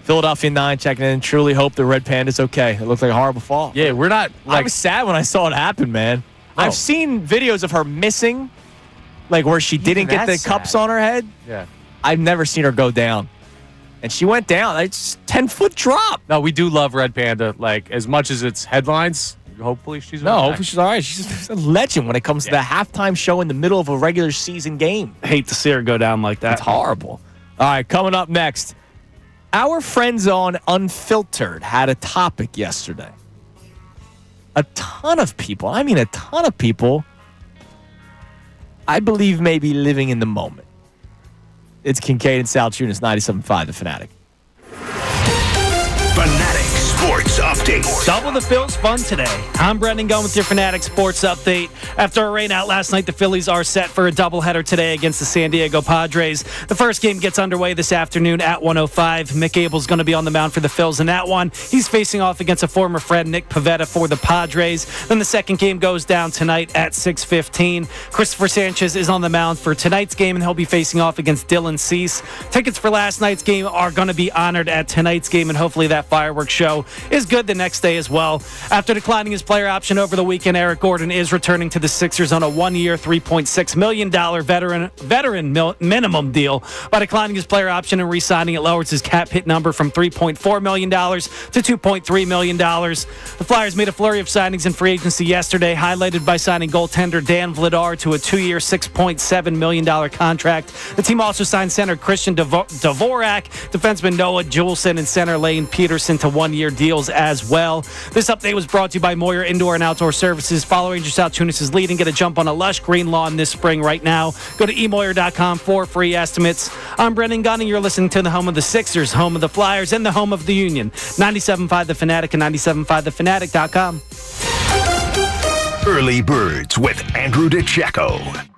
Philadelphia 9 checking in. Truly hope the Red Panda's okay. It looked like a horrible fall. Yeah, we're not I like was sad when I saw it happen, man. Oh. I've seen videos of her missing, like where she didn't get the that's cups sad. on her head. yeah. I've never seen her go down. And she went down. It's 10-foot drop. No, we do love Red Panda. Like, as much as it's headlines, hopefully she's No, okay. hopefully she's all right. She's a legend when it comes to the halftime show in the middle of a regular season game. Hate to see her go down like that. That's horrible. All right, coming up next. Our friends on Unfiltered had a topic yesterday. A ton of people, I believe may be living in the moment. It's Kincade and Salciunas, 97.5, The Fanatic. Fanatic Sports Update. Double the Phil's fun today. I'm Brendan Gunn with your Fanatic Sports Update. After a rainout last night, the Phillies are set for a doubleheader today against the San Diego Padres. The first game gets underway this afternoon at 1:05. Mick Abel's going to be on the mound for the Phils in that one. He's facing off against a former friend, Nick Pivetta, for the Padres. Then the second game goes down tonight at 6:15. Christopher Sanchez is on the mound for tonight's game, and he'll be facing off against Dylan Cease. Tickets for last night's game are going to be honored at tonight's game, and hopefully that fireworks show is good the next day as well. After declining his player option over the weekend, Eric Gordon is returning to the Sixers on a one-year, $3.6 million veteran minimum deal. By declining his player option and re-signing, it lowers his cap hit number from $3.4 million to $2.3 million. The Flyers made a flurry of signings in free agency yesterday, highlighted by signing goaltender Dan Vladar to a 2-year, $6.7 million contract. The team also signed center Christian Dvorak, defenseman Noah Juleson, and center Lane Peterson to one-year deals as well. This update was brought to you by Moyer Indoor and Outdoor Services. Follow Ranger Salciunas' lead and get a jump on a lush green lawn this spring right now. Go to emoyer.com for free estimates. I'm Brendan Gunn, and you're listening to the home of the Sixers, home of the Flyers, and the home of the Union. 97.5 The Fanatic and 97.5thefanatic.com. Early Birds with Andrew DeCecco.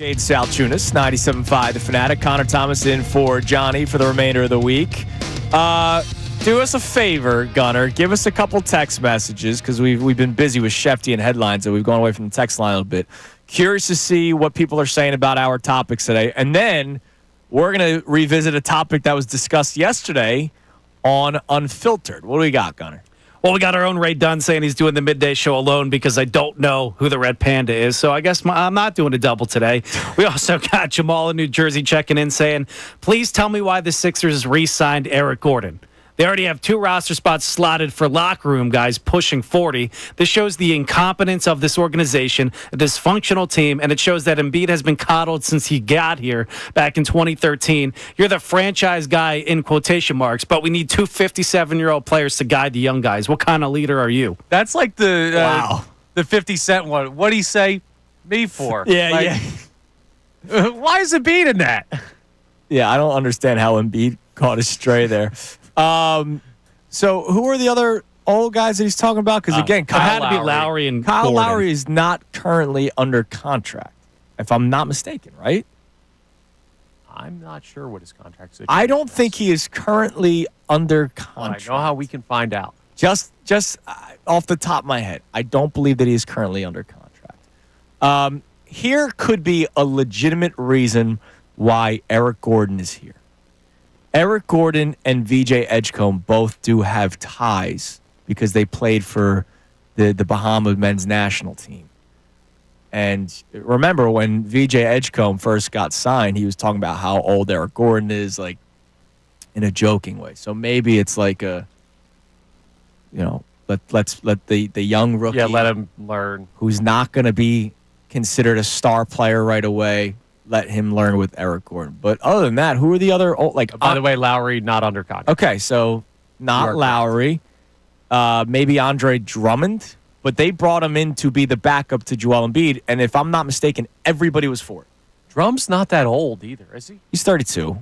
Kincade Salciunas, 97.5 The Fanatic. Connor Thomas in for Johnny for the remainder of the week. Do us a favor, Gunner. Give us a couple text messages because we've been busy with Shefty and headlines, so we've gone away from the text line a little bit. Curious to see what people are saying about our topics today. And then we're going to revisit a topic that was discussed yesterday on Unfiltered. What do we got, Gunner? Well, we got our own Ray Dunn saying he's doing the midday show alone because I don't know who the Red Panda is. So I guess I'm not doing a double today. We also got Jamal in New Jersey checking in saying, please tell me why the Sixers re-signed Eric Gordon. They already have 2 roster spots slotted for locker room guys pushing 40. This shows the incompetence of this organization, a dysfunctional team, and it shows that Embiid has been coddled since he got here back in 2013. You're the franchise guy in quotation marks, but we need 2 57-year-old players to guide the young guys. What kind of leader are you? That's like the 50 Cent one. What'd he say? Me for? Yeah. Why is Embiid in that? Yeah, I don't understand how Embiid caught a stray there. So who are the other old guys that he's talking about? Because again, it had to be Lowry and Kyle Gordon. Lowry is not currently under contract, if I'm not mistaken, right? I'm not sure what his contract situation I don't think he is currently under contract. I know how we can find out. Just off the top of my head, I don't believe that he is currently under contract. Here could be a legitimate reason why Eric Gordon is here. Eric Gordon and VJ Edgecombe both do have ties because they played for the Bahama men's national team. And remember when VJ Edgecombe first got signed, he was talking about how old Eric Gordon is, like in a joking way. So maybe it's like a, let's let the young rookie, let him learn, who's not going to be considered a star player right away. Let him learn with Eric Gordon. But other than that, who are the other old, by the way, Lowry not under contract. Okay, so not Lowry. Maybe Andre Drummond, but they brought him in to be the backup to Joel Embiid, and if I'm not mistaken, everybody was for it. Drum's not that old either, is he? He's 32.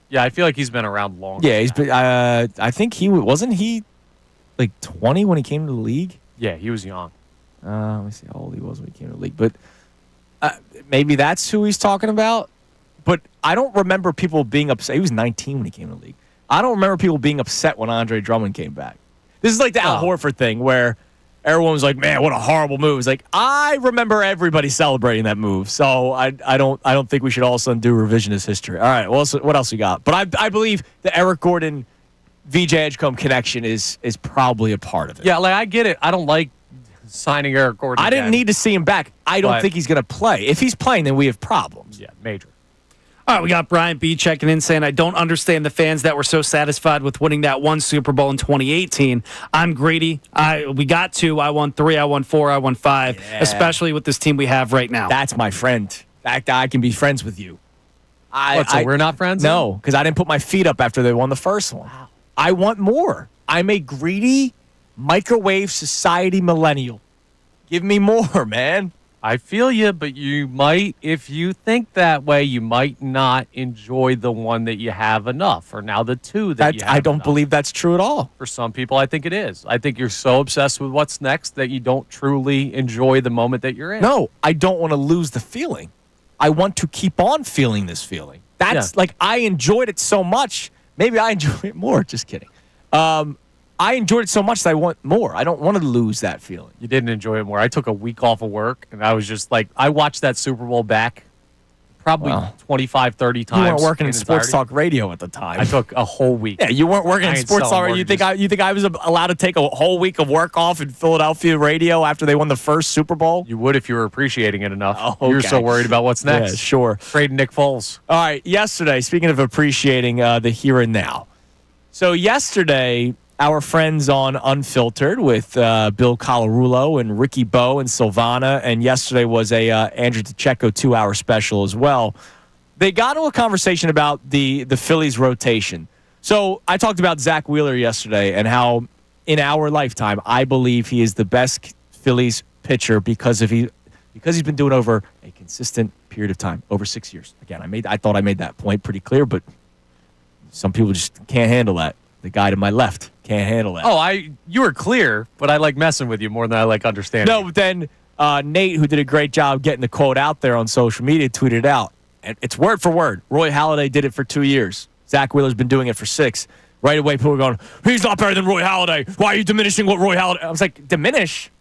Yeah, I feel like he's been around longer. Yeah, he's been. I think wasn't he like 20 when he came to the league? Yeah, he was young. Let me see how old he was when he came to the league, but. Maybe that's who he's talking about, but I don't remember people being upset. He was 19 when he came to the league. I don't remember people being upset when Andre Drummond came back. This is like the Al Horford thing where everyone was like, "Man, what a horrible move." It's like I remember everybody celebrating that move, so I don't think we should all of a sudden do revisionist history. All right, what else we got? But I believe the Eric Gordon VJ Edgecombe connection is probably a part of it. Yeah, like I get it. I don't like signing Eric Gordon. I didn't need to see him back. I don't think he's going to play. If he's playing, then we have problems. Yeah, major. All right, we got Brian B checking in saying, I don't understand the fans that were so satisfied with winning that one Super Bowl in 2018. I'm greedy. We got 2. I won 3. I won 4. I won 5, especially with this team we have right now. That's my friend. That guy can be friends with you. So we're not friends? No, because I didn't put my feet up after they won the first one. Wow. I want more. I'm a greedy microwave society millennial. Give me more, man. I feel you, but you might, if you think that way, you might not enjoy the one that you have enough, or now the 2 that you have I don't enough. believe that's true at all. For some people, I think it is. I think you're so obsessed with what's next that you don't truly enjoy the moment that you're in. No, I don't want to lose the feeling. I want to keep on feeling this feeling. That's like I enjoyed it so much. Maybe I enjoy it more. Just kidding. I enjoyed it so much that I want more. I don't want to lose that feeling. You didn't enjoy it more. I took a week off of work, and I was just like, I watched that Super Bowl back probably 25, 30 times. You weren't working in sports entirety. talk radio at the time. I took a whole week. Yeah, you weren't working in sports talk radio. You think I was allowed to take a whole week of work off in Philadelphia radio after they won the first Super Bowl? You would if you were appreciating it enough. Oh, okay. You're so worried about what's next. Yeah, sure. Trading Nick Foles. All right, yesterday, speaking of appreciating the here and now. So yesterday, our friends on Unfiltered with Bill Colarulo and Ricky Bowe and Silvana, and yesterday was a Andrew DeCecco 2-hour special as well. They got into a conversation about the Phillies rotation. So I talked about Zach Wheeler yesterday and how in our lifetime, I believe he is the best Phillies pitcher because he's been doing over a consistent period of time, over 6 years. Again, I thought I made that point pretty clear, but some people just can't handle that. The guy to my left can't handle that. Oh, you were clear, but I like messing with you more than I like understanding. No, but then Nate, who did a great job getting the quote out there on social media, tweeted it out. And it's word for word. Roy Halladay did it for 2 years. Zach Wheeler's been doing it for 6. Right away, people were going, he's not better than Roy Halladay. Why are you diminishing what Roy Halladay? I was like, diminish?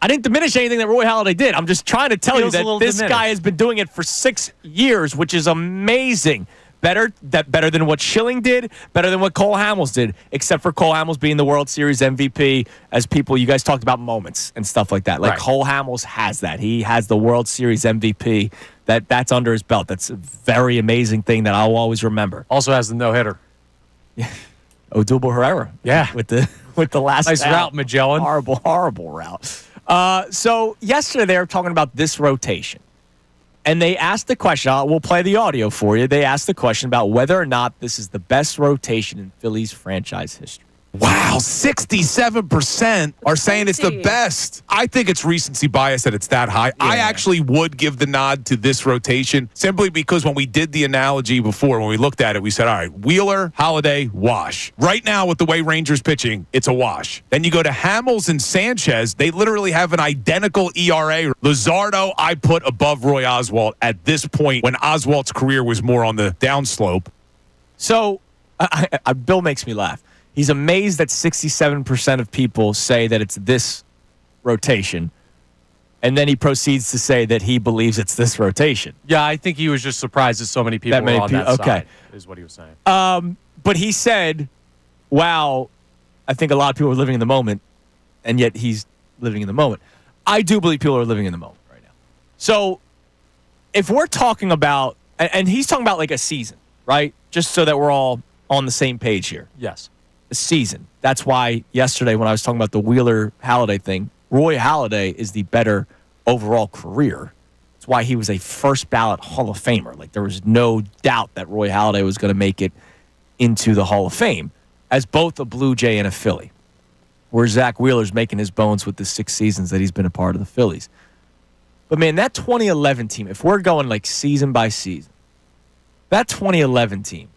I didn't diminish anything that Roy Halladay did. I'm just trying to tell you that this guy has been doing it for 6 years, which is amazing. Better than what Schilling did, better than what Cole Hamels did, except for Cole Hamels being the World Series MVP. As you guys talked about moments and stuff like that. Like right. Cole Hamels has that. He has the World Series MVP. That's under his belt. That's a very amazing thing that I'll always remember. Also has the no-hitter. Yeah. Odubel Herrera. Yeah. With the last nice route, Magellan. Horrible route. So yesterday they were talking about this rotation. And they asked the question, we'll play the audio for you. They asked the question about whether or not this is the best rotation in Phillies franchise history. Wow, 67% are saying it's the best. I think it's recency bias that it's that high. Yeah. I actually would give the nod to this rotation simply because when we did the analogy before, when we looked at it, we said, all right, Wheeler, Halladay, wash. Right now, with the way Rangers pitching, it's a wash. Then you go to Hamels and Sanchez. They literally have an identical ERA. Luzardo, I put above Roy Oswalt at this point when Oswalt's career was more on the downslope. So, Bill makes me laugh. He's amazed that 67% of people say that it's this rotation. And then he proceeds to say that he believes it's this rotation. Yeah, I think he was just surprised that so many people were on that side, is what he was saying. But he said, wow, I think a lot of people are living in the moment, and yet he's living in the moment. I do believe people are living in the moment right now. So if we're talking about, and he's talking about like a season, right? Just so that we're all on the same page here. Yes. A season. That's why yesterday when I was talking about the Wheeler-Halladay thing, Roy Halladay is the better overall career. That's why he was a first ballot Hall of Famer. Like there was no doubt that Roy Halladay was going to make it into the Hall of Fame as both a Blue Jay and a Philly. Where Zach Wheeler's making his bones with the 6 seasons that he's been a part of the Phillies. But man, that 2011 team, if we're going like season by season, that 2011 team,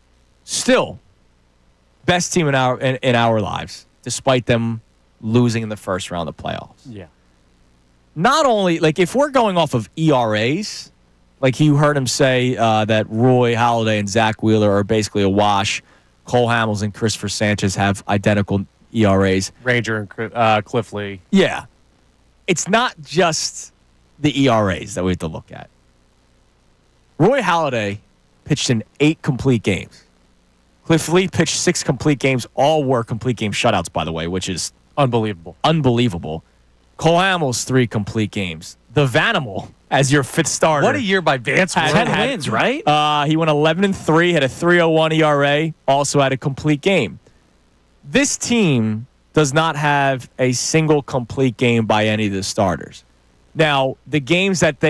still best team in our lives, despite them losing in the first round of the playoffs. Yeah. Not only, like, if we're going off of ERAs, like you heard him say that Roy Halladay and Zach Wheeler are basically a wash. Cole Hamels and Christopher Sanchez have identical ERAs. Ranger and Cliff Lee. Yeah. It's not just the ERAs that we have to look at. Roy Halladay pitched in 8 complete games. Cliff Lee pitched 6 complete games. All were complete game shutouts, by the way, which is unbelievable. Cole Hamels, 3 complete games. The Vanimal as your 5th starter. What a year by Vance. 10 wins, right? He went 11-3, had a 3.01 ERA, also had a complete game. This team does not have a single complete game by any of the starters. Now, the innings that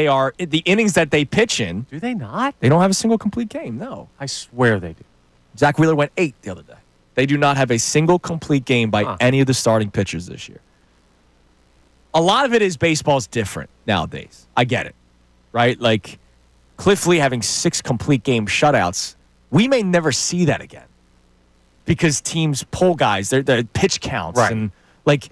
they pitch in. Do they not? They don't have a single complete game, no. I swear they do. Zach Wheeler went 8 the other day. They do not have a single complete game by any of the starting pitchers this year. A lot of it is baseball's different nowadays. I get it, right? Like Cliff Lee having 6 complete game shutouts, we may never see that again because teams pull guys, their pitch counts. Right. And like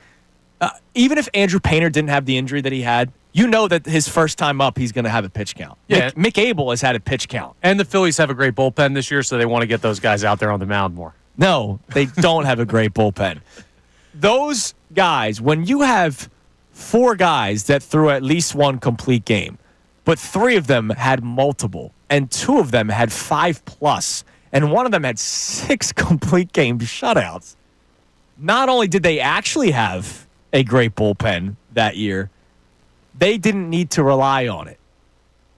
even if Andrew Painter didn't have the injury that he had, you know that his first time up, he's going to have a pitch count. Yeah. Mick Abel has had a pitch count. And the Phillies have a great bullpen this year, so they want to get those guys out there on the mound more. No, they don't have a great bullpen. Those guys, when you have 4 guys that threw at least 1 complete game, but 3 of them had multiple, and 2 of them had 5+, and 1 of them had 6 complete game shutouts. Not only did they actually have a great bullpen that year, they didn't need to rely on it.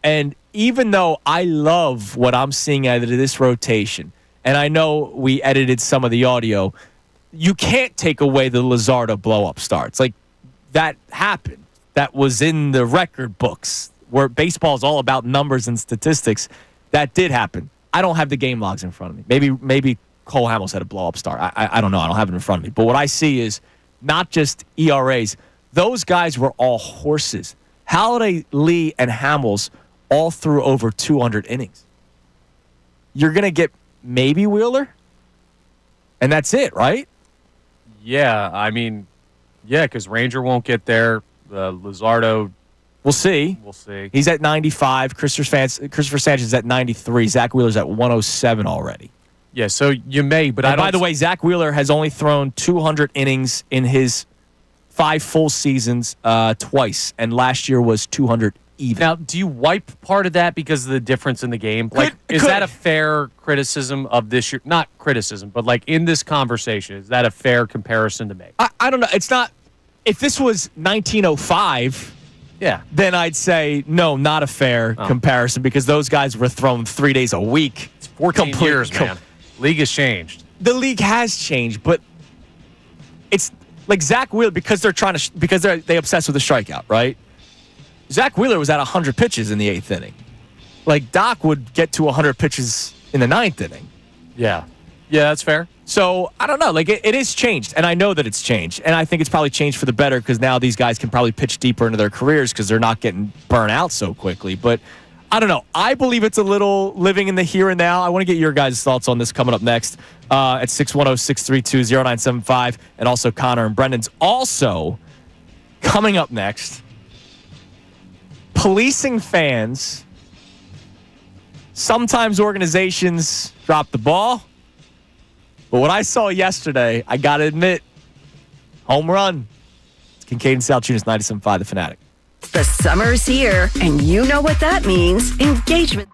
And even though I love what I'm seeing out of this rotation, and I know we edited some of the audio, you can't take away the Luzardo blow-up starts. Like, that happened. That was in the record books, where baseball is all about numbers and statistics. That did happen. I don't have the game logs in front of me. Maybe Cole Hamels had a blow-up start. I don't know. I don't have it in front of me. But what I see is not just ERAs. Those guys were all horses. Halladay, Lee, and Hamels all threw over 200 innings. You're going to get maybe Wheeler, and that's it, right? Yeah, I mean, yeah, because Ranger won't get there. Luzardo We'll see. We'll see. He's at 95. Christopher Sanchez is at 93. Zach Wheeler's at 107 already. Yeah, so you may, but and by the way, Zach Wheeler has only thrown 200 innings in his 5 full seasons twice, and last year was 200 even. Now, do you wipe part of that because of the difference in the game? Like, is that a fair criticism of this year? Not criticism, but like in this conversation, is that a fair comparison to make? I don't know. It's not. If this was 1905, then I'd say no, not a fair comparison because those guys were thrown 3 days a week. It's 14 years, man. League has changed. The league has changed, but it's like Zach Wheeler because they obsessed with the strikeout, right? Zach Wheeler was at 100 pitches in the 8th inning. Like Doc would get to 100 pitches in the 9th inning. Yeah, that's fair. So I don't know. Like it is changed, and I know that it's changed, and I think it's probably changed for the better because now these guys can probably pitch deeper into their careers because they're not getting burnt out so quickly. But I don't know. I believe it's a little living in the here and now. I want to get your guys' thoughts on this coming up next at 610-632-0975, and also Connor and Brendan's. Also coming up next, policing fans. Sometimes organizations drop the ball. But what I saw yesterday, I got to admit, home run. It's Kincade Salciunas, 97.5, The Fanatic. The summer's here, and you know what that means. Engagement.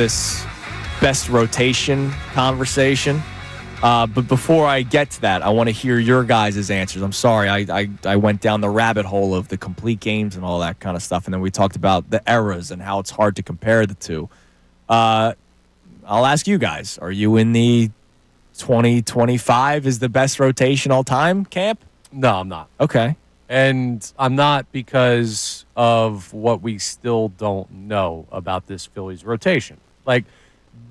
this best rotation conversation. But before I get to that, I want to hear your guys' answers. I'm sorry, I went down the rabbit hole of the complete games and all that kind of stuff, and then we talked about the eras and how it's hard to compare the two. I'll ask you guys, are you in the 2025 is the best rotation all time camp? No, I'm not. Okay. And I'm not because of what we still don't know about this Phillies rotation. Like,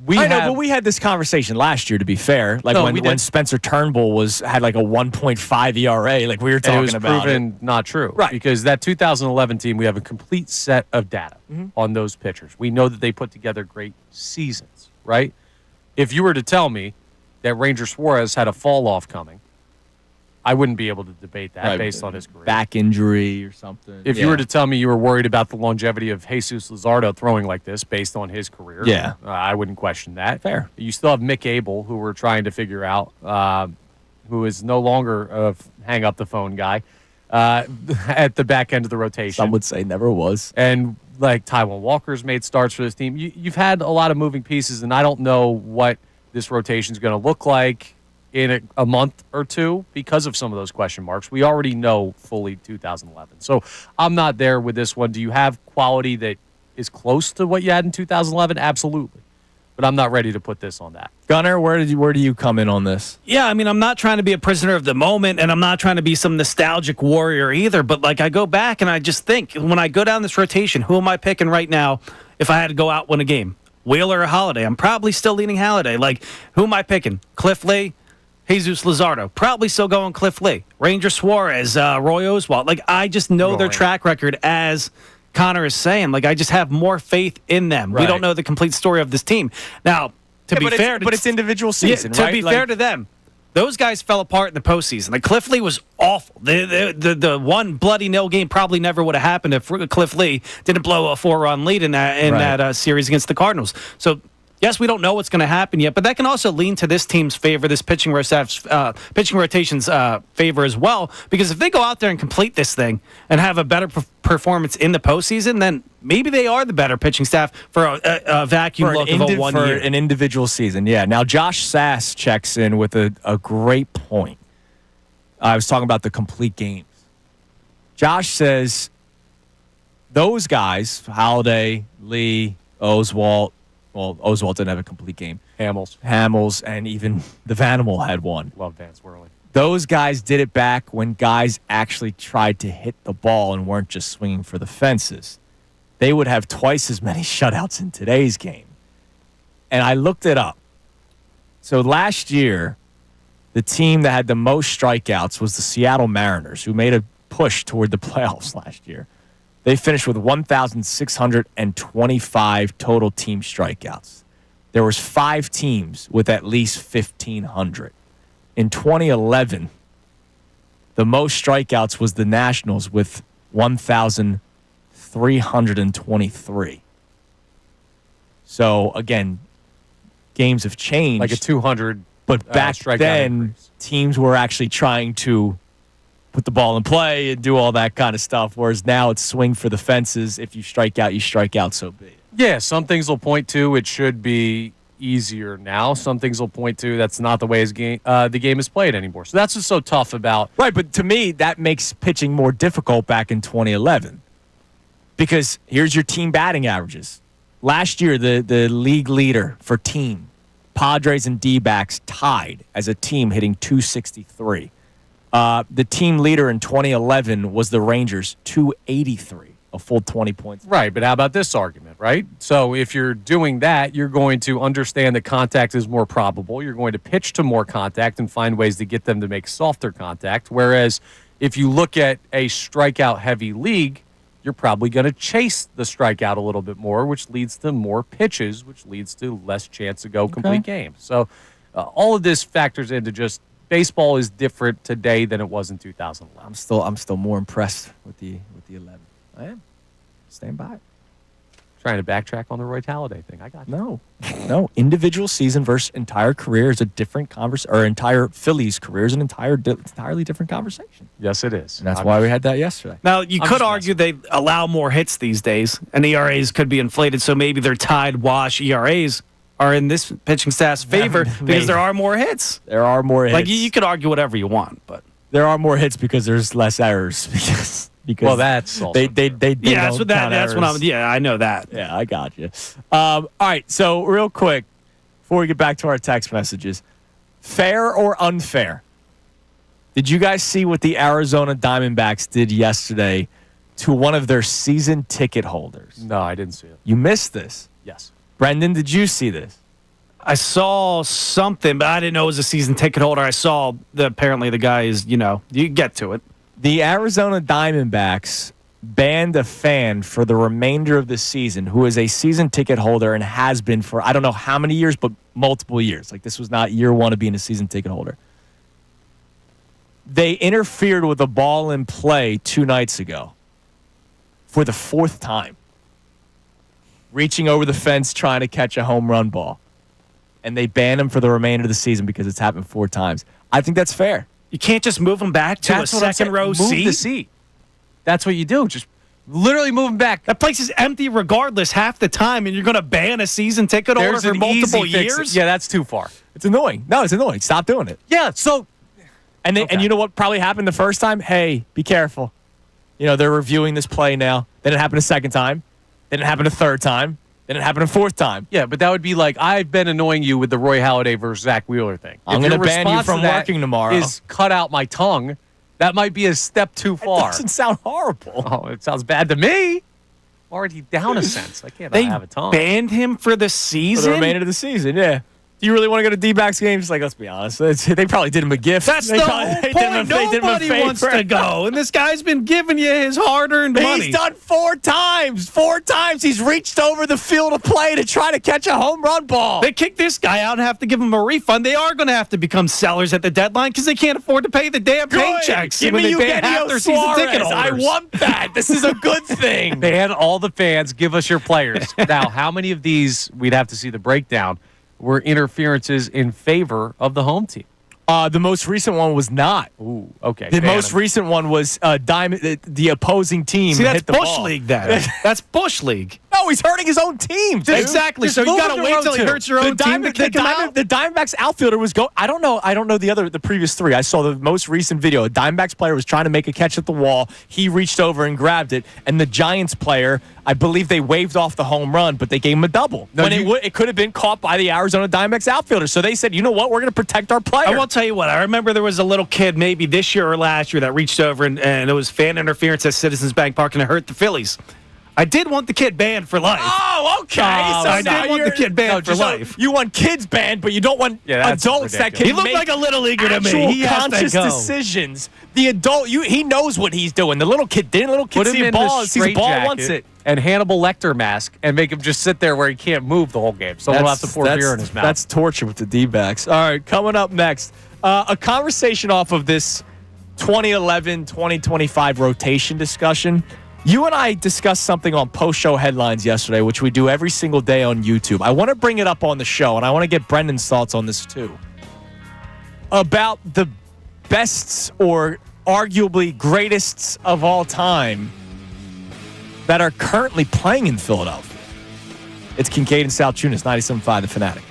I know, but we had this conversation last year, to be fair. Like, when Spencer Turnbull had like a 1.5 ERA, like we were talking about. It was proven not true. Right. Because that 2011 team, we have a complete set of data on those pitchers. We know that they put together great seasons, right? If you were to tell me that Ranger Suarez had a fall-off coming, I wouldn't be able to debate that based on his career. Back injury or something. If you were to tell me you were worried about the longevity of Jesus Luzardo throwing like this based on his career, I wouldn't question that. Fair. You still have Mick Abel, who we're trying to figure out, who is no longer a hang-up-the-phone guy at the back end of the rotation. Some would say never was. And, like, Taijuan Walker's made starts for this team. You've had a lot of moving pieces, and I don't know what this rotation is going to look like in a month or two because of some of those question marks. We already know fully 2011. So I'm not there with this one. Do you have quality that is close to what you had in 2011? Absolutely. But I'm not ready to put this on that. Gunnar, where do you come in on this? Yeah, I mean, I'm not trying to be a prisoner of the moment, and I'm not trying to be some nostalgic warrior either, but like I go back and I just think, when I go down this rotation, who am I picking right now if I had to go out win a game? Wheeler or Holiday? I'm probably still leaning Holiday. Like, who am I picking? Cliff Lee? Jesus Luzardo, probably still going Cliff Lee. Ranger Suarez, Roy Oswalt. Like, I just know their track record, as Connor is saying. Like, I just have more faith in them. Right. We don't know the complete story of this team. Now, to be fair, but it's individual season, to right? be fair to them, those guys fell apart in the postseason. Like, Cliff Lee was awful. The one bloody nil game probably never would have happened if Cliff Lee didn't blow a 4-run lead in that series against the Cardinals. So, yes, we don't know what's going to happen yet, but that can also lean to this team's favor, this pitching rotation's favor as well, because if they go out there and complete this thing and have a better performance in the postseason, then maybe they are the better pitching staff for a vacuum look of a 1 year. For an individual season, yeah. Now, Josh Sass checks in with a great point. I was talking about the complete games. Josh says those guys, Holiday, Lee, Oswalt, well, Oswalt didn't have a complete game. Hamels, and even the Vanimal had one. Love Vance Worley. Those guys did it back when guys actually tried to hit the ball and weren't just swinging for the fences. They would have twice as many shutouts in today's game. And I looked it up. So last year, the team that had the most strikeouts was the Seattle Mariners, who made a push toward the playoffs last year. They finished with 1,625 total team strikeouts. There was 5 teams with at least 1,500. In 2011, the most strikeouts was the Nationals with 1,323. So, again, games have changed. Like a 200 but back then, increase. Teams were actually trying to put the ball in play and do all that kind of stuff, whereas now it's swing for the fences. If you strike out, so be it. Yeah, some things will point to it should be easier now. Some things will point to that's not the way the game is played anymore. So that's what's so tough about. Right, but to me, that makes pitching more difficult back in 2011 because here's your team batting averages. Last year, the league leader for team, Padres and D-backs tied as a team hitting 263. The team leader in 2011 was the Rangers, 283, a full 20 points. Right, but how about this argument, right? So if you're doing that, you're going to understand that contact is more probable. You're going to pitch to more contact and find ways to get them to make softer contact. Whereas if you look at a strikeout-heavy league, you're probably going to chase the strikeout a little bit more, which leads to more pitches, which leads to less chance to go complete games. So all of this factors into just baseball is different today than it was in 2011. I'm still more impressed with the 11. I am. Stand by. Trying to backtrack on the Roy Halladay thing. I got you. No. Individual season versus entire career is a different conversation, or entire Phillies career is an entirely different conversation. Yes, it is. And that's why we had that yesterday. Now, you could argue they allow more hits these days, and ERAs could be inflated, so maybe their tied wash ERAs are in this pitching staff's favor because there are more hits. There are more hits. Like, you could argue whatever you want, but... There are more hits because there's less errors. because well, that's also they yeah, don't that's what errors. I know that. Yeah, I got you. All right, so real quick, before we get back to our text messages, fair or unfair? Did you guys see what the Arizona Diamondbacks did yesterday to one of their season ticket holders? No, I didn't see it. You missed this. Yes. Brendan, did you see this? I saw something, but I didn't know it was a season ticket holder. I saw that apparently the guy is, you get to it. The Arizona Diamondbacks banned a fan for the remainder of the season who is a season ticket holder and has been for I don't know how many years, but multiple years. Like, this was not year one of being a season ticket holder. They interfered with a ball in play 2 nights ago for the 4th time, reaching over the fence trying to catch a home run ball. And they banned him for the remainder of the season because it's happened 4 times. I think that's fair. You can't just move him back to That's a what I'm saying. second row Move seat. the seat. That's what you do. Just literally move him back. That place is empty regardless half the time, and you're going to ban a season ticket holder There's for an multiple easy fix. years? Yeah, that's too far. It's annoying. No, it's annoying. Stop doing it. Yeah, so And you know what probably happened the first time? Hey, be careful. They're reviewing this play now. Then it happened a second time. Then it happened a third time. Then it happened a 4th time. yeah, but that would be like, I've been annoying you with the Roy Halladay versus Zach Wheeler thing. I'm If gonna your ban you response from to that working tomorrow. Is cut out my tongue. That might be a step too It far. doesn't sound horrible. Oh, it sounds bad to me. Already down a sense. I can't They have a tongue. banned him for the For season? the remainder of the season, yeah. Do you really want to go to D-backs games? Like, let's be honest. They probably did him a gift. That's They the probably- whole they did him a- point. they did him a Nobody wants favor. to go, and this guy's been giving you his hard-earned money. He's done 4 times. 4 times he's reached over the field of play to try to catch a home run ball. They kick this guy out and have to give him a refund. They are going to have to become sellers at the deadline because they can't afford to pay the damn Good. paychecks Give when me they ban half Eugenio their season ticket Suarez. I holders. want that. This is a good thing. Ban all the fans. Give us your players. Now, how many of these, we'd have to see the breakdown, were interferences in favor of the home team? The most recent one was not. Ooh, okay. The ban most them. recent one was the opposing team. See, that's hit the Bush ball. League then. That's Bush League. No, he's hurting his own team. dude. Exactly. Just So you move got him to wait row till he 2. hurts your own team to kick him out? The Diamondbacks outfielder was going. I don't know the previous 3. I saw the most recent video. A Diamondbacks player was trying to make a catch at the wall. He reached over and grabbed it, and the Giants player, I believe they waved off the home run, but they gave him a double. No, when it could have been caught by the Arizona Diamondbacks outfielder. So they said, you know what, we're going to protect our player. I will tell you what. I remember there was a little kid maybe this year or last year that reached over and it was fan interference at Citizens Bank Park and it hurt the Phillies. I did want the kid banned for life. Oh, okay. I did want the kid banned for life. You want kids banned, but you don't want that's adults that can He looked make like a little leaguer to me. actual He has to conscious go. decisions. The adult, he knows what he's doing. The little kid didn't. Little kid Put him see a in ball, the sees a ball, straitjacket wants it. and Hannibal Lecter mask and make him just sit there where he can't move the whole game. Someone will have to pour beer in his mouth. That's torture with the D-backs. All right, coming up next, a conversation off of this 2011-2025 rotation discussion. You and I discussed something on post-show headlines yesterday, which we do every single day on YouTube. I want to bring it up on the show, and I want to get Brendan's thoughts on this too. About the bests or arguably greatest of all time that are currently playing in Philadelphia. It's Kincade and Salciunas, 97.5 The Fanatic.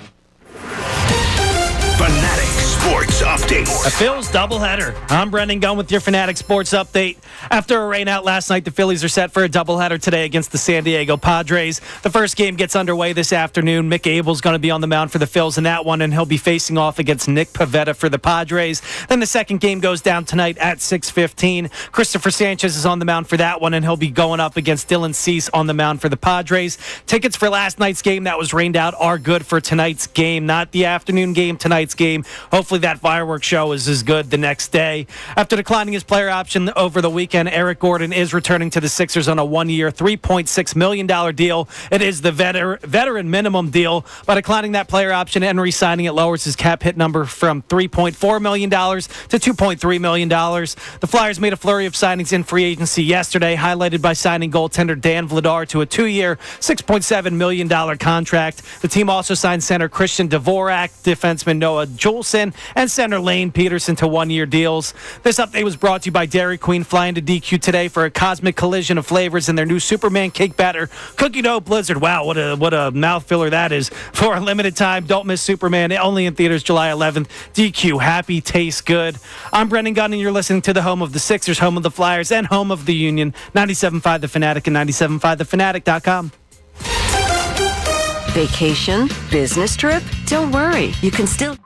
Fanatic Sports Update. A Phil's doubleheader. I'm Brendan Gunn with your Fanatic Sports Update. After a rainout last night, the Phillies are set for a doubleheader today against the San Diego Padres. The first game gets underway this afternoon. Mick Abel's going to be on the mound for the Phils in that one, and he'll be facing off against Nick Pivetta for the Padres. Then the second game goes down tonight at 6:15. Christopher Sanchez is on the mound for that one, and he'll be going up against Dylan Cease on the mound for the Padres. Tickets for last night's game that was rained out are good for tonight's game, not the afternoon game, tonight's game. Hopefully hopefully that fireworks show is as good the next day. After declining his player option over the weekend, Eric Gordon is returning to the Sixers on a 1-year, $3.6 million deal. It is the veteran minimum deal. By declining that player option and re-signing it lowers his cap hit number from $3.4 million to $2.3 million. The Flyers made a flurry of signings in free agency yesterday, highlighted by signing goaltender Dan Vladar to a 2-year, $6.7 million contract. The team also signed center Christian Dvorak, defenseman Noah Juleson, and center Lane Peterson to 1-year deals. This update was brought to you by Dairy Queen. Flying to DQ today for a cosmic collision of flavors in their new Superman cake batter, cookie dough blizzard. Wow, what a mouth filler that is. For a limited time, don't miss Superman. Only in theaters July 11th. DQ, happy, tastes good. I'm Brendan Gunn, and you're listening to the home of the Sixers, home of the Flyers, and home of the Union. 97.5 The Fanatic and 97.5thefanatic.com. Vacation? Business trip? Don't worry. You can still...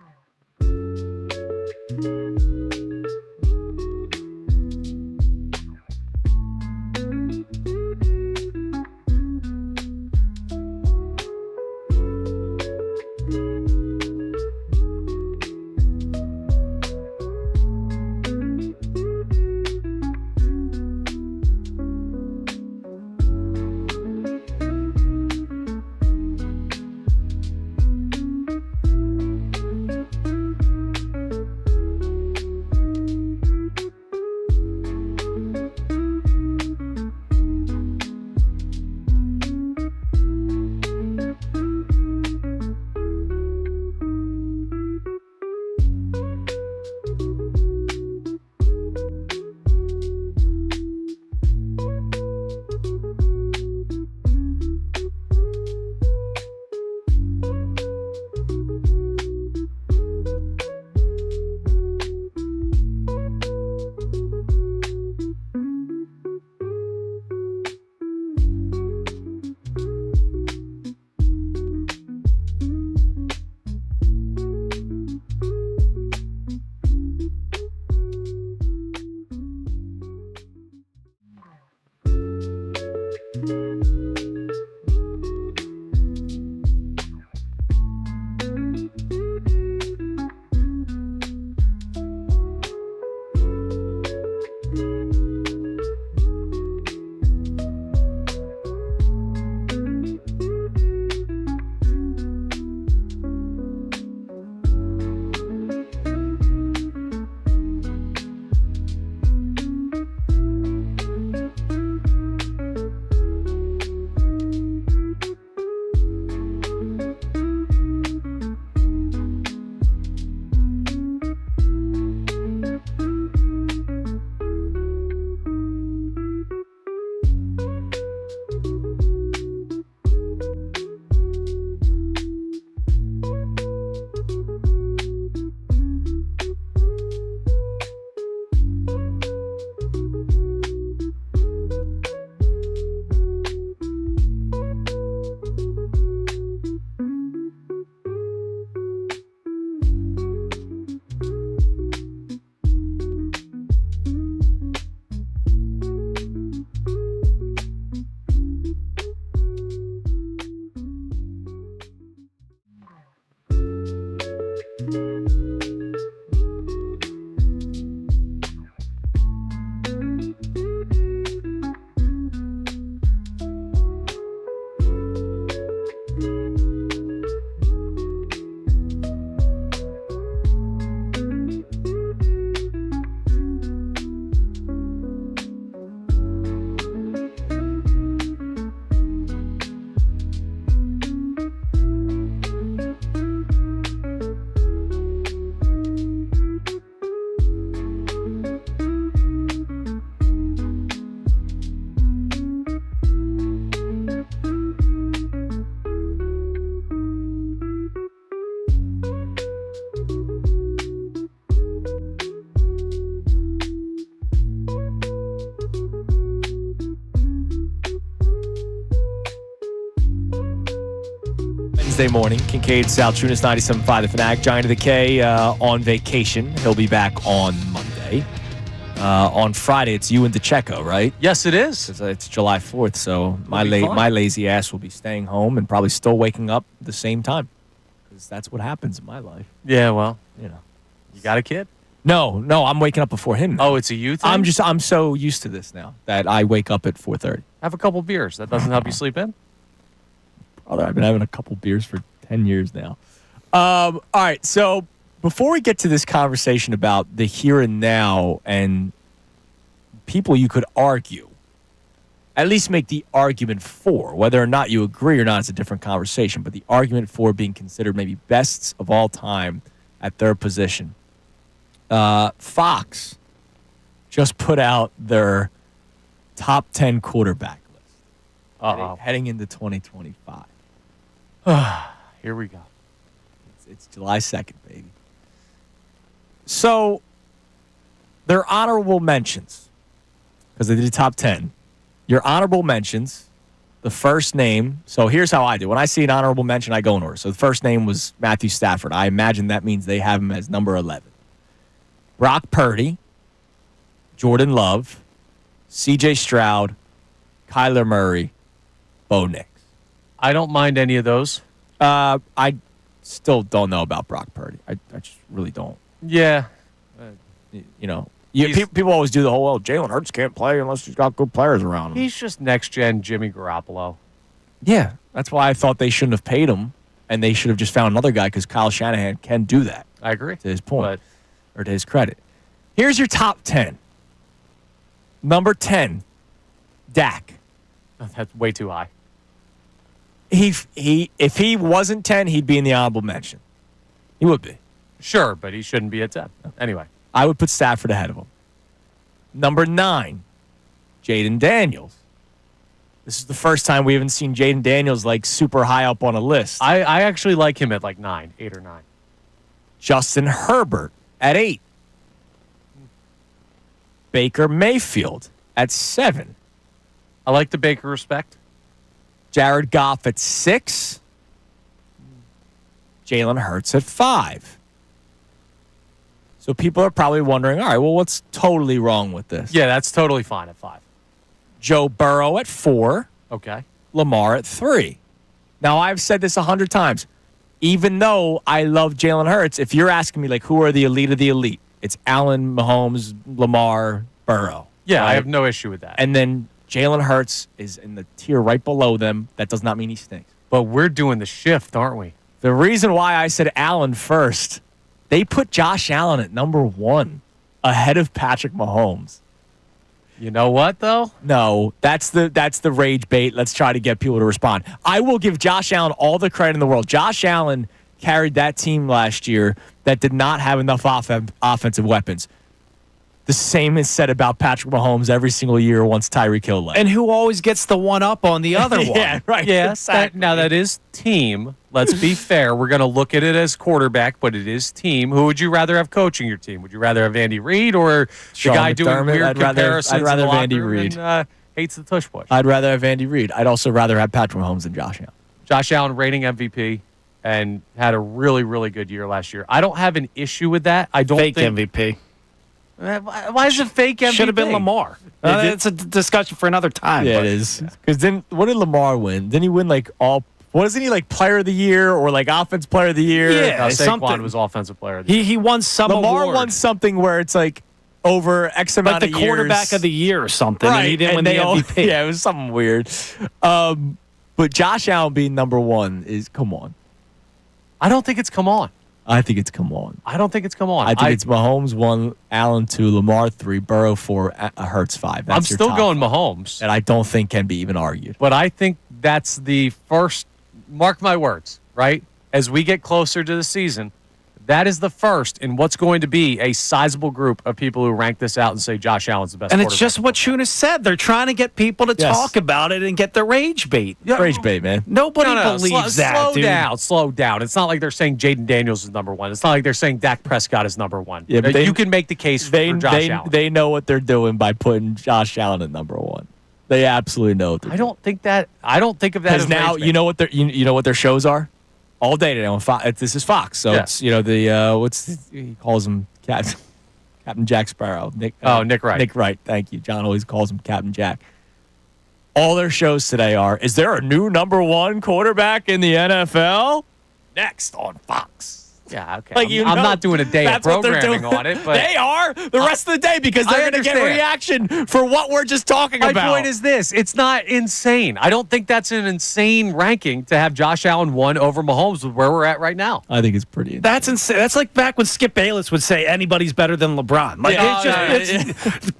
Wednesday morning. Kincade Salciunas, 97.5 The Fanatic. Giant of the K on vacation. He'll be back on Monday. On Friday, it's you and DeCecco, right? Yes, it is. It's July 4th, so my lazy ass will be staying home and probably still waking up at the same time. Because that's what happens in my life. Yeah, well, You know, You got a kid? No, I'm waking up before him now. Oh, it's a you thing? I'm so used to this now that I wake up at 4:30. Have a couple beers. That doesn't help you sleep in? Brother, I've been having a couple beers for 10 years now. All right, so before we get to this conversation about the here and now and people you could argue, at least make the argument for, whether or not you agree or not, it's a different conversation, but the argument for being considered maybe bests of all time at their position. Fox just put out their top 10 quarterback list heading into 2025. Here we go. It's July 2nd, baby. So, they're honorable mentions because they did the top 10. Your honorable mentions, the first name. So, here's how I do. When I see an honorable mention, I go in order. So, the first name was Matthew Stafford. I imagine that means they have him as number 11. Brock Purdy, Jordan Love, C.J. Stroud, Kyler Murray, Bo Nix. I don't mind any of those. I still don't know about Brock Purdy. I just really don't. Yeah. People always do the whole, Jalen Hurts can't play unless he's got good players around him. He's just next-gen Jimmy Garoppolo. Yeah, that's why I thought they shouldn't have paid him, and they should have just found another guy because Kyle Shanahan can do that. I agree. To his point, or to his credit. Here's your top 10. Number 10, Dak. That's way too high. If he wasn't 10, he'd be in the honorable mention. He would be. Sure, but he shouldn't be at 10. Anyway. I would put Stafford ahead of him. Number 9, Jaden Daniels. This is the first time we haven't seen Jaden Daniels like super high up on a list. I actually like him at like 8 or 9. Justin Herbert at 8. Baker Mayfield at 7. I like the Baker respect. Jared Goff at 6. Jalen Hurts at 5. So people are probably wondering, all right, well, what's totally wrong with this? Yeah, that's totally fine at 5. Joe Burrow at 4. Okay. Lamar at 3. Now, I've said this 100 times. Even though I love Jalen Hurts, if you're asking me, like, who are the elite of the elite? It's Allen, Mahomes, Lamar, Burrow. Yeah, right? I have no issue with that. And then Jalen Hurts is in the tier right below them. That does not mean he stinks. But we're doing the shift, aren't we? The reason why I said Allen first, they put Josh Allen at number 1 ahead of Patrick Mahomes. You know what, though? No, that's the rage bait. Let's try to get people to respond. I will give Josh Allen all the credit in the world. Josh Allen carried that team last year that did not have enough offensive weapons. The same is said about Patrick Mahomes every single year once Tyreek Hill left. And who always gets the one up on the other one? Yeah, right. Yeah, exactly. now that is team. Let's be fair. We're going to look at it as quarterback, but it is team. Who would you rather have coaching your team? Would you rather have Andy Reid or Sean the guy doing McDermott? weird comparisons? I'd rather in the have Andy locker room Reid. and, hates the tush push. I'd rather have Andy Reid. I'd also rather have Patrick Mahomes than Josh Allen. Josh Allen reigning MVP and had a really, really good year last year. I don't have an issue with that. I don't Fake think MVP. Why is it fake MVP? Should have been Lamar. It's a discussion for another time. Yeah, it is. Because then, what did Lamar win? Didn't he win like all? Wasn't he like Player of the Year or like Offense Player of the Year? Yeah, No, Saquon something. was Offensive Player of the Year. He won some Lamar award. won something where it's like over X amount like of the years. quarterback of the year or something. Right, And he didn't win they the all- MVP. Yeah, it was something weird. But Josh Allen being number 1 is come on. I don't think it's come on. I think it's come on. I don't think it's come on. I think it's Mahomes 1, Allen 2, Lamar 3, Burrow 4, Hurts 5. That's I'm your still top going 5. Mahomes. And I don't think can be even argued. But I think that's the first, mark my words, right? As we get closer to the season, that is the first in what's going to be a sizable group of people who rank this out and say Josh Allen's the best And it's quarterback. just what Shunas said. They're trying to get people to Yes. talk about it and get the rage bait. Rage bait, man. Nobody believes that, dude. Slow down. It's not like they're saying Jaden Daniels is number 1. It's not like they're saying Dak Prescott is number 1. Yeah, but you can make the case for Josh Allen. They know what they're doing by putting Josh Allen at number 1. They absolutely know what they're I don't think of that Because as now rage you know what you know what their shows are all day today on Fox. This is Fox, so Yeah. it's he calls him Captain Jack Sparrow. Nick Wright. Nick Wright. Thank you. John always calls him Captain Jack. All their shows today are: is there a new number 1 quarterback in the NFL? Next on Fox. Yeah, okay. Like, I'm not doing a day of that's what they're programming doing. on it, but They are the rest of the day because they're going to get reaction for what we're just talking about. My point is this. It's not insane. I don't think that's an insane ranking to have Josh Allen 1 over Mahomes with where we're at right now. I think it's pretty insane. That's insane. That's like back when Skip Bayless would say anybody's better than LeBron. Like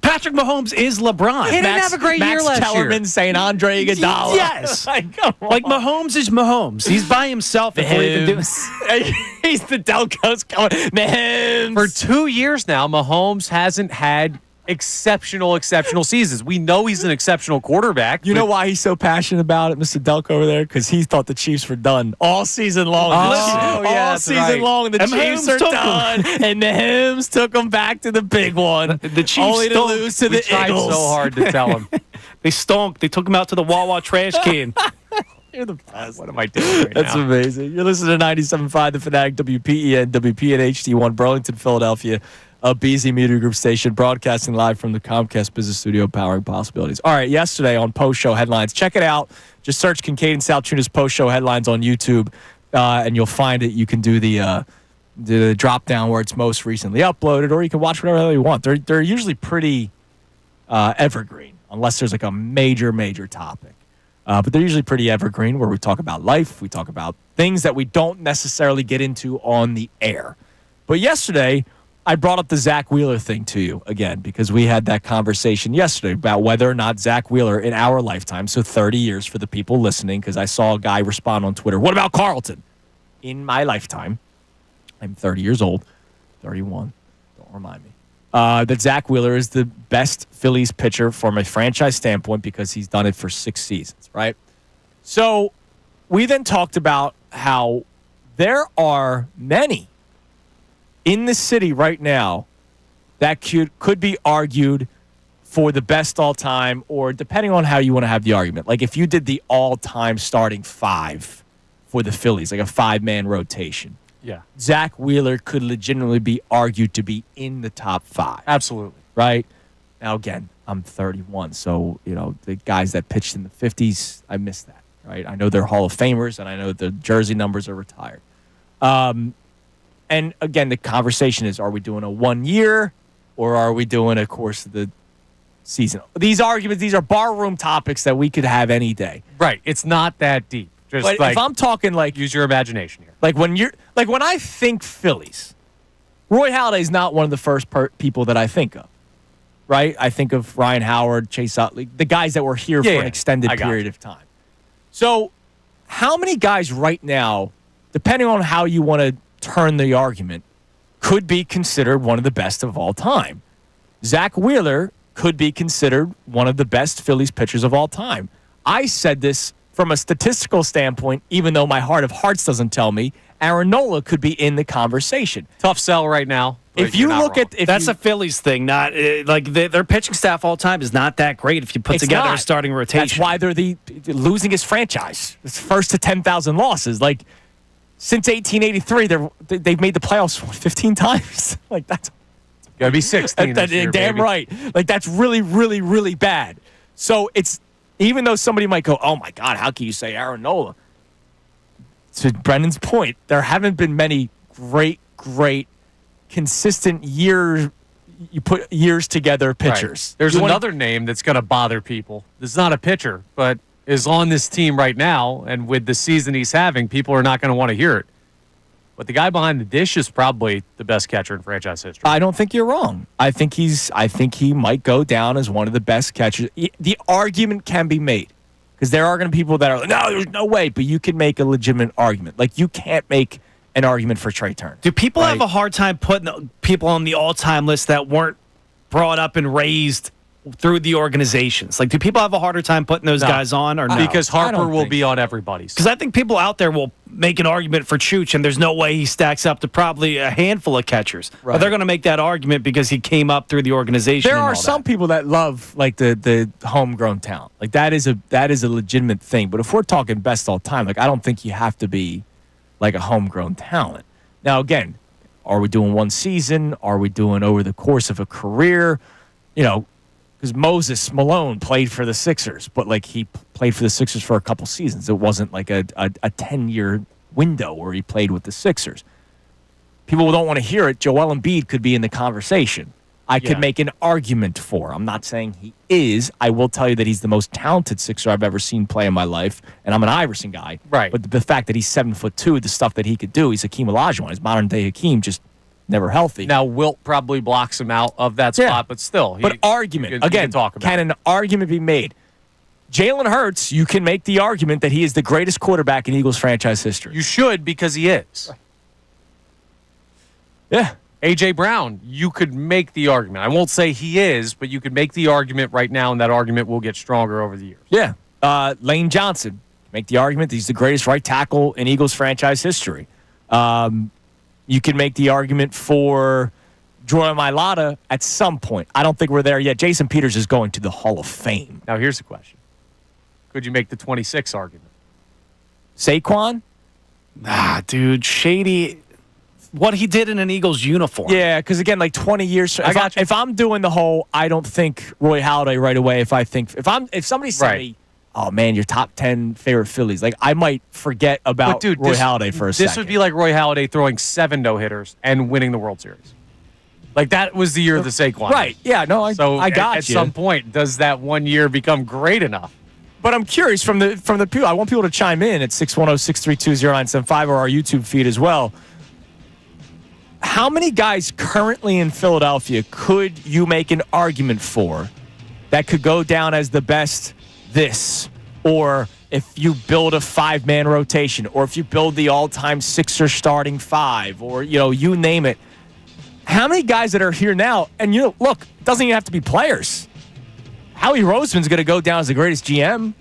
Patrick Mahomes is LeBron. He didn't have a great year last year. Tellerman saying Andre Iguodala. Yes. Like, come on. Like Mahomes is Mahomes. He's by himself before even doing. He's the Delco's coming. Mahomes. For 2 years now, Mahomes hasn't had exceptional seasons. We know he's an exceptional quarterback. You know why he's so passionate about it, Mr. Delco over there? Because he thought the Chiefs were done all season long. All season long, the Chiefs are done, and Mahomes took them back to the big one. The Chiefs only to lose to the tried Eagles. so hard to tell him. They stunk. They took him out to the Wawa trash can. You're the best. What am I doing right That's now? amazing. You're listening to 97.5 The Fanatic, WPEN, WPN HD1, Burlington, Philadelphia, a BZ Media Group station, broadcasting live from the Comcast Business Studio, powering possibilities. All right, yesterday on Post Show Headlines, check it out. Just search Kincade Salciunas Post Show Headlines on YouTube, and you'll find it. You can do the drop down where it's most recently uploaded, or you can watch whatever the hell you want. They're usually pretty evergreen, unless there's like a major topic. But they're usually pretty evergreen, where we talk about life, we talk about things that we don't necessarily get into on the air. But yesterday, I brought up the Zach Wheeler thing to you again, because we had that conversation yesterday about whether or not Zach Wheeler in our lifetime, so 30 years for the people listening, because I saw a guy respond on Twitter, what about Carlton? In my lifetime, I'm 30 years old, 31, don't remind me. That Zach Wheeler is the best Phillies pitcher from a franchise standpoint because he's done it for 6 seasons, right? So we then talked about how there are many in the city right now that could be argued for the best all-time, or depending on how you want to have the argument. Like if you did the all-time starting 5 for the Phillies, like a 5-man rotation. Yeah. Zach Wheeler could legitimately be argued to be in the top 5. Absolutely. Right? Now, again, I'm 31, so, the guys that pitched in the 50s, I miss that, right? I know they're Hall of Famers, and I know the jersey numbers are retired. And, again, the conversation is, are we doing a 1 year, or are we doing a course of the season? These arguments, these are barroom topics that we could have any day. Right. It's not that deep. Just But if I'm talking like, use your imagination here. like when I think Phillies, Roy Halladay's not one of the first people that I think of, right? I think of Ryan Howard, Chase Utley, the guys that were here for an extended period of time. So how many guys right now, depending on how you want to turn the argument, could be considered one of the best of all time? Zach Wheeler could be considered one of the best Phillies pitchers of all time. I said this from a statistical standpoint, even though my heart of hearts doesn't tell me, Aaron Nola could be in the conversation. Tough sell right now. If you look at... That's a Phillies thing, not like their pitching staff all time is not that great if you put together a starting rotation. That's why they're the losing his franchise. It's first to 10,000 losses. Like, since 1883, they've made the playoffs 15 times. Like, that's... Gotta be 16 this year, damn baby. right. Like, that's really, really, really bad. So it's... Even though somebody might go, oh, my God, how can you say Aaron Nola? To Brendan's point, there haven't been many great, consistent years together pitchers. Right. There's another name that's going to bother people. This is not a pitcher, but is on this team right now, and with the season he's having, people are not going to want to hear it. But the guy behind the dish is probably the best catcher in franchise history. I don't think you're wrong. I think he might go down as one of the best catchers. The argument can be made because there are going to be people that are like, no, there's no way. But you can make a legitimate argument. Like, you can't make an argument for Trey Turner. Do people have a hard time putting people on the all-time list that weren't brought up and raised through the organizations? Like, do people have a harder time putting those guys on, or no? Because Harper will be on everybody's. Because I think people out there will make an argument for Chooch, and there's no way he stacks up to probably a handful of catchers. Right. But they're going to make that argument because he came up through the organization. There are some people that love like the homegrown talent. Like, that is a legitimate thing. But if we're talking best all time, like, I don't think you have to be like a homegrown talent. Now, again, are we doing one season? Are we doing over the course of a career? Because Moses Malone played for the Sixers, but like he played for the Sixers for a couple seasons. It wasn't like a 10-year window where he played with the Sixers. people don't want to hear it. Joel Embiid could be in the conversation. I could Yeah. make an argument for. I'm not saying he is. I will tell you that he's the most talented Sixer I've ever seen play in my life, and I'm an Iverson guy. Right. But the fact that he's 7'2", the stuff that he could do, he's Hakeem Olajuwon. He's modern day Hakeem, just never healthy. Now, Wilt probably blocks him out of that Yeah. spot, but still. But argument, you can again, talk about can it. an argument be made? Jalen Hurts, you can make the argument that he is the greatest quarterback in Eagles franchise history. You should, because he is. Yeah. A.J. Brown, you could make the argument. I won't say he is, but you could make the argument right now, and that argument will get stronger over the years. Yeah. Lane Johnson, make the argument that he's the greatest right tackle in Eagles franchise history. You can make the argument for Jordan Mailata at some point. I don't think we're there yet. Jason Peters is going to the Hall of Fame. Now, here's the question. Could you make the 26 argument? Saquon? Dude, Shady. What he did in an Eagles uniform. Yeah, because again, like 20 years. If I'm doing the whole, I don't think Roy Halladay right away. If somebody said me, oh man, your top 10 favorite Phillies, like I might forget about Roy Halladay for a second. This would be like Roy Halladay throwing 7 no-hitters and winning the World Series. Like that was the year of the Saquon. Right? Yeah. No, I got at you. some point, does that 1 year become great enough? But I'm curious from the people. I want people to chime in at 610-632-0975 or our YouTube feed as well. How many guys currently in Philadelphia could you make an argument for that could go down as the best this? Or if you build a 5-man rotation, or if you build the all-time Sixer starting 5, or, you name it. How many guys that are here now, and look, it doesn't even have to be players. Howie Roseman's going to go down as the greatest GM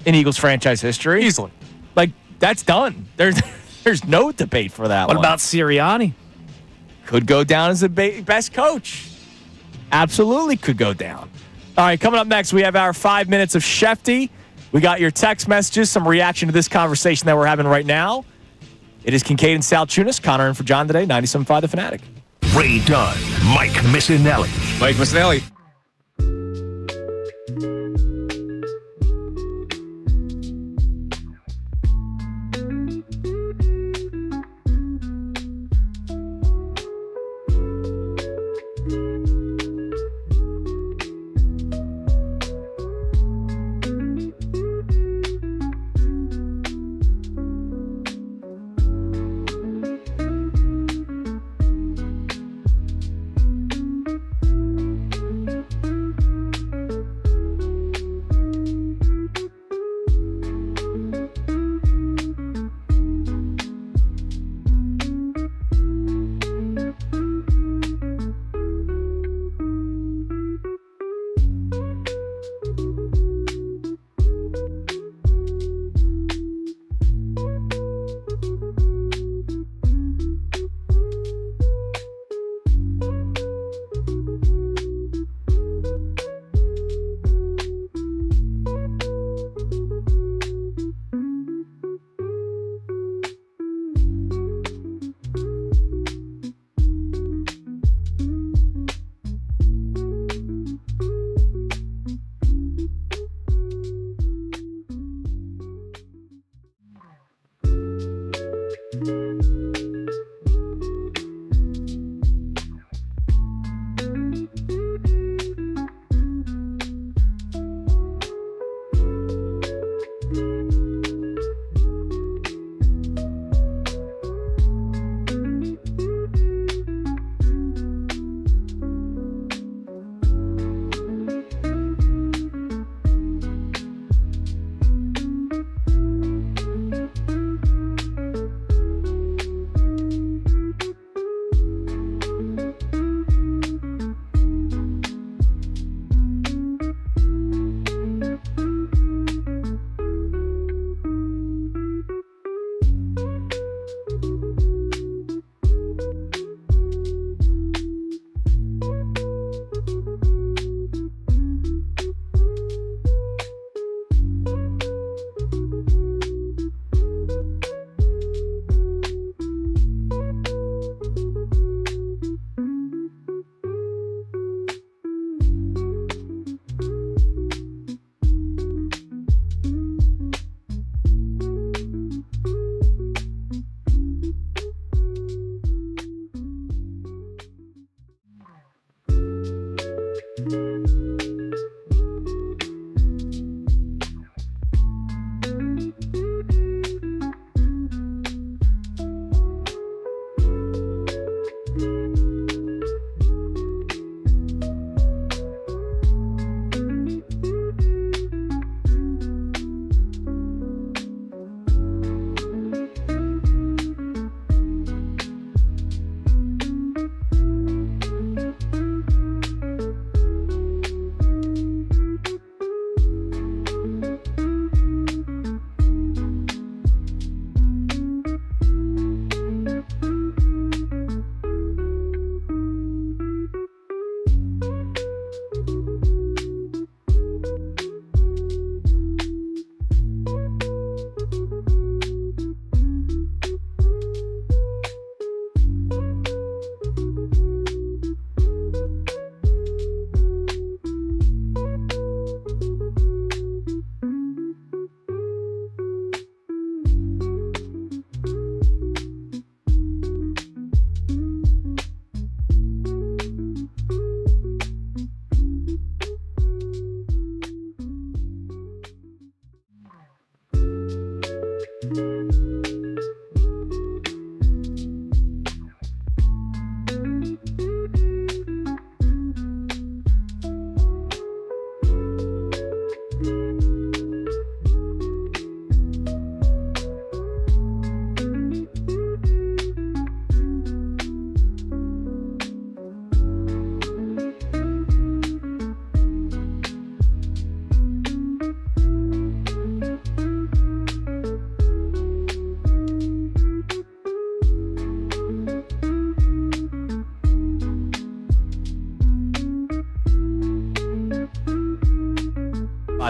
in Eagles franchise history. Easily. Like, that's done. There's no debate for that What one. about Sirianni? Could go down as the best coach. Absolutely could go down. All right, coming up next, we have our 5 minutes of Shefty. We got your text messages, some reaction to this conversation that we're having right now. It is Kincade and Salciunas. Connor in for John today, 97.5 The Fanatic. Ray Dunn, Mike Missanelli. Mike Missanelli.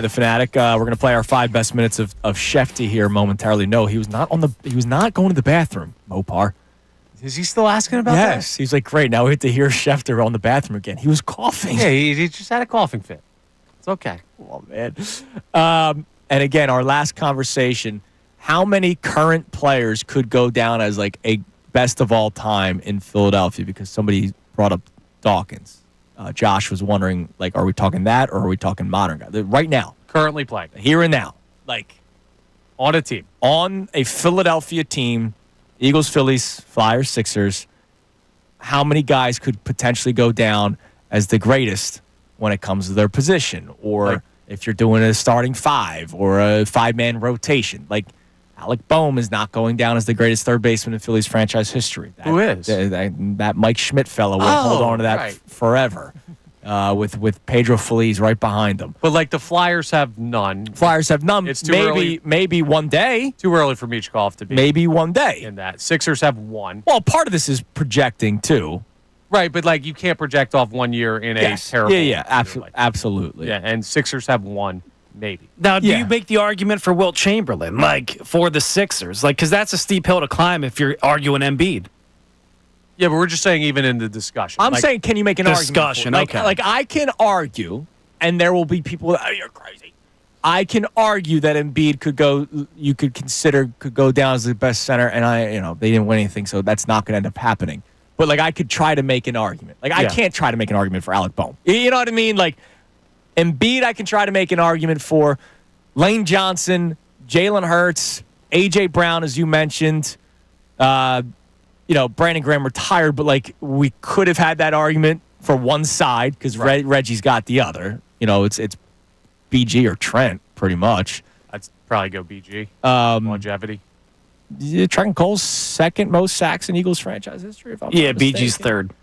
The Fanatic. We're going to play our 5 best minutes of Shefty here momentarily. No, he was not going to the bathroom, Mopar. Is he still asking about that? Yes. He's like, great, now we have to hear Schefter on the bathroom again. He was coughing. Yeah, he just had a coughing fit. It's okay. Oh, man. And again, our last conversation, how many current players could go down as like a best of all time in Philadelphia? Because somebody brought up Dawkins. Josh was wondering, like, are we talking that or are we talking modern guys? Right now. Currently playing. Here and now. Like, on a team. On a Philadelphia team, Eagles, Phillies, Flyers, Sixers, how many guys could potentially go down as the greatest when it comes to their position? Or if you're doing a starting 5 or a 5-man rotation. Like, Alec Boehm is not going down as the greatest third baseman in Phillies franchise history. Who is? That Mike Schmidt fellow will hold on to that forever. With Pedro Feliz right behind them. But like the Flyers have none. Flyers have none. It's too early. Maybe one day. Too early for Michkov to be. Maybe one day. In that. Sixers have 1. Well, part of this is projecting too. Right, but like you can't project off 1 year in a terrible. Yeah, absolutely. Yeah, and Sixers have 1. Maybe. Now, do you make the argument for Wilt Chamberlain, like for the Sixers? Like, because that's a steep hill to climb if you're arguing Embiid. Yeah, but we're just saying even in the discussion. I'm saying, can you make an discussion? Argument? Like I can argue, and there will be people that, you're crazy. I can argue that Embiid could go, you could consider, could go down as the best center, and they didn't win anything, so that's not going to end up happening. But, like, I could try to make an argument. Like, I can't try to make an argument for Alec Boehm. You know what I mean? Like, Embiid, I can try to make an argument for. Lane Johnson, Jalen Hurts, A.J. Brown, as you mentioned. Brandon Graham retired, but, like, we could have had that argument for one side because Reggie's got the other. It's BG or Trent, pretty much. I'd probably go BG. Longevity. Trent Cole's second most sacks in Eagles franchise history. If I'm not mistaken. BG's third.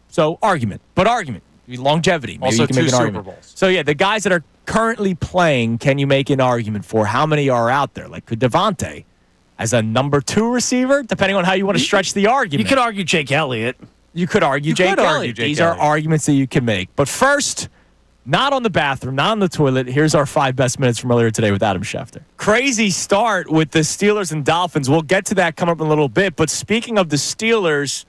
So argument. Longevity. Maybe also you can 2 make an Super argument. Bowls. So, the guys that are currently playing, can you make an argument for? How many are out there? Like, could Devontae as a number 2 receiver, depending on how you want to stretch the argument? You could argue Jake Elliott. You could argue Jake Elliott. These are arguments that you can make. But first, not on the bathroom, not on the toilet. Here's our 5 best minutes from earlier today with Adam Schefter. Crazy start with the Steelers and Dolphins. We'll get to that coming up in a little bit. But speaking of the Steelers,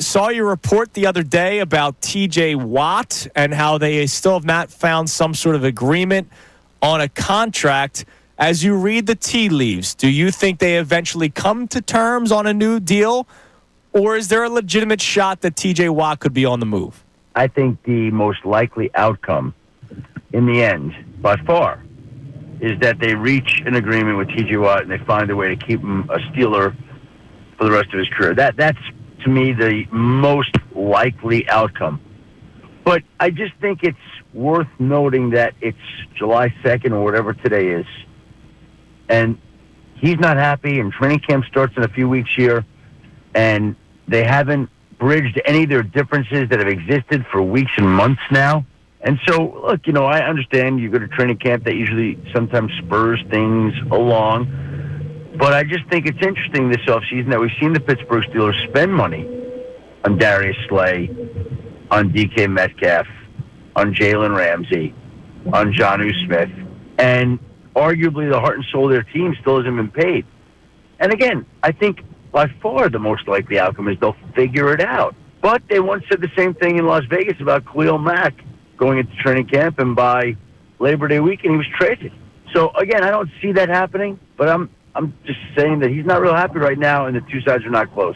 saw your report the other day about TJ Watt and how they still have not found some sort of agreement on a contract. As you read the tea leaves, do you think they eventually come to terms on a new deal? Or is there a legitimate shot that TJ Watt could be on the move? I think the most likely outcome in the end, by far, is that they reach an agreement with TJ Watt and they find a way to keep him a Steeler for the rest of his career. That's, to me, the most likely outcome. But I just think it's worth noting that it's July 2nd or whatever today is, and he's not happy, and training camp starts in a few weeks here, and they haven't bridged any of their differences that have existed for weeks and months now. And so, look, I understand you go to training camp, that usually sometimes spurs things along. But I just think it's interesting this offseason that we've seen the Pittsburgh Steelers spend money on Darius Slay, on DK Metcalf, on Jalen Ramsey, on Jonnu Smith, and arguably the heart and soul of their team still hasn't been paid. And again, I think by far the most likely outcome is they'll figure it out. But they once said the same thing in Las Vegas about Khalil Mack going into training camp, and by Labor Day weekend he was traded. So again, I don't see that happening, but I'm just saying that he's not real happy right now, and the two sides are not close.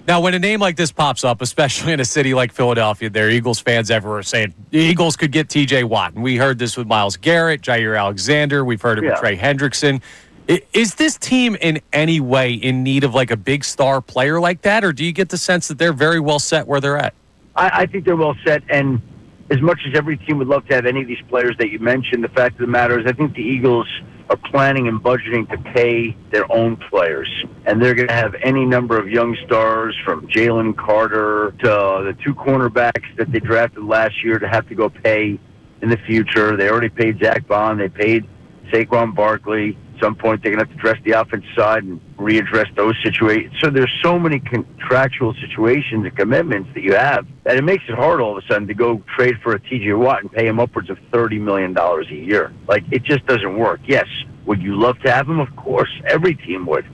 Now, when a name like this pops up, especially in a city like Philadelphia, there Eagles fans everywhere are saying the Eagles could get TJ Watt. And we heard this with Myles Garrett, Jair Alexander. We've heard it with Trey Hendrickson. Is this team in any way in need of like a big star player like that, or do you get the sense that they're very well set where they're at? I think they're well set, and as much as every team would love to have any of these players that you mentioned, the fact of the matter is I think the Eagles are planning and budgeting to pay their own players. And they're going to have any number of young stars from Jalen Carter to the 2 cornerbacks that they drafted last year to have to go pay in the future. They already paid Zach Bond. They paid Saquon Barkley. At some point, they're going to have to address the offensive side and readdress those situations. So there's so many contractual situations and commitments that you have that it makes it hard all of a sudden to go trade for a T.J. Watt and pay him upwards of $30 million a year. Like, it just doesn't work. Yes, would you love to have him? Of course, every team would.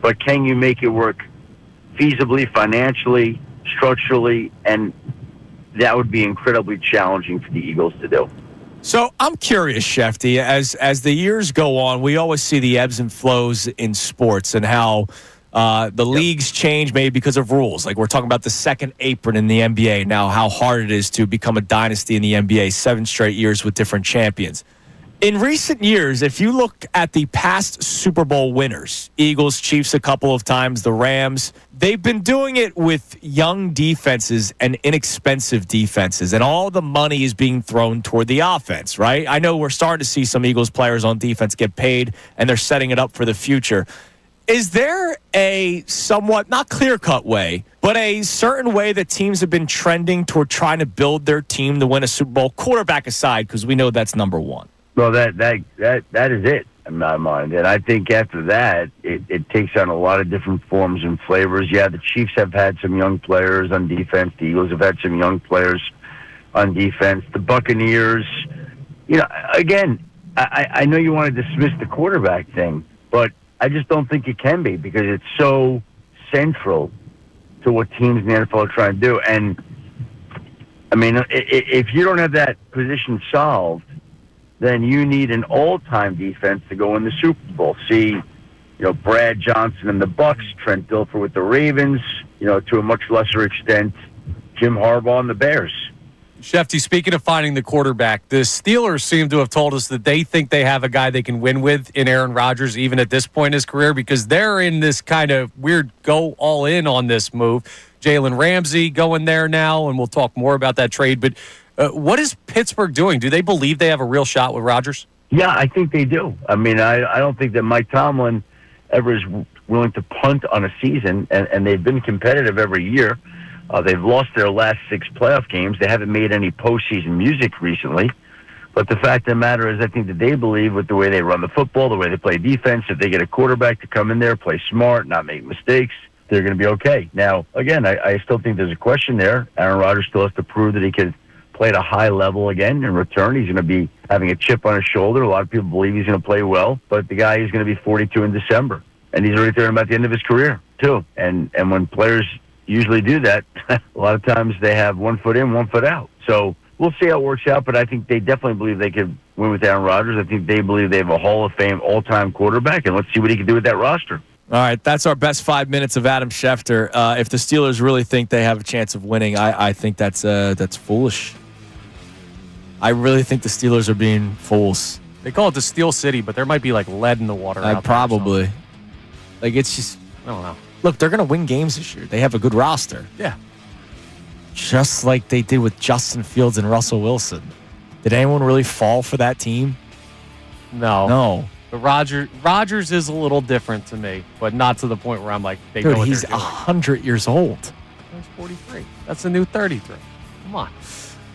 But can you make it work feasibly, financially, structurally? And that would be incredibly challenging for the Eagles to do. So I'm curious, Shefty, as the years go on, we always see the ebbs and flows in sports and how the leagues change maybe because of rules. Like we're talking about the second apron in the NBA now, how hard it is to become a dynasty in the NBA, 7 straight years with different champions. In recent years, if you look at the past Super Bowl winners, Eagles, Chiefs a couple of times, the Rams, they've been doing it with young defenses and inexpensive defenses, and all the money is being thrown toward the offense, right? I know we're starting to see some Eagles players on defense get paid, and they're setting it up for the future. Is there a somewhat, not clear-cut way, but a certain way that teams have been trending toward trying to build their team to win a Super Bowl, quarterback aside, because we know that's number one? Well, that is it in my mind. And I think after that, it takes on a lot of different forms and flavors. Yeah, the Chiefs have had some young players on defense. The Eagles have had some young players on defense. The Buccaneers, again, I know you want to dismiss the quarterback thing, but I just don't think it can be because it's so central to what teams in the NFL are trying to do. And, I mean, if you don't have that position solved, then you need an all-time defense to go in the Super Bowl. See, Brad Johnson and the Bucks, Trent Dilfer with the Ravens, to a much lesser extent, Jim Harbaugh and the Bears. Shefty, speaking of finding the quarterback, the Steelers seem to have told us that they think they have a guy they can win with in Aaron Rodgers, even at this point in his career, because they're in this kind of weird go all in on this move. Jalen Ramsey going there now, and we'll talk more about that trade, but what is Pittsburgh doing? Do they believe they have a real shot with Rodgers? Yeah, I think they do. I mean, I don't think that Mike Tomlin ever is willing to punt on a season, and they've been competitive every year. They've lost their last 6 playoff games. They haven't made any postseason music recently. But the fact of the matter is I think that they believe with the way they run the football, the way they play defense, if they get a quarterback to come in there, play smart, not make mistakes, they're going to be okay. Now, again, I still think there's a question there. Aaron Rodgers still has to prove that he can play at a high level again in return. He's going to be having a chip on his shoulder. A lot of people believe he's going to play well, but the guy is going to be 42 in December, and he's already thinking about the end of his career too. And when players usually do that, a lot of times they have 1 foot in, 1 foot out. So we'll see how it works out, but I think they definitely believe they could win with Aaron Rodgers. I think they believe they have a Hall of Fame all-time quarterback, and let's see what he can do with that roster. All right, that's our best 5 minutes of Adam Schefter. If the Steelers really think they have a chance of winning, I think that's foolish. I really think the Steelers are being fools. They call it the Steel City, but there might be like lead in the water. Out probably. There, like it's just. I don't know. Look, they're going to win games this year. They have a good roster. Yeah. Just like they did with Justin Fields and Russell Wilson. Did anyone really fall for that team? No. But Rodgers is a little different to me, but not to the point where I'm like, they Dude, know what he's they're doing. 100 years old. He's 43. That's a new 33. Come on.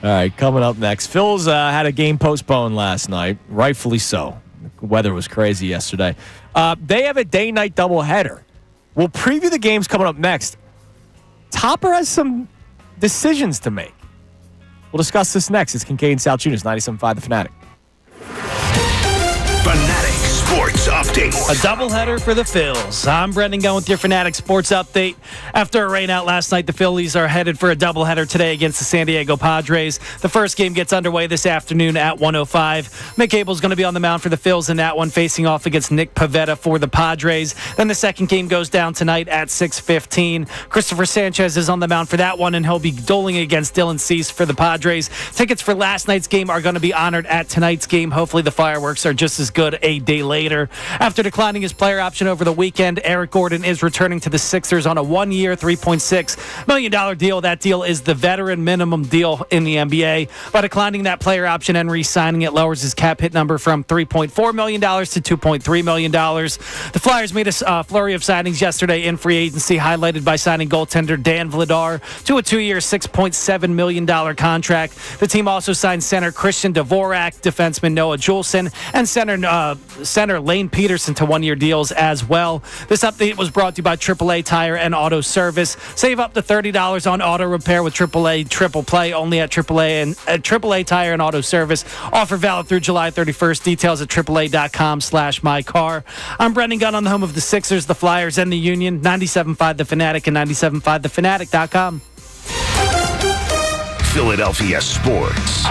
All right, coming up next. Phillies had a game postponed last night, rightfully so. The weather was crazy yesterday. They have a day-night doubleheader. We'll preview the games coming up next. Topper has some decisions to make. We'll discuss this next. It's Kincade Salciunas, 97.5 The Fanatic. Fanatic Sports Update. A doubleheader for the Phils. I'm Brendan Gunn with your Fanatic Sports Update. After a rainout last night, the Phillies are headed for a doubleheader today against the San Diego Padres. The first game gets underway this afternoon at 1:05. Mick Abel's going to be on the mound for the Phils in that one, facing off against Nick Pivetta for the Padres. Then the second game goes down tonight at 6:15. Christopher Sanchez is on the mound for that one, and he'll be dueling against Dylan Cease for the Padres. Tickets for last night's game are going to be honored at tonight's game. Hopefully the fireworks are just as good a day later. After declining his player option over the weekend, Eric Gordon is returning to the Sixers on a 1-year, $3.6 million deal. That deal is the veteran minimum deal in the NBA. By declining that player option and re-signing it lowers his cap hit number from $3.4 million to $2.3 million. The Flyers made a flurry of signings yesterday in free agency, highlighted by signing goaltender Dan Vladar to a 2-year, $6.7 million contract. The team also signed center Christian Dvorak, defenseman Noah Juleson, and center Lane Peterson to 1-year deals as well. This update was brought to you by AAA Tire and Auto Service. Save up to $30 on auto repair with AAA Triple Play only at AAA Tire and Auto Service. Offer valid through July 31st. Details at AAA.com/mycar. I'm Brendan Gunn on the home of the Sixers, the Flyers, and the Union. 97.5 The Fanatic and 97.5thefanatic.com. Philadelphia Sports.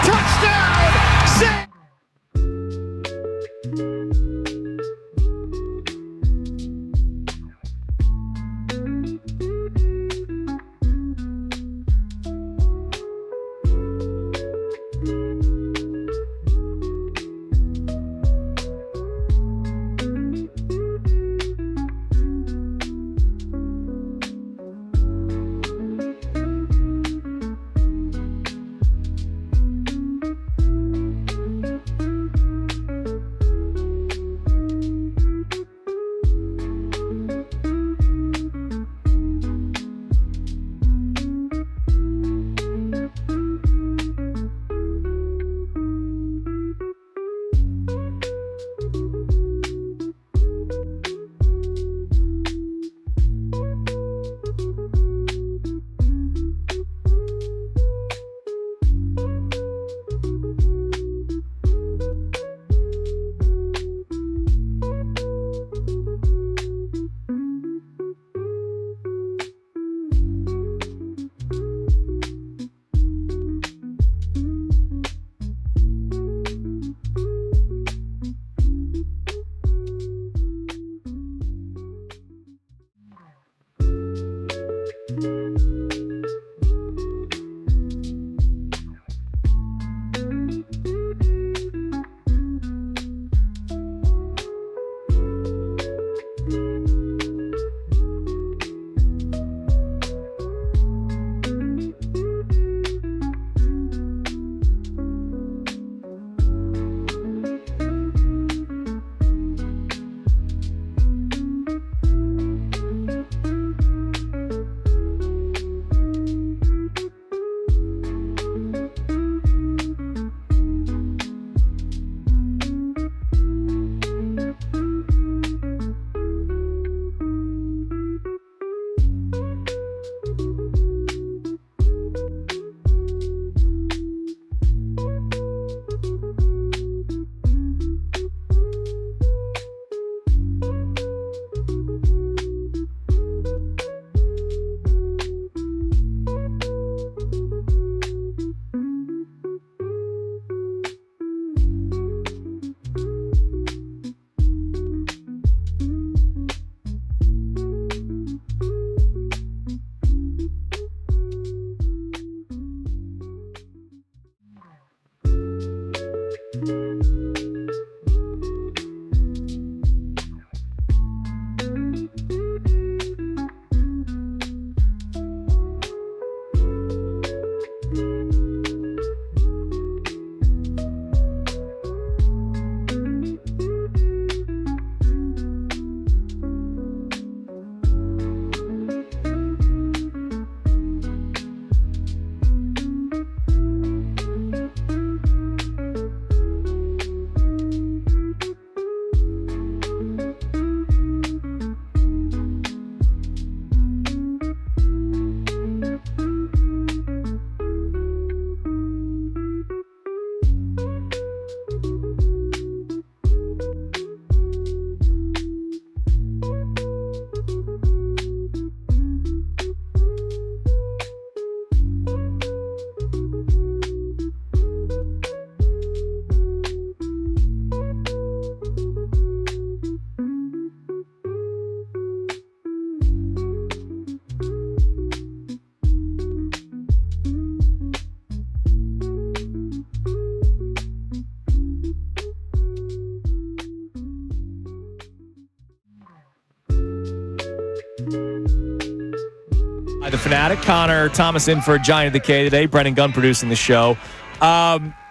the Fanatic. Connor Thomas in for Giant of the K today. Brendan Gunn producing the show.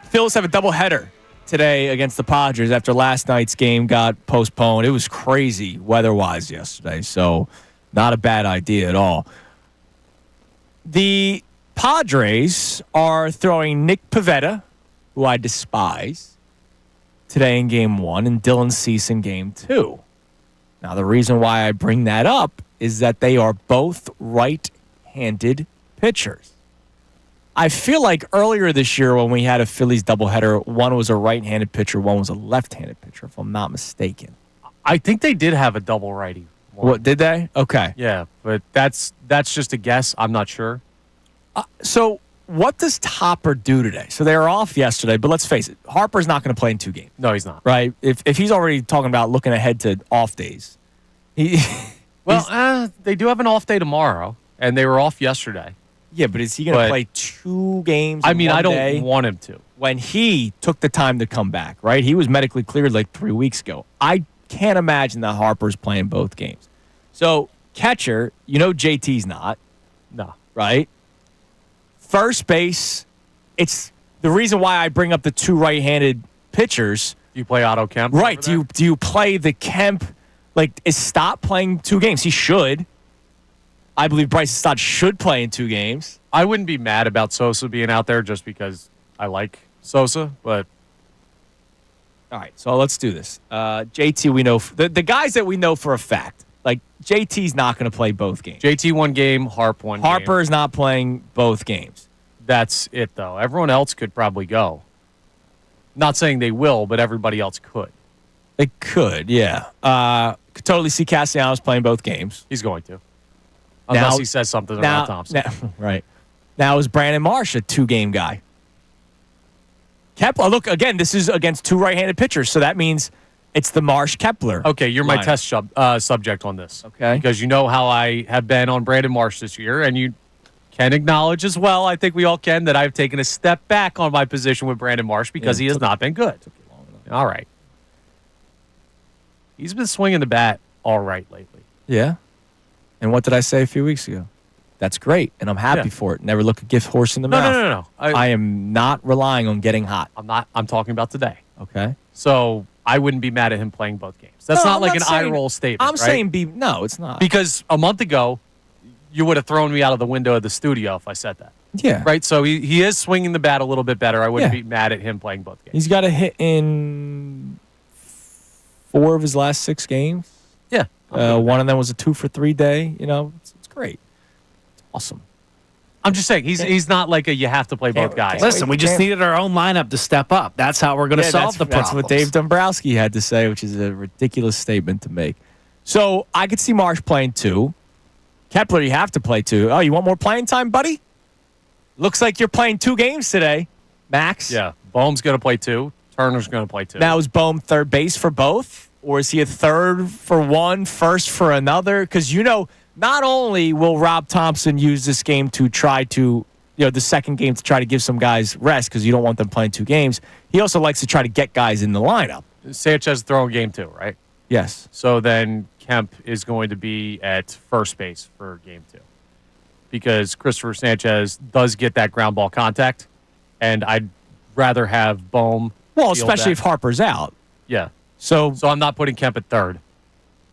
Phillies have a doubleheader today against the Padres after last night's game got postponed. It was crazy weather-wise yesterday, so not a bad idea at all. The Padres are throwing Nick Pivetta, who I despise, today in Game 1, and Dylan Cease in Game 2. Now, the reason why I bring that up is that they are both right-handed pitchers. I feel like earlier this year when we had a Phillies doubleheader, one was a right-handed pitcher, one was a left-handed pitcher, if I'm not mistaken. I think they did have a double righty. What, did they? Okay. Yeah, but that's just a guess. I'm not sure. So what does Topper do today? So they were off yesterday, but let's face it, Harper's not going to play in 2 games. No, he's not. Right? If he's already talking about looking ahead to off days. They do have an off day tomorrow, and they were off yesterday. Yeah, but is he going to play 2 games I don't day? Want him to. When he took the time to come back, right? He was medically cleared like 3 weeks ago. I can't imagine that Harper's playing both games. So, catcher, JT's not. No. Right? First base, it's the reason why I bring up the 2 right-handed pitchers. You play Otto Kemp? Right. Do you play the Kemp? Is Stott playing 2 games? He should. I believe Bryce Stott should play in 2 games. I wouldn't be mad about Sosa being out there just because I like Sosa, but... All right, so let's do this. JT, we know... The guys that we know for a fact, JT's not going to play both games. JT 1 game, Harper is not playing both games. That's it, though. Everyone else could probably go. Not saying they will, but everybody else could. They could, yeah. Could totally see Castellanos playing both games. He's going to. Unless he says something about Thompson. Right. Now, is Brandon Marsh a 2-game guy? Kepler, look, again, this is against 2 right-handed pitchers, so that means it's the Marsh-Kepler. Okay, you're my test subject on this. Okay. Because you know how I have been on Brandon Marsh this year, and you can acknowledge as well, I think we all can, that I've taken a step back on my position with Brandon Marsh because he has not been good. All right. He's been swinging the bat all right lately. Yeah. And what did I say a few weeks ago? That's great, and I'm happy for it. Never look a gift horse in the mouth. No. I am not relying on getting hot. I'm talking about today. Okay. So I wouldn't be mad at him playing both games. That's not like an eye roll statement. I'm saying no, it's not. Because a month ago, you would have thrown me out of the window of the studio if I said that. Yeah. Right? So he is swinging the bat a little bit better. I wouldn't be mad at him playing both games. He's got a hit in 4 of his last 6 games. Yeah. One of them was a 2-for-3 day. It's great. It's awesome. I'm just saying, he's not like you have to play both guys. Listen, we just needed our own lineup to step up. That's how we're going to solve the problem. That's what Dave Dombrowski had to say, which is a ridiculous statement to make. So I could see Marsh playing 2. Kepler, you have to play 2. Oh, you want more playing time, buddy? Looks like you're playing 2 games today, Max. Yeah. Bohm's going to play 2. Turner's going to play 2. Now, is Bohm third base for both? Or is he a third for one, first for another? Because, not only will Rob Thompson use this game to try to, the second game to try to give some guys rest because you don't want them playing 2 games, he also likes to try to get guys in the lineup. Sanchez throwing game 2, right? Yes. So then Kemp is going to be at first base for game 2 because Christopher Sanchez does get that ground ball contact, and I'd rather have Bohm. Well, especially if Harper's out. Yeah. So I'm not putting Kemp at third.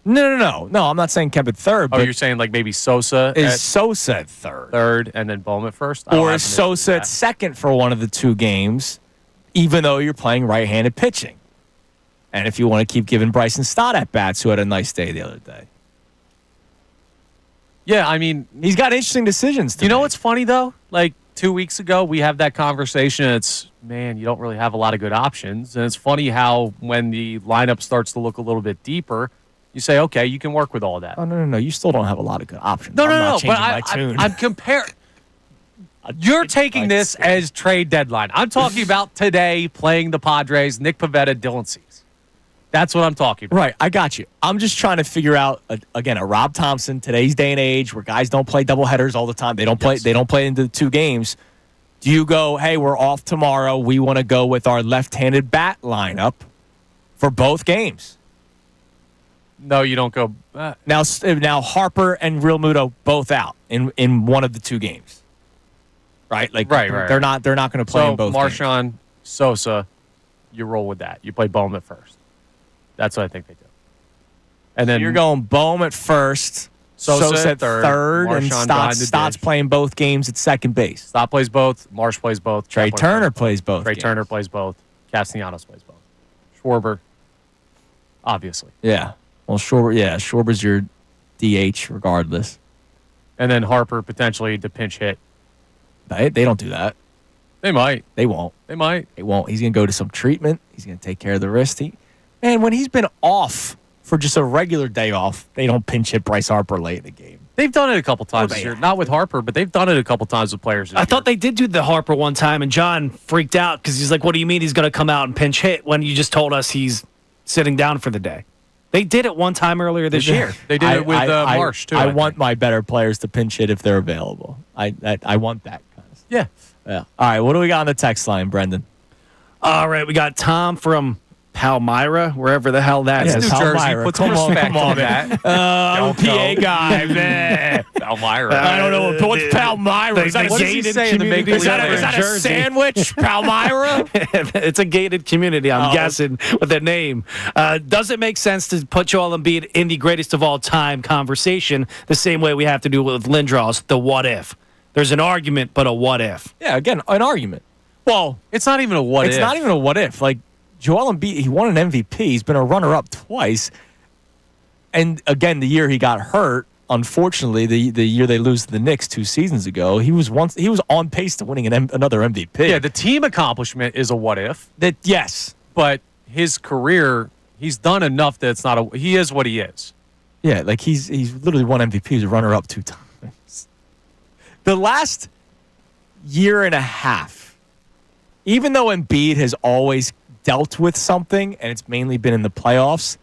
No, I'm not saying Kemp at third. Oh, you're saying like maybe Sosa is Sosa at third? Third, and then Bohm at first? Or is Sosa at second for one of the 2 games, even though you're playing right-handed pitching? And if you want to keep giving Bryson Stott at bats, who had a nice day the other day. Yeah, I mean, he's got interesting decisions to make. What's funny, though? 2 weeks ago, we have that conversation. It's, you don't really have a lot of good options. And it's funny how when the lineup starts to look a little bit deeper, you say, okay, you can work with all that. Oh, no. You still don't have a lot of good options. No. But I'm comparing. You're taking this as trade deadline. I'm talking about today playing the Padres, Nick Pivetta, Dylan Cease. That's what I'm talking about. Right, I got you. I'm just trying to figure out a Rob Thompson, today's day and age where guys don't play doubleheaders all the time. They don't play into the 2 games. Do you go, hey, we're off tomorrow. We want to go with our left-handed bat lineup for both games? No, you don't go. Now Harper and Real Muto both out in one of the two games. Right? Like Right. They're not going to play in both games. Marshawn, Sosa, you roll with that. You play Bohm at first. That's what I think they do. And then You're going Bohm at first, Sosa at third, and Marshawn behind the Stott's dish. playing both games at second base. Stott plays both. Marsh plays both. Trey Kepler Turner plays both. Trey games. Turner plays both. Castellanos plays both. Schwarber, obviously. Yeah. Well, Schwarber's your DH regardless. And then Harper potentially to pinch hit. They don't do that. They might. They won't. They might. They won't. He's going to go to some treatment. He's going to take care of the wrist. Man, when he's been off for just a regular day off, they don't pinch hit Bryce Harper late in the game. They've done it a couple times this they year. have. Not with Harper, but they've done it a couple times with players. I thought they did do the Harper one time, and John freaked out because he's like, what do you mean he's going to come out and pinch hit when you just told us he's sitting down for the day? They did it one time earlier this year. They did it with Marsh, too. I think. want my better players to pinch hit if they're available. I want that kind of stuff. Yeah. Yeah. All right, what do we got on the text line, Brendan? All right, we got Tom from Palmyra, wherever the hell that is. New Jersey. Put some respect on that. I'm a PA guy, man. Palmyra. I don't know. What's Palmyra? Is that a What does he gated say in the community? Make Is that Believe a Jersey? sandwich? Palmyra? It's a gated community, I'm guessing, with their name. Does it make sense to put Joel Embiid in the greatest of all time conversation the same way we have to do with Lindros, the what if? There's an argument, but a what if. Yeah, again, an argument. Well, It's not even a what it's if. not even a what if. Like, Joel Embiid, he won an MVP. He's been a runner-up twice. And, again, the year he got hurt, unfortunately, the year they lose to the Knicks 2 seasons ago, he was on pace to winning another MVP. Yeah, the team accomplishment is a what if, Yes. but his career, he's done enough that it's not a. He is what he is. Yeah, like he's literally won MVP. He's a runner-up 2 times. The last year and a half, even though Embiid has always dealt with something, and it's mainly been in the playoffs,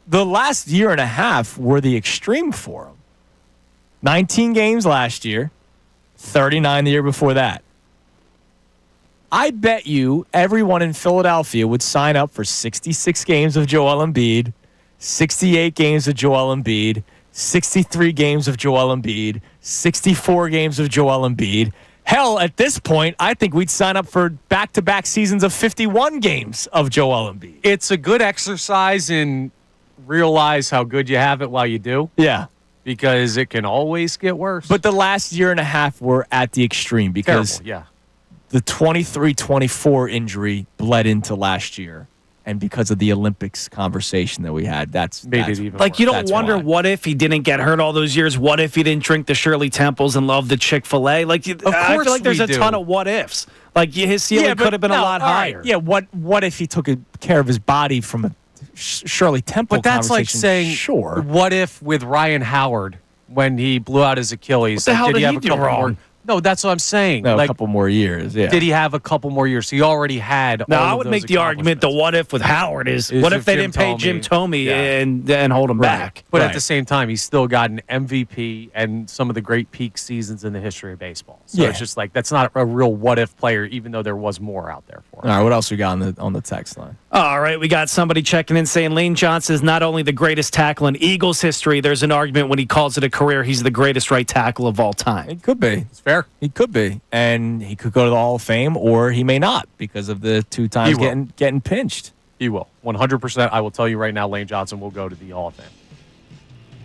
the last year and a half were the extreme for him. 19 games last year, 39 the year before that. I bet you everyone in Philadelphia would sign up for 66 games of Joel Embiid, 68 games of Joel Embiid, 63 games of Joel Embiid, 64 games of Joel Embiid. Hell, at this point, I think we'd sign up for back-to-back seasons of 51 games of Joel Embiid. It's a good exercise in realize how good you have it while you do, Yeah. because it can always get worse. But the last year and a half were at the extreme because terrible, yeah. the 23-24 injury bled into last year. And because of the Olympics conversation that we had, that's Made it even Like, you don't That's wonder why. what if he didn't get hurt all those years? What if he didn't drink the Shirley Temples and love the Chick-fil-A? Like, I course feel like there's we a do. ton of what ifs. Like, his ceiling but could have been a no, lot all right. higher. Yeah, what if he took care of his body from a Shirley Temple But that's like conversation? saying, Sure. what if with Ryan Howard when he blew out his Achilles? What the hell did did he have he a do couple wrong? more? No, that's what I'm saying. No, like, a couple more years, yeah. did he have a couple more years? He already had. No, all I of would those make the argument the what if with Howard is what if they Jim didn't pay Thome, Jim Thome yeah. and hold him back? But Right. at the same time, he's still got an MVP and some of the great peak seasons in the history of baseball. So Yeah. it's just like that's not a real what if player, even though there was more out there for him. All right, what else we got on the text line? All right, we got somebody checking in saying Lane Johnson is not only the greatest tackle in Eagles history, there's an argument when he calls it a career, he's the greatest right tackle of all time. It could be. It's fair. He could be, and he could go to the Hall of Fame, or he may not because of the 2 times He will. getting pinched. He will. 100%. I will tell you right now, Lane Johnson will go to the Hall of Fame.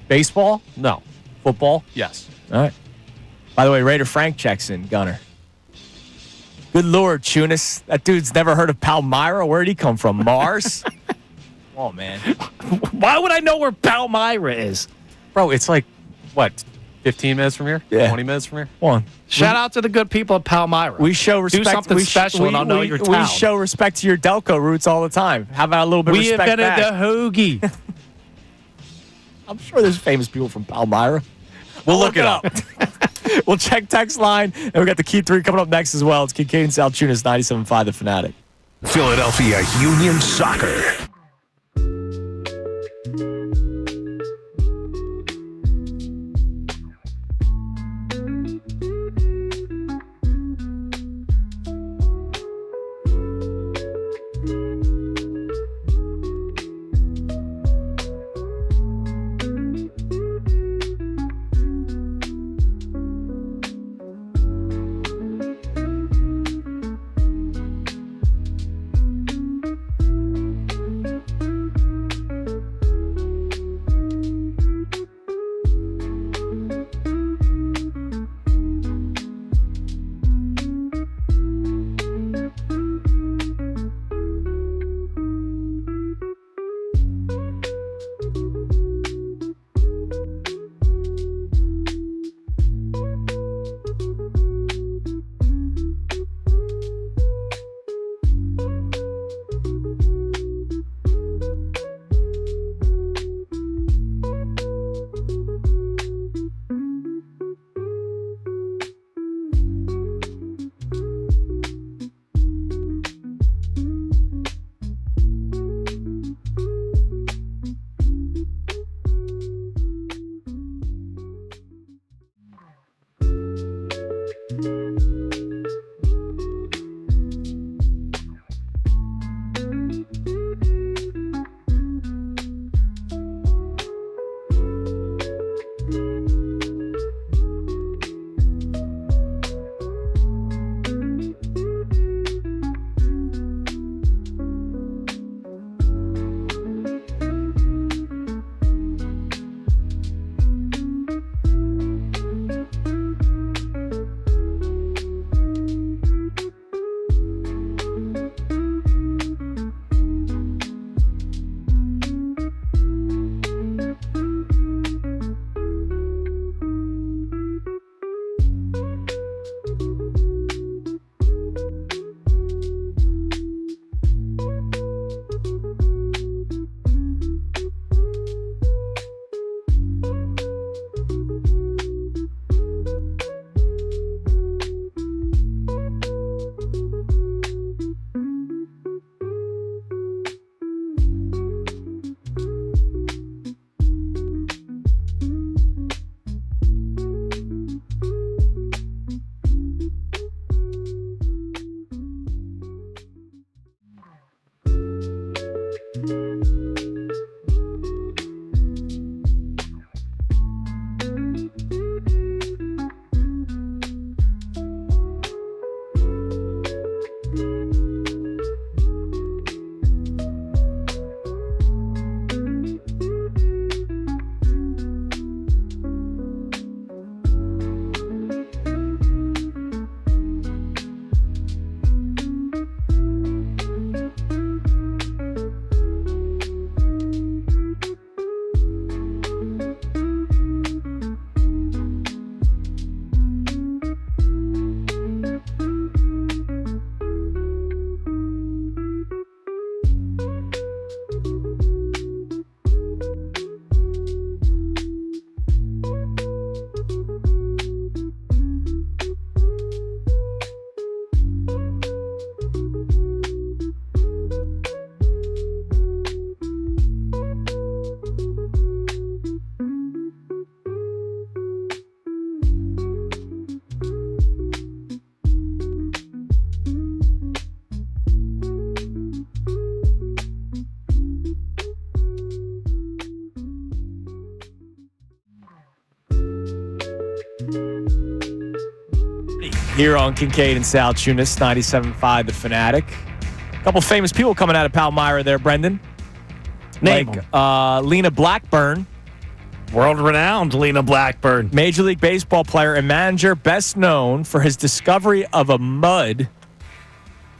Baseball? No. Football? Yes. All right. By the way, Raider Frank checks in, Gunner. Good Lord, Chunas. That dude's never heard of Palmyra. Where'd he come from? Mars? Oh, man. Why would I know where Palmyra is? Bro, it's like, what, 15 minutes from here? Yeah. 20 minutes from here? Come on. Shout out to the good people of Palmyra. We show respect. Do something special and I'll know your We town. show respect to your Delco roots all the time. How about a little bit of We respect invented back? the hoagie. I'm sure there's famous people from Palmyra. We'll look it up. We'll check text line, and we got the Key 3 coming up next as well. It's Kincade Salciunas, 97.5 The Fanatic. Philadelphia Union Soccer. here on Kincade and Salciunas, 97.5 The Fanatic. A couple famous people coming out of Palmyra there, Brendan. Name Lena Blackburn. World-renowned Lena Blackburn. Major League Baseball player and manager, best known for his discovery of a mud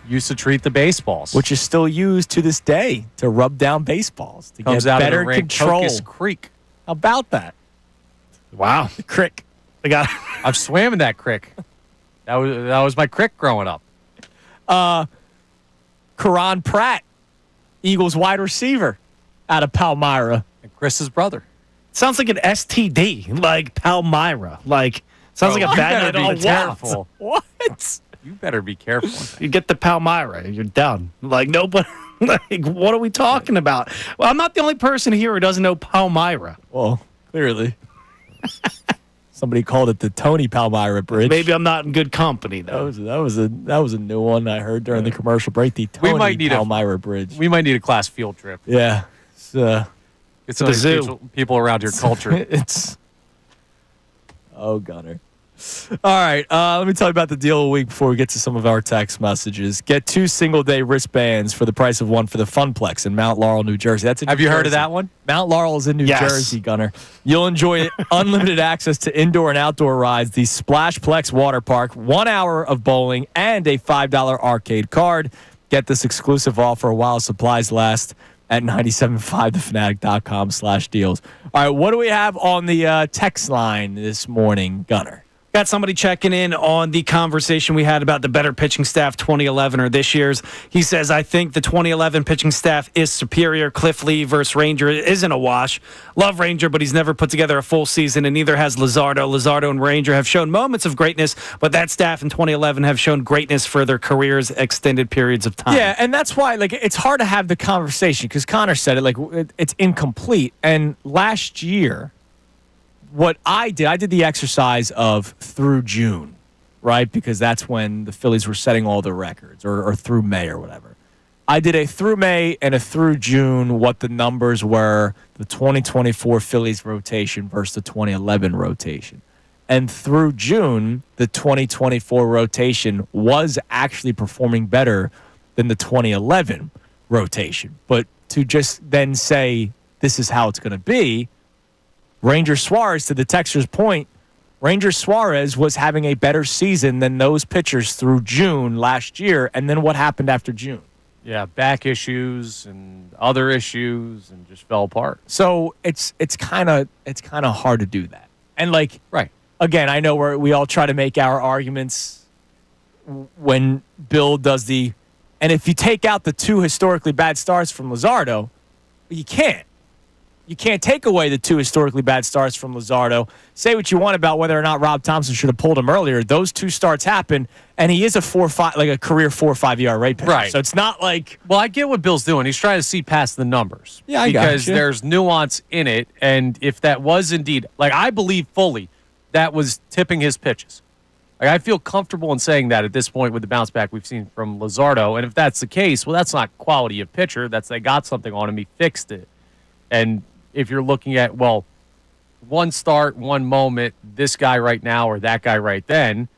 Used to treat the baseballs. which is still used to this day to rub down baseballs to comes get out better of the control. Rancocas Creek. How about that? Wow. The crick. I got I've swam in that creek. That was my creek growing up. Karan Pratt, Eagles wide receiver out of Palmyra. And Chris's brother. Sounds like an STD, like Palmyra. Like, sounds like a bad better idea. be careful. What? You better be careful. You get the Palmyra, you're done. Like, nobody, like, what are we talking about? Well, I'm not the only person here who doesn't know Palmyra. Well, clearly. Somebody called it the Tony Palmyra Bridge. Maybe I'm not in good company, That though. was a new one I heard during the commercial break. The Tony might need Palmyra Bridge. We might need a class field trip. Yeah. It's the zoo. People around your culture. It's Gunner. All right, let me tell you about the deal of the week before we get to some of our text messages. Get 2 single-day wristbands for the price of one for the Funplex in Mount Laurel, New Jersey. That's in Have New you heard of Jersey. that one? Mount Laurel is in New Yes. Jersey, Gunner. You'll enjoy unlimited access to indoor and outdoor rides, the Splashplex Water Park, 1 hour of bowling, and a $5 arcade card. Get this exclusive offer while supplies last at 975thefanatic.com/deals. All right, what do we have on the text line this morning, Gunner? Got somebody checking in on the conversation we had about the better pitching staff 2011 or this year's. He says, I think the 2011 pitching staff is superior. Cliff Lee versus Ranger isn't a wash. Love Ranger, but he's never put together a full season, and neither has Luzardo. Luzardo and Ranger have shown moments of greatness, but that staff in 2011 have shown greatness for their careers, extended periods of time. Yeah, and that's why it's hard to have the conversation because Connor said it it's incomplete. And last year, what I did the exercise of through June, right? Because that's when the Phillies were setting all the records, or through May or whatever. I did a through May and a through June, what the numbers were, the 2024 Phillies rotation versus the 2011 rotation. And through June, the 2024 rotation was actually performing better than the 2011 rotation. But to just then say, this is how it's going to be, Ranger Suarez, to the texter's point, Ranger Suarez was having a better season than those pitchers through June last year. And then what happened after June? Yeah, back issues and other issues, and just fell apart. So it's kind of hard to do that. And Right. again, I know we all try to make our arguments when Bill does and if you take out the 2 historically bad starts from Luzardo, you can't. You can't take away the 2 historically bad starts from Luzardo. Say what you want about whether or not Rob Thompson should have pulled him earlier. Those 2 starts happened, and he is a career 4.5 ERA pitcher. Right. So it's not like Well, I get what Bill's doing. He's trying to see past the numbers. Yeah, I because gotcha. there's nuance in it, and if that was indeed, I believe fully that was tipping his pitches. I feel comfortable in saying that at this point with the bounce back we've seen from Luzardo, and if that's the case, well, that's not quality of pitcher. That's they got something on him. He fixed it, and if you're looking at, one start, one moment, this guy right now or that guy right then,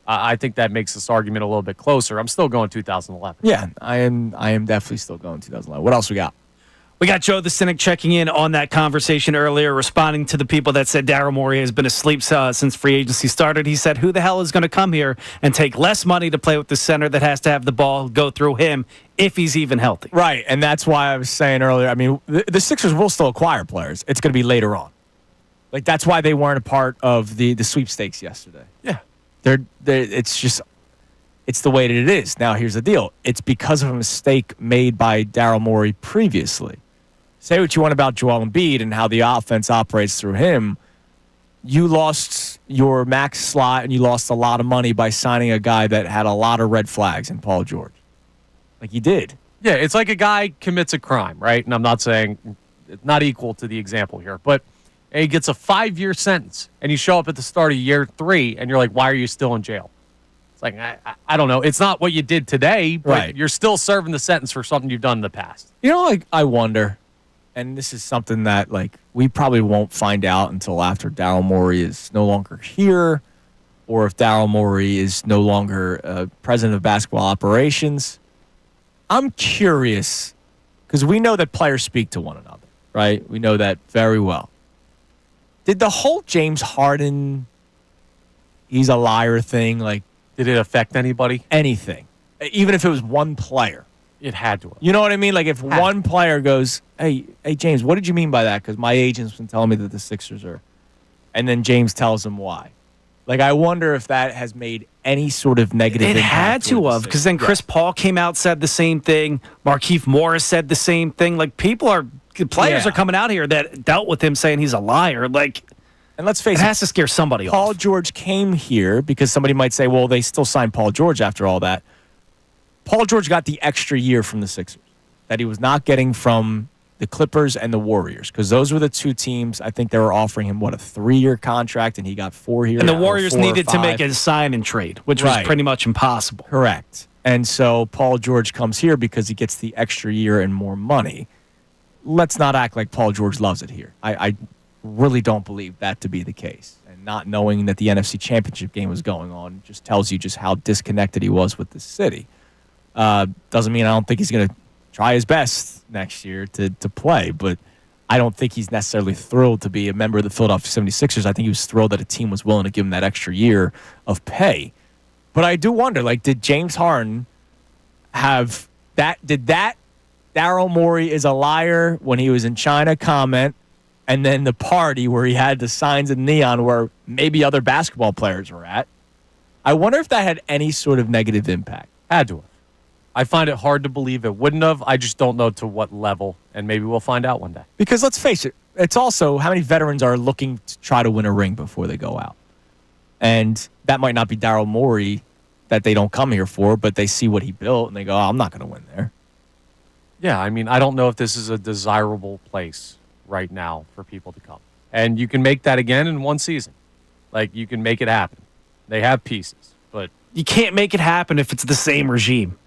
I think that makes this argument a little bit closer. I'm still going 2011. yeah, I am definitely still going 2011. What else we got? We got Joe the Cynic checking in on that conversation earlier, responding to the people that said Daryl Morey has been asleep since free agency started. He said, who the hell is going to come here and take less money to play with the center that has to have the ball go through him if he's even healthy? Right, and that's why I was saying earlier, I mean, the Sixers will still acquire players. It's going to be later on. That's why they weren't a part of the sweepstakes yesterday. Yeah. It's the way that it is. Now, here's the deal. It's because of a mistake made by Daryl Morey previously. Say what you want about Joel Embiid and how the offense operates through him. You lost your max slot and you lost a lot of money by signing a guy that had a lot of red flags in Paul George. You did. Yeah, it's like a guy commits a crime, right? And I'm not saying it's not equal to the example here, but he gets a 5-year sentence, and you show up at the start of year 3, and you're like, why are you still in jail? It's like, I don't know. It's not what you did today, but Right. You're still serving the sentence for something you've done in the past. I wonder, and this is something that we probably won't find out until after Daryl Morey is no longer here. or if Daryl Morey is no longer president of basketball operations. I'm curious because we know that players speak to one another, right? We know that very well. Did the whole James Harden, he's a liar thing, like, Did it affect anybody? anything, even if it was one player? It had to have. You know what I mean? Like if one player goes, hey, James, what did you mean by that? Because my agent's been telling me that the Sixers are. And then James tells him why. Like, I wonder if that has made any sort of negative It impact. had to have, because then Chris Paul came out, said the same thing. Markieff Morris said the same thing. Like, players Yeah. are coming out here that dealt with him saying he's a liar. Like, And let's face it it, has to scare somebody Paul off. George came here because somebody might say, well, they still signed Paul George after all that. Paul George got the extra year from the Sixers that he was not getting from the Clippers and the Warriors, because those were the two teams. I think they were offering him, a 3-year contract, and he got 4 years. And the Warriors needed to make a sign and trade, which was pretty much impossible. Correct. And so Paul George comes here because he gets the extra year and more money. Let's not act like Paul George loves it here. I really don't believe that to be the case. And not knowing that the NFC Championship game was going on just tells you just how disconnected he was with the city. Doesn't mean I don't think he's going to try his best next year to play, but I don't think he's necessarily thrilled to be a member of the Philadelphia 76ers. I think he was thrilled that a team was willing to give him that extra year of pay. But I do wonder, like, did James Harden have that? Did that Daryl Morey is a liar when he was in China comment, and then the party where he had the signs in neon where maybe other basketball players were at? I wonder if that had any sort of negative impact. Had to have. I find it hard to believe it wouldn't have. I just don't know to what level, and maybe we'll find out one day. Because let's face it, it's also how many veterans are looking to try to win a ring before they go out. And that might not be Daryl Morey that they don't come here for, but they see what he built and they go, I'm not going to win there. Yeah, I mean, I don't know if this is a desirable place right now for people to come. And you can make that again in one season. Like, you can make it happen. They have pieces, but You can't make it happen if it's the same regime.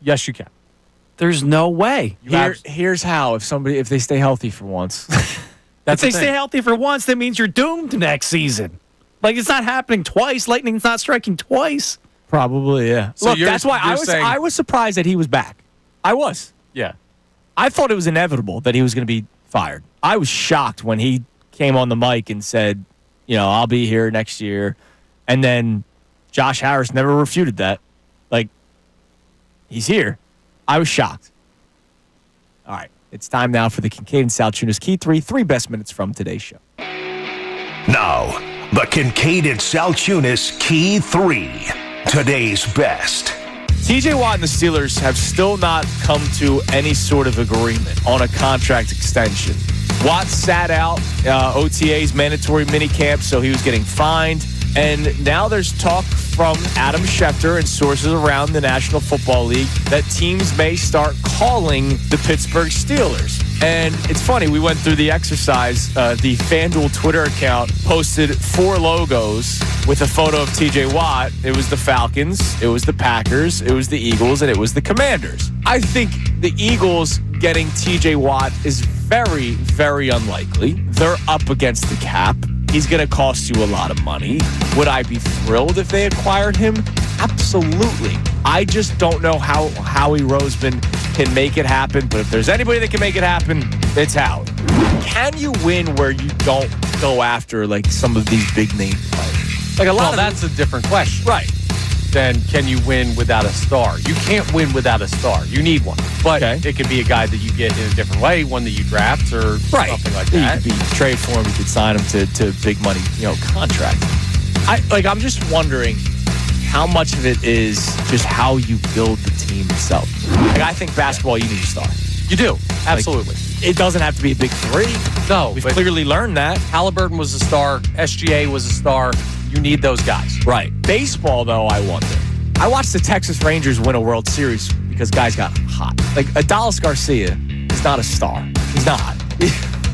yes, you can. There's no way. Here's how, if they stay healthy for once. If they stay healthy for once, that means you're doomed next season. Like, it's not happening twice. Lightning's not striking twice. Probably, yeah. So Look, that's why you're saying- I was surprised that he was back. I was. Yeah. I thought it was inevitable that he was going to be fired. I was shocked when he came on the mic and said, I'll be here next year. And then Josh Harris never refuted that. Like, he's here. I was shocked. All right. It's time now for the Kincade Salciunas Key 3 best minutes from today's show. Now, the Kincade Salciunas Key 3. Today's best. TJ Watt and the Steelers have still not come to any sort of agreement on a contract extension. Watt sat out OTA's mandatory minicamp, so he was getting fined. And now there's talk from Adam Schefter and sources around the National Football League that teams may start calling the Pittsburgh Steelers. And it's funny, we went through the exercise. The FanDuel Twitter account posted 4 logos with a photo of TJ Watt. It was the Falcons, it was the Packers, it was the Eagles, and it was the Commanders. I think the Eagles getting TJ Watt is very, very unlikely. They're up against the cap. He's going to cost you a lot of money. Would I be thrilled if they acquired him? Absolutely. I just don't know how Howie Roseman can make it happen, but if there's anybody that can make it happen, it's Howie. Can you win where you don't go after like some of these big name players? Like a lot of that's a different question. Right. Then can you win without a star? You can't win without a star. You need one. But it could be a guy that you get in a different way, one that you draft or something like that. You could trade for him, you could sign him to big money, contract. I'm just wondering how much of it is just how you build the team itself. Like, I think basketball, you need a star. You do. Absolutely. It doesn't have to be a big 3. No. We've clearly learned that. Halliburton was a star. SGA was a star. You need those guys. Right. Baseball, though, I wonder. I watched the Texas Rangers win a World Series because guys got hot. Like, Adolis Garcia is not a star. He's not.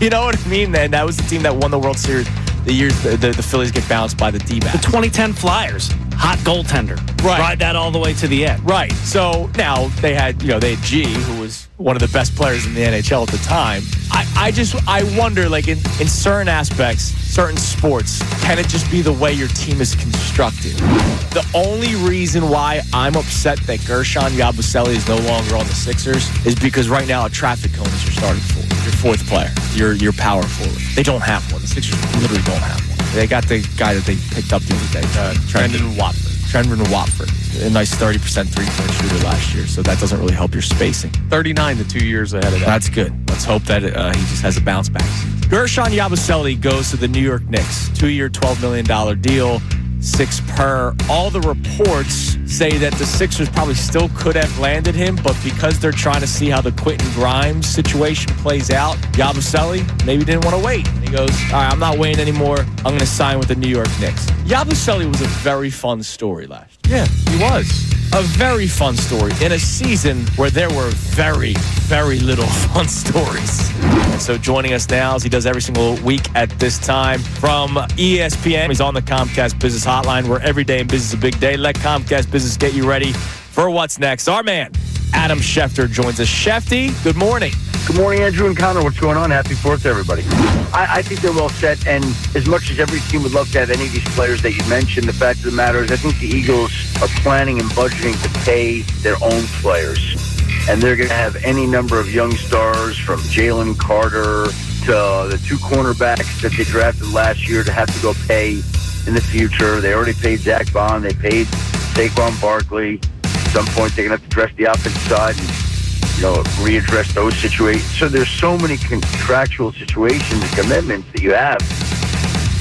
You know what I mean? And that was the team that won the World Series the years the Phillies get bounced by the D-backs. The 2010 Flyers, hot goaltender. Right. Ride that all the way to the end. Right. So now they had G, who was one of the best players in the NHL at the time. I wonder, like in certain aspects, certain sports, can it just be the way your team is constructed? The only reason why I'm upset that Gershon Yabusele is no longer on the Sixers is because right now a traffic cone is your starting forward, your fourth player, your power forward. They don't have one. The Sixers literally don't have one. They got the guy that they picked up the other day, Trendon Watford. A nice 30% three-point shooter last year, so that doesn't really help your spacing. 39 the 2 years ahead of that. That's good. Let's hope that he just has a bounce back. Gershon Yabusele goes to the New York Knicks. 2-year, $12 million deal. 6 per. All the reports say that the Sixers probably still could have landed him, but because they're trying to see how the Quentin Grimes situation plays out, Yabusele maybe didn't want to wait. And he goes, all right, I'm not waiting anymore. I'm going to sign with the New York Knicks. Yabusele was a very fun story last year. Yeah, he was. A very fun story in a season where there were very, very little fun stories. And so joining us now, as he does every single week at this time, from ESPN, he's on the Comcast Business Hotline, where every day in business is a big day. Let Comcast Business get you ready for what's next. Our man, Adam Schefter, joins us. Shefty, good morning. Good morning, Andrew and Connor. What's going on? Happy 4th to everybody. I think they're well set, and as much as every team would love to have any of these players that you mentioned, the fact of the matter is I think the Eagles are planning and budgeting to pay their own players. And they're going to have any number of young stars, from Jalen Carter to the 2 cornerbacks that they drafted last year, to have to go pay in the future. They already paid Zach Bond. They paid Saquon Barkley. At some point, they're going to have to address the offensive side and readdress those situations. So there's so many contractual situations and commitments that you have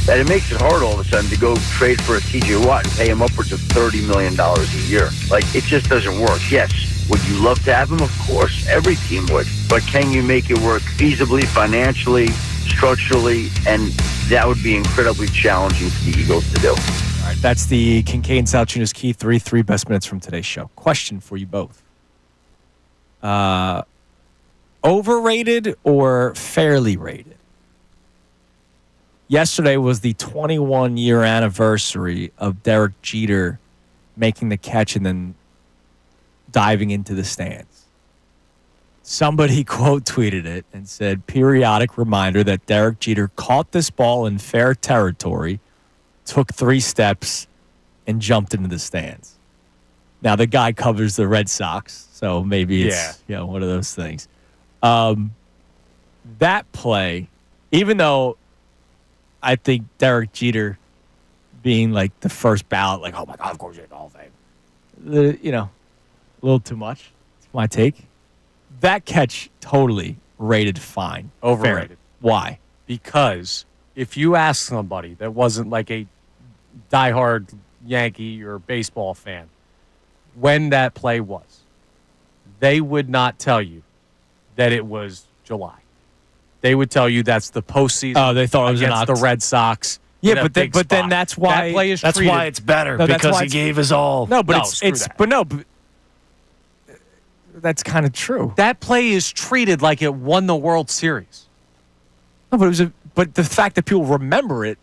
that it makes it hard all of a sudden to go trade for a TJ Watt and pay him upwards of $30 million a year. Like, it just doesn't work. Yes, would you love to have him? Of course, every team would. But can you make it work feasibly, financially, structurally? And that would be incredibly challenging for the Eagles to do. All right, that's the Kincade Salciunas Key 3 best minutes from today's show. Question for you both. Overrated or fairly rated? Yesterday was the 21-year anniversary of Derek Jeter making the catch and then diving into the stands. Somebody quote tweeted it and said, periodic reminder that Derek Jeter caught this ball in fair territory, took 3 steps, and jumped into the stands. Now, the guy covers the Red Sox, so maybe it's one of those things. That play, even though I think Derek Jeter being like the first ballot, like, oh my God, of course you're in the Hall of Fame, a little too much. It's my take. That catch totally rated fine. Overrated. Fair. Why? Because if you ask somebody that wasn't like a diehard Yankee or baseball fan when that play was, they would not tell you that it was July. They would tell you that's the postseason. Oh, they thought it was against the Red Sox. Yeah, but then that's why that play is That's treated. why it's better, because he gave his all. No, but that. That's kind of true. That play is treated like it won the World Series. No, but the fact that people remember it,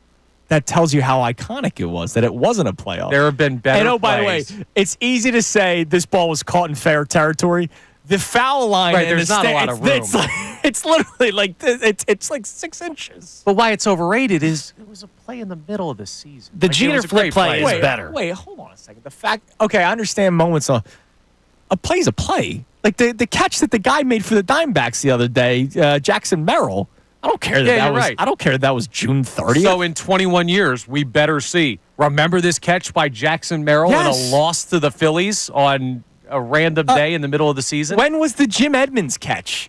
that tells you how iconic it was, that it wasn't a playoff. There have been better plays. By the way, it's easy to say this ball was caught in fair territory. The foul line, right, there's not a lot of room. It's literally like it's like 6 inches. But why it's overrated is it was a play in the middle of the season. The Jeter flip play is better. Wait, hold on a second. I understand moments of a play's a play. Like the catch that the guy made for the Diamondbacks the other day, Jackson Merrill. I don't care that was. Right. I don't care that was June 30th. So in 21 years, we better see. Remember this catch by Jackson Merrill in a loss to the Phillies on a random day in the middle of the season? When was the Jim Edmonds catch?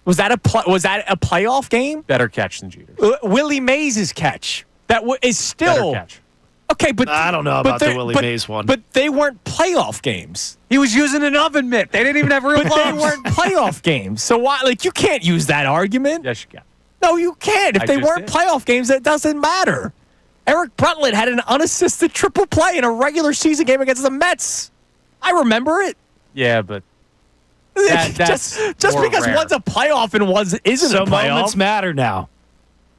Was that a playoff game? Better catch than Jeter's. Willie Mays' catch. That is still better catch. Okay, but I don't know about the Willie Mays one. But they weren't playoff games. He was using an oven mitt. They didn't even have real gloves. But they weren't playoff games. So why? Like, you can't use that argument. Yes, you can. No, you can't. If they weren't playoff games, it doesn't matter. Eric Bruntlett had an unassisted triple play in a regular season game against the Mets. I remember it. Yeah, but that's just because rare. one's a playoff and one isn't a playoff. Moments matter now.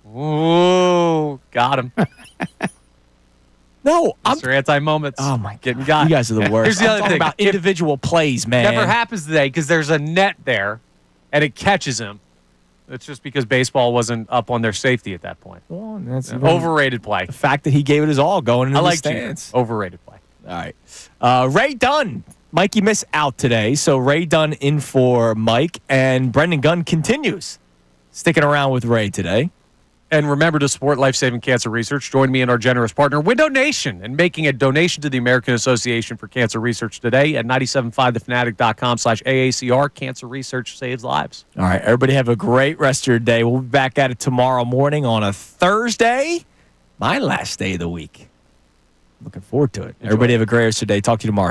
Ooh, got him. No, I'm. Mr. Anti-moments. Oh my Getting God, got. you guys are the worst. Here's the I'm other talking thing. about individual plays, man. Never happens today because there's a net there, and it catches him. It's just because baseball wasn't up on their safety at that point. Well, that's Overrated play. the fact that he gave it his all going into I the like stands. Overrated play. All right. Ray Dunn. Mikey Miss out today, so Ray Dunn in for Mike, and Brendan Gunn continues sticking around with Ray today. And remember to support life-saving cancer research. Join me and our generous partner, Window Nation, in making a donation to the American Association for Cancer Research today at 975thefanatic.com/AACR. Cancer research saves lives. All right, everybody have a great rest of your day. We'll be back at it tomorrow morning on a Thursday, my last day of the week. Looking forward to it. Everybody have a great rest of your day. Talk to you tomorrow.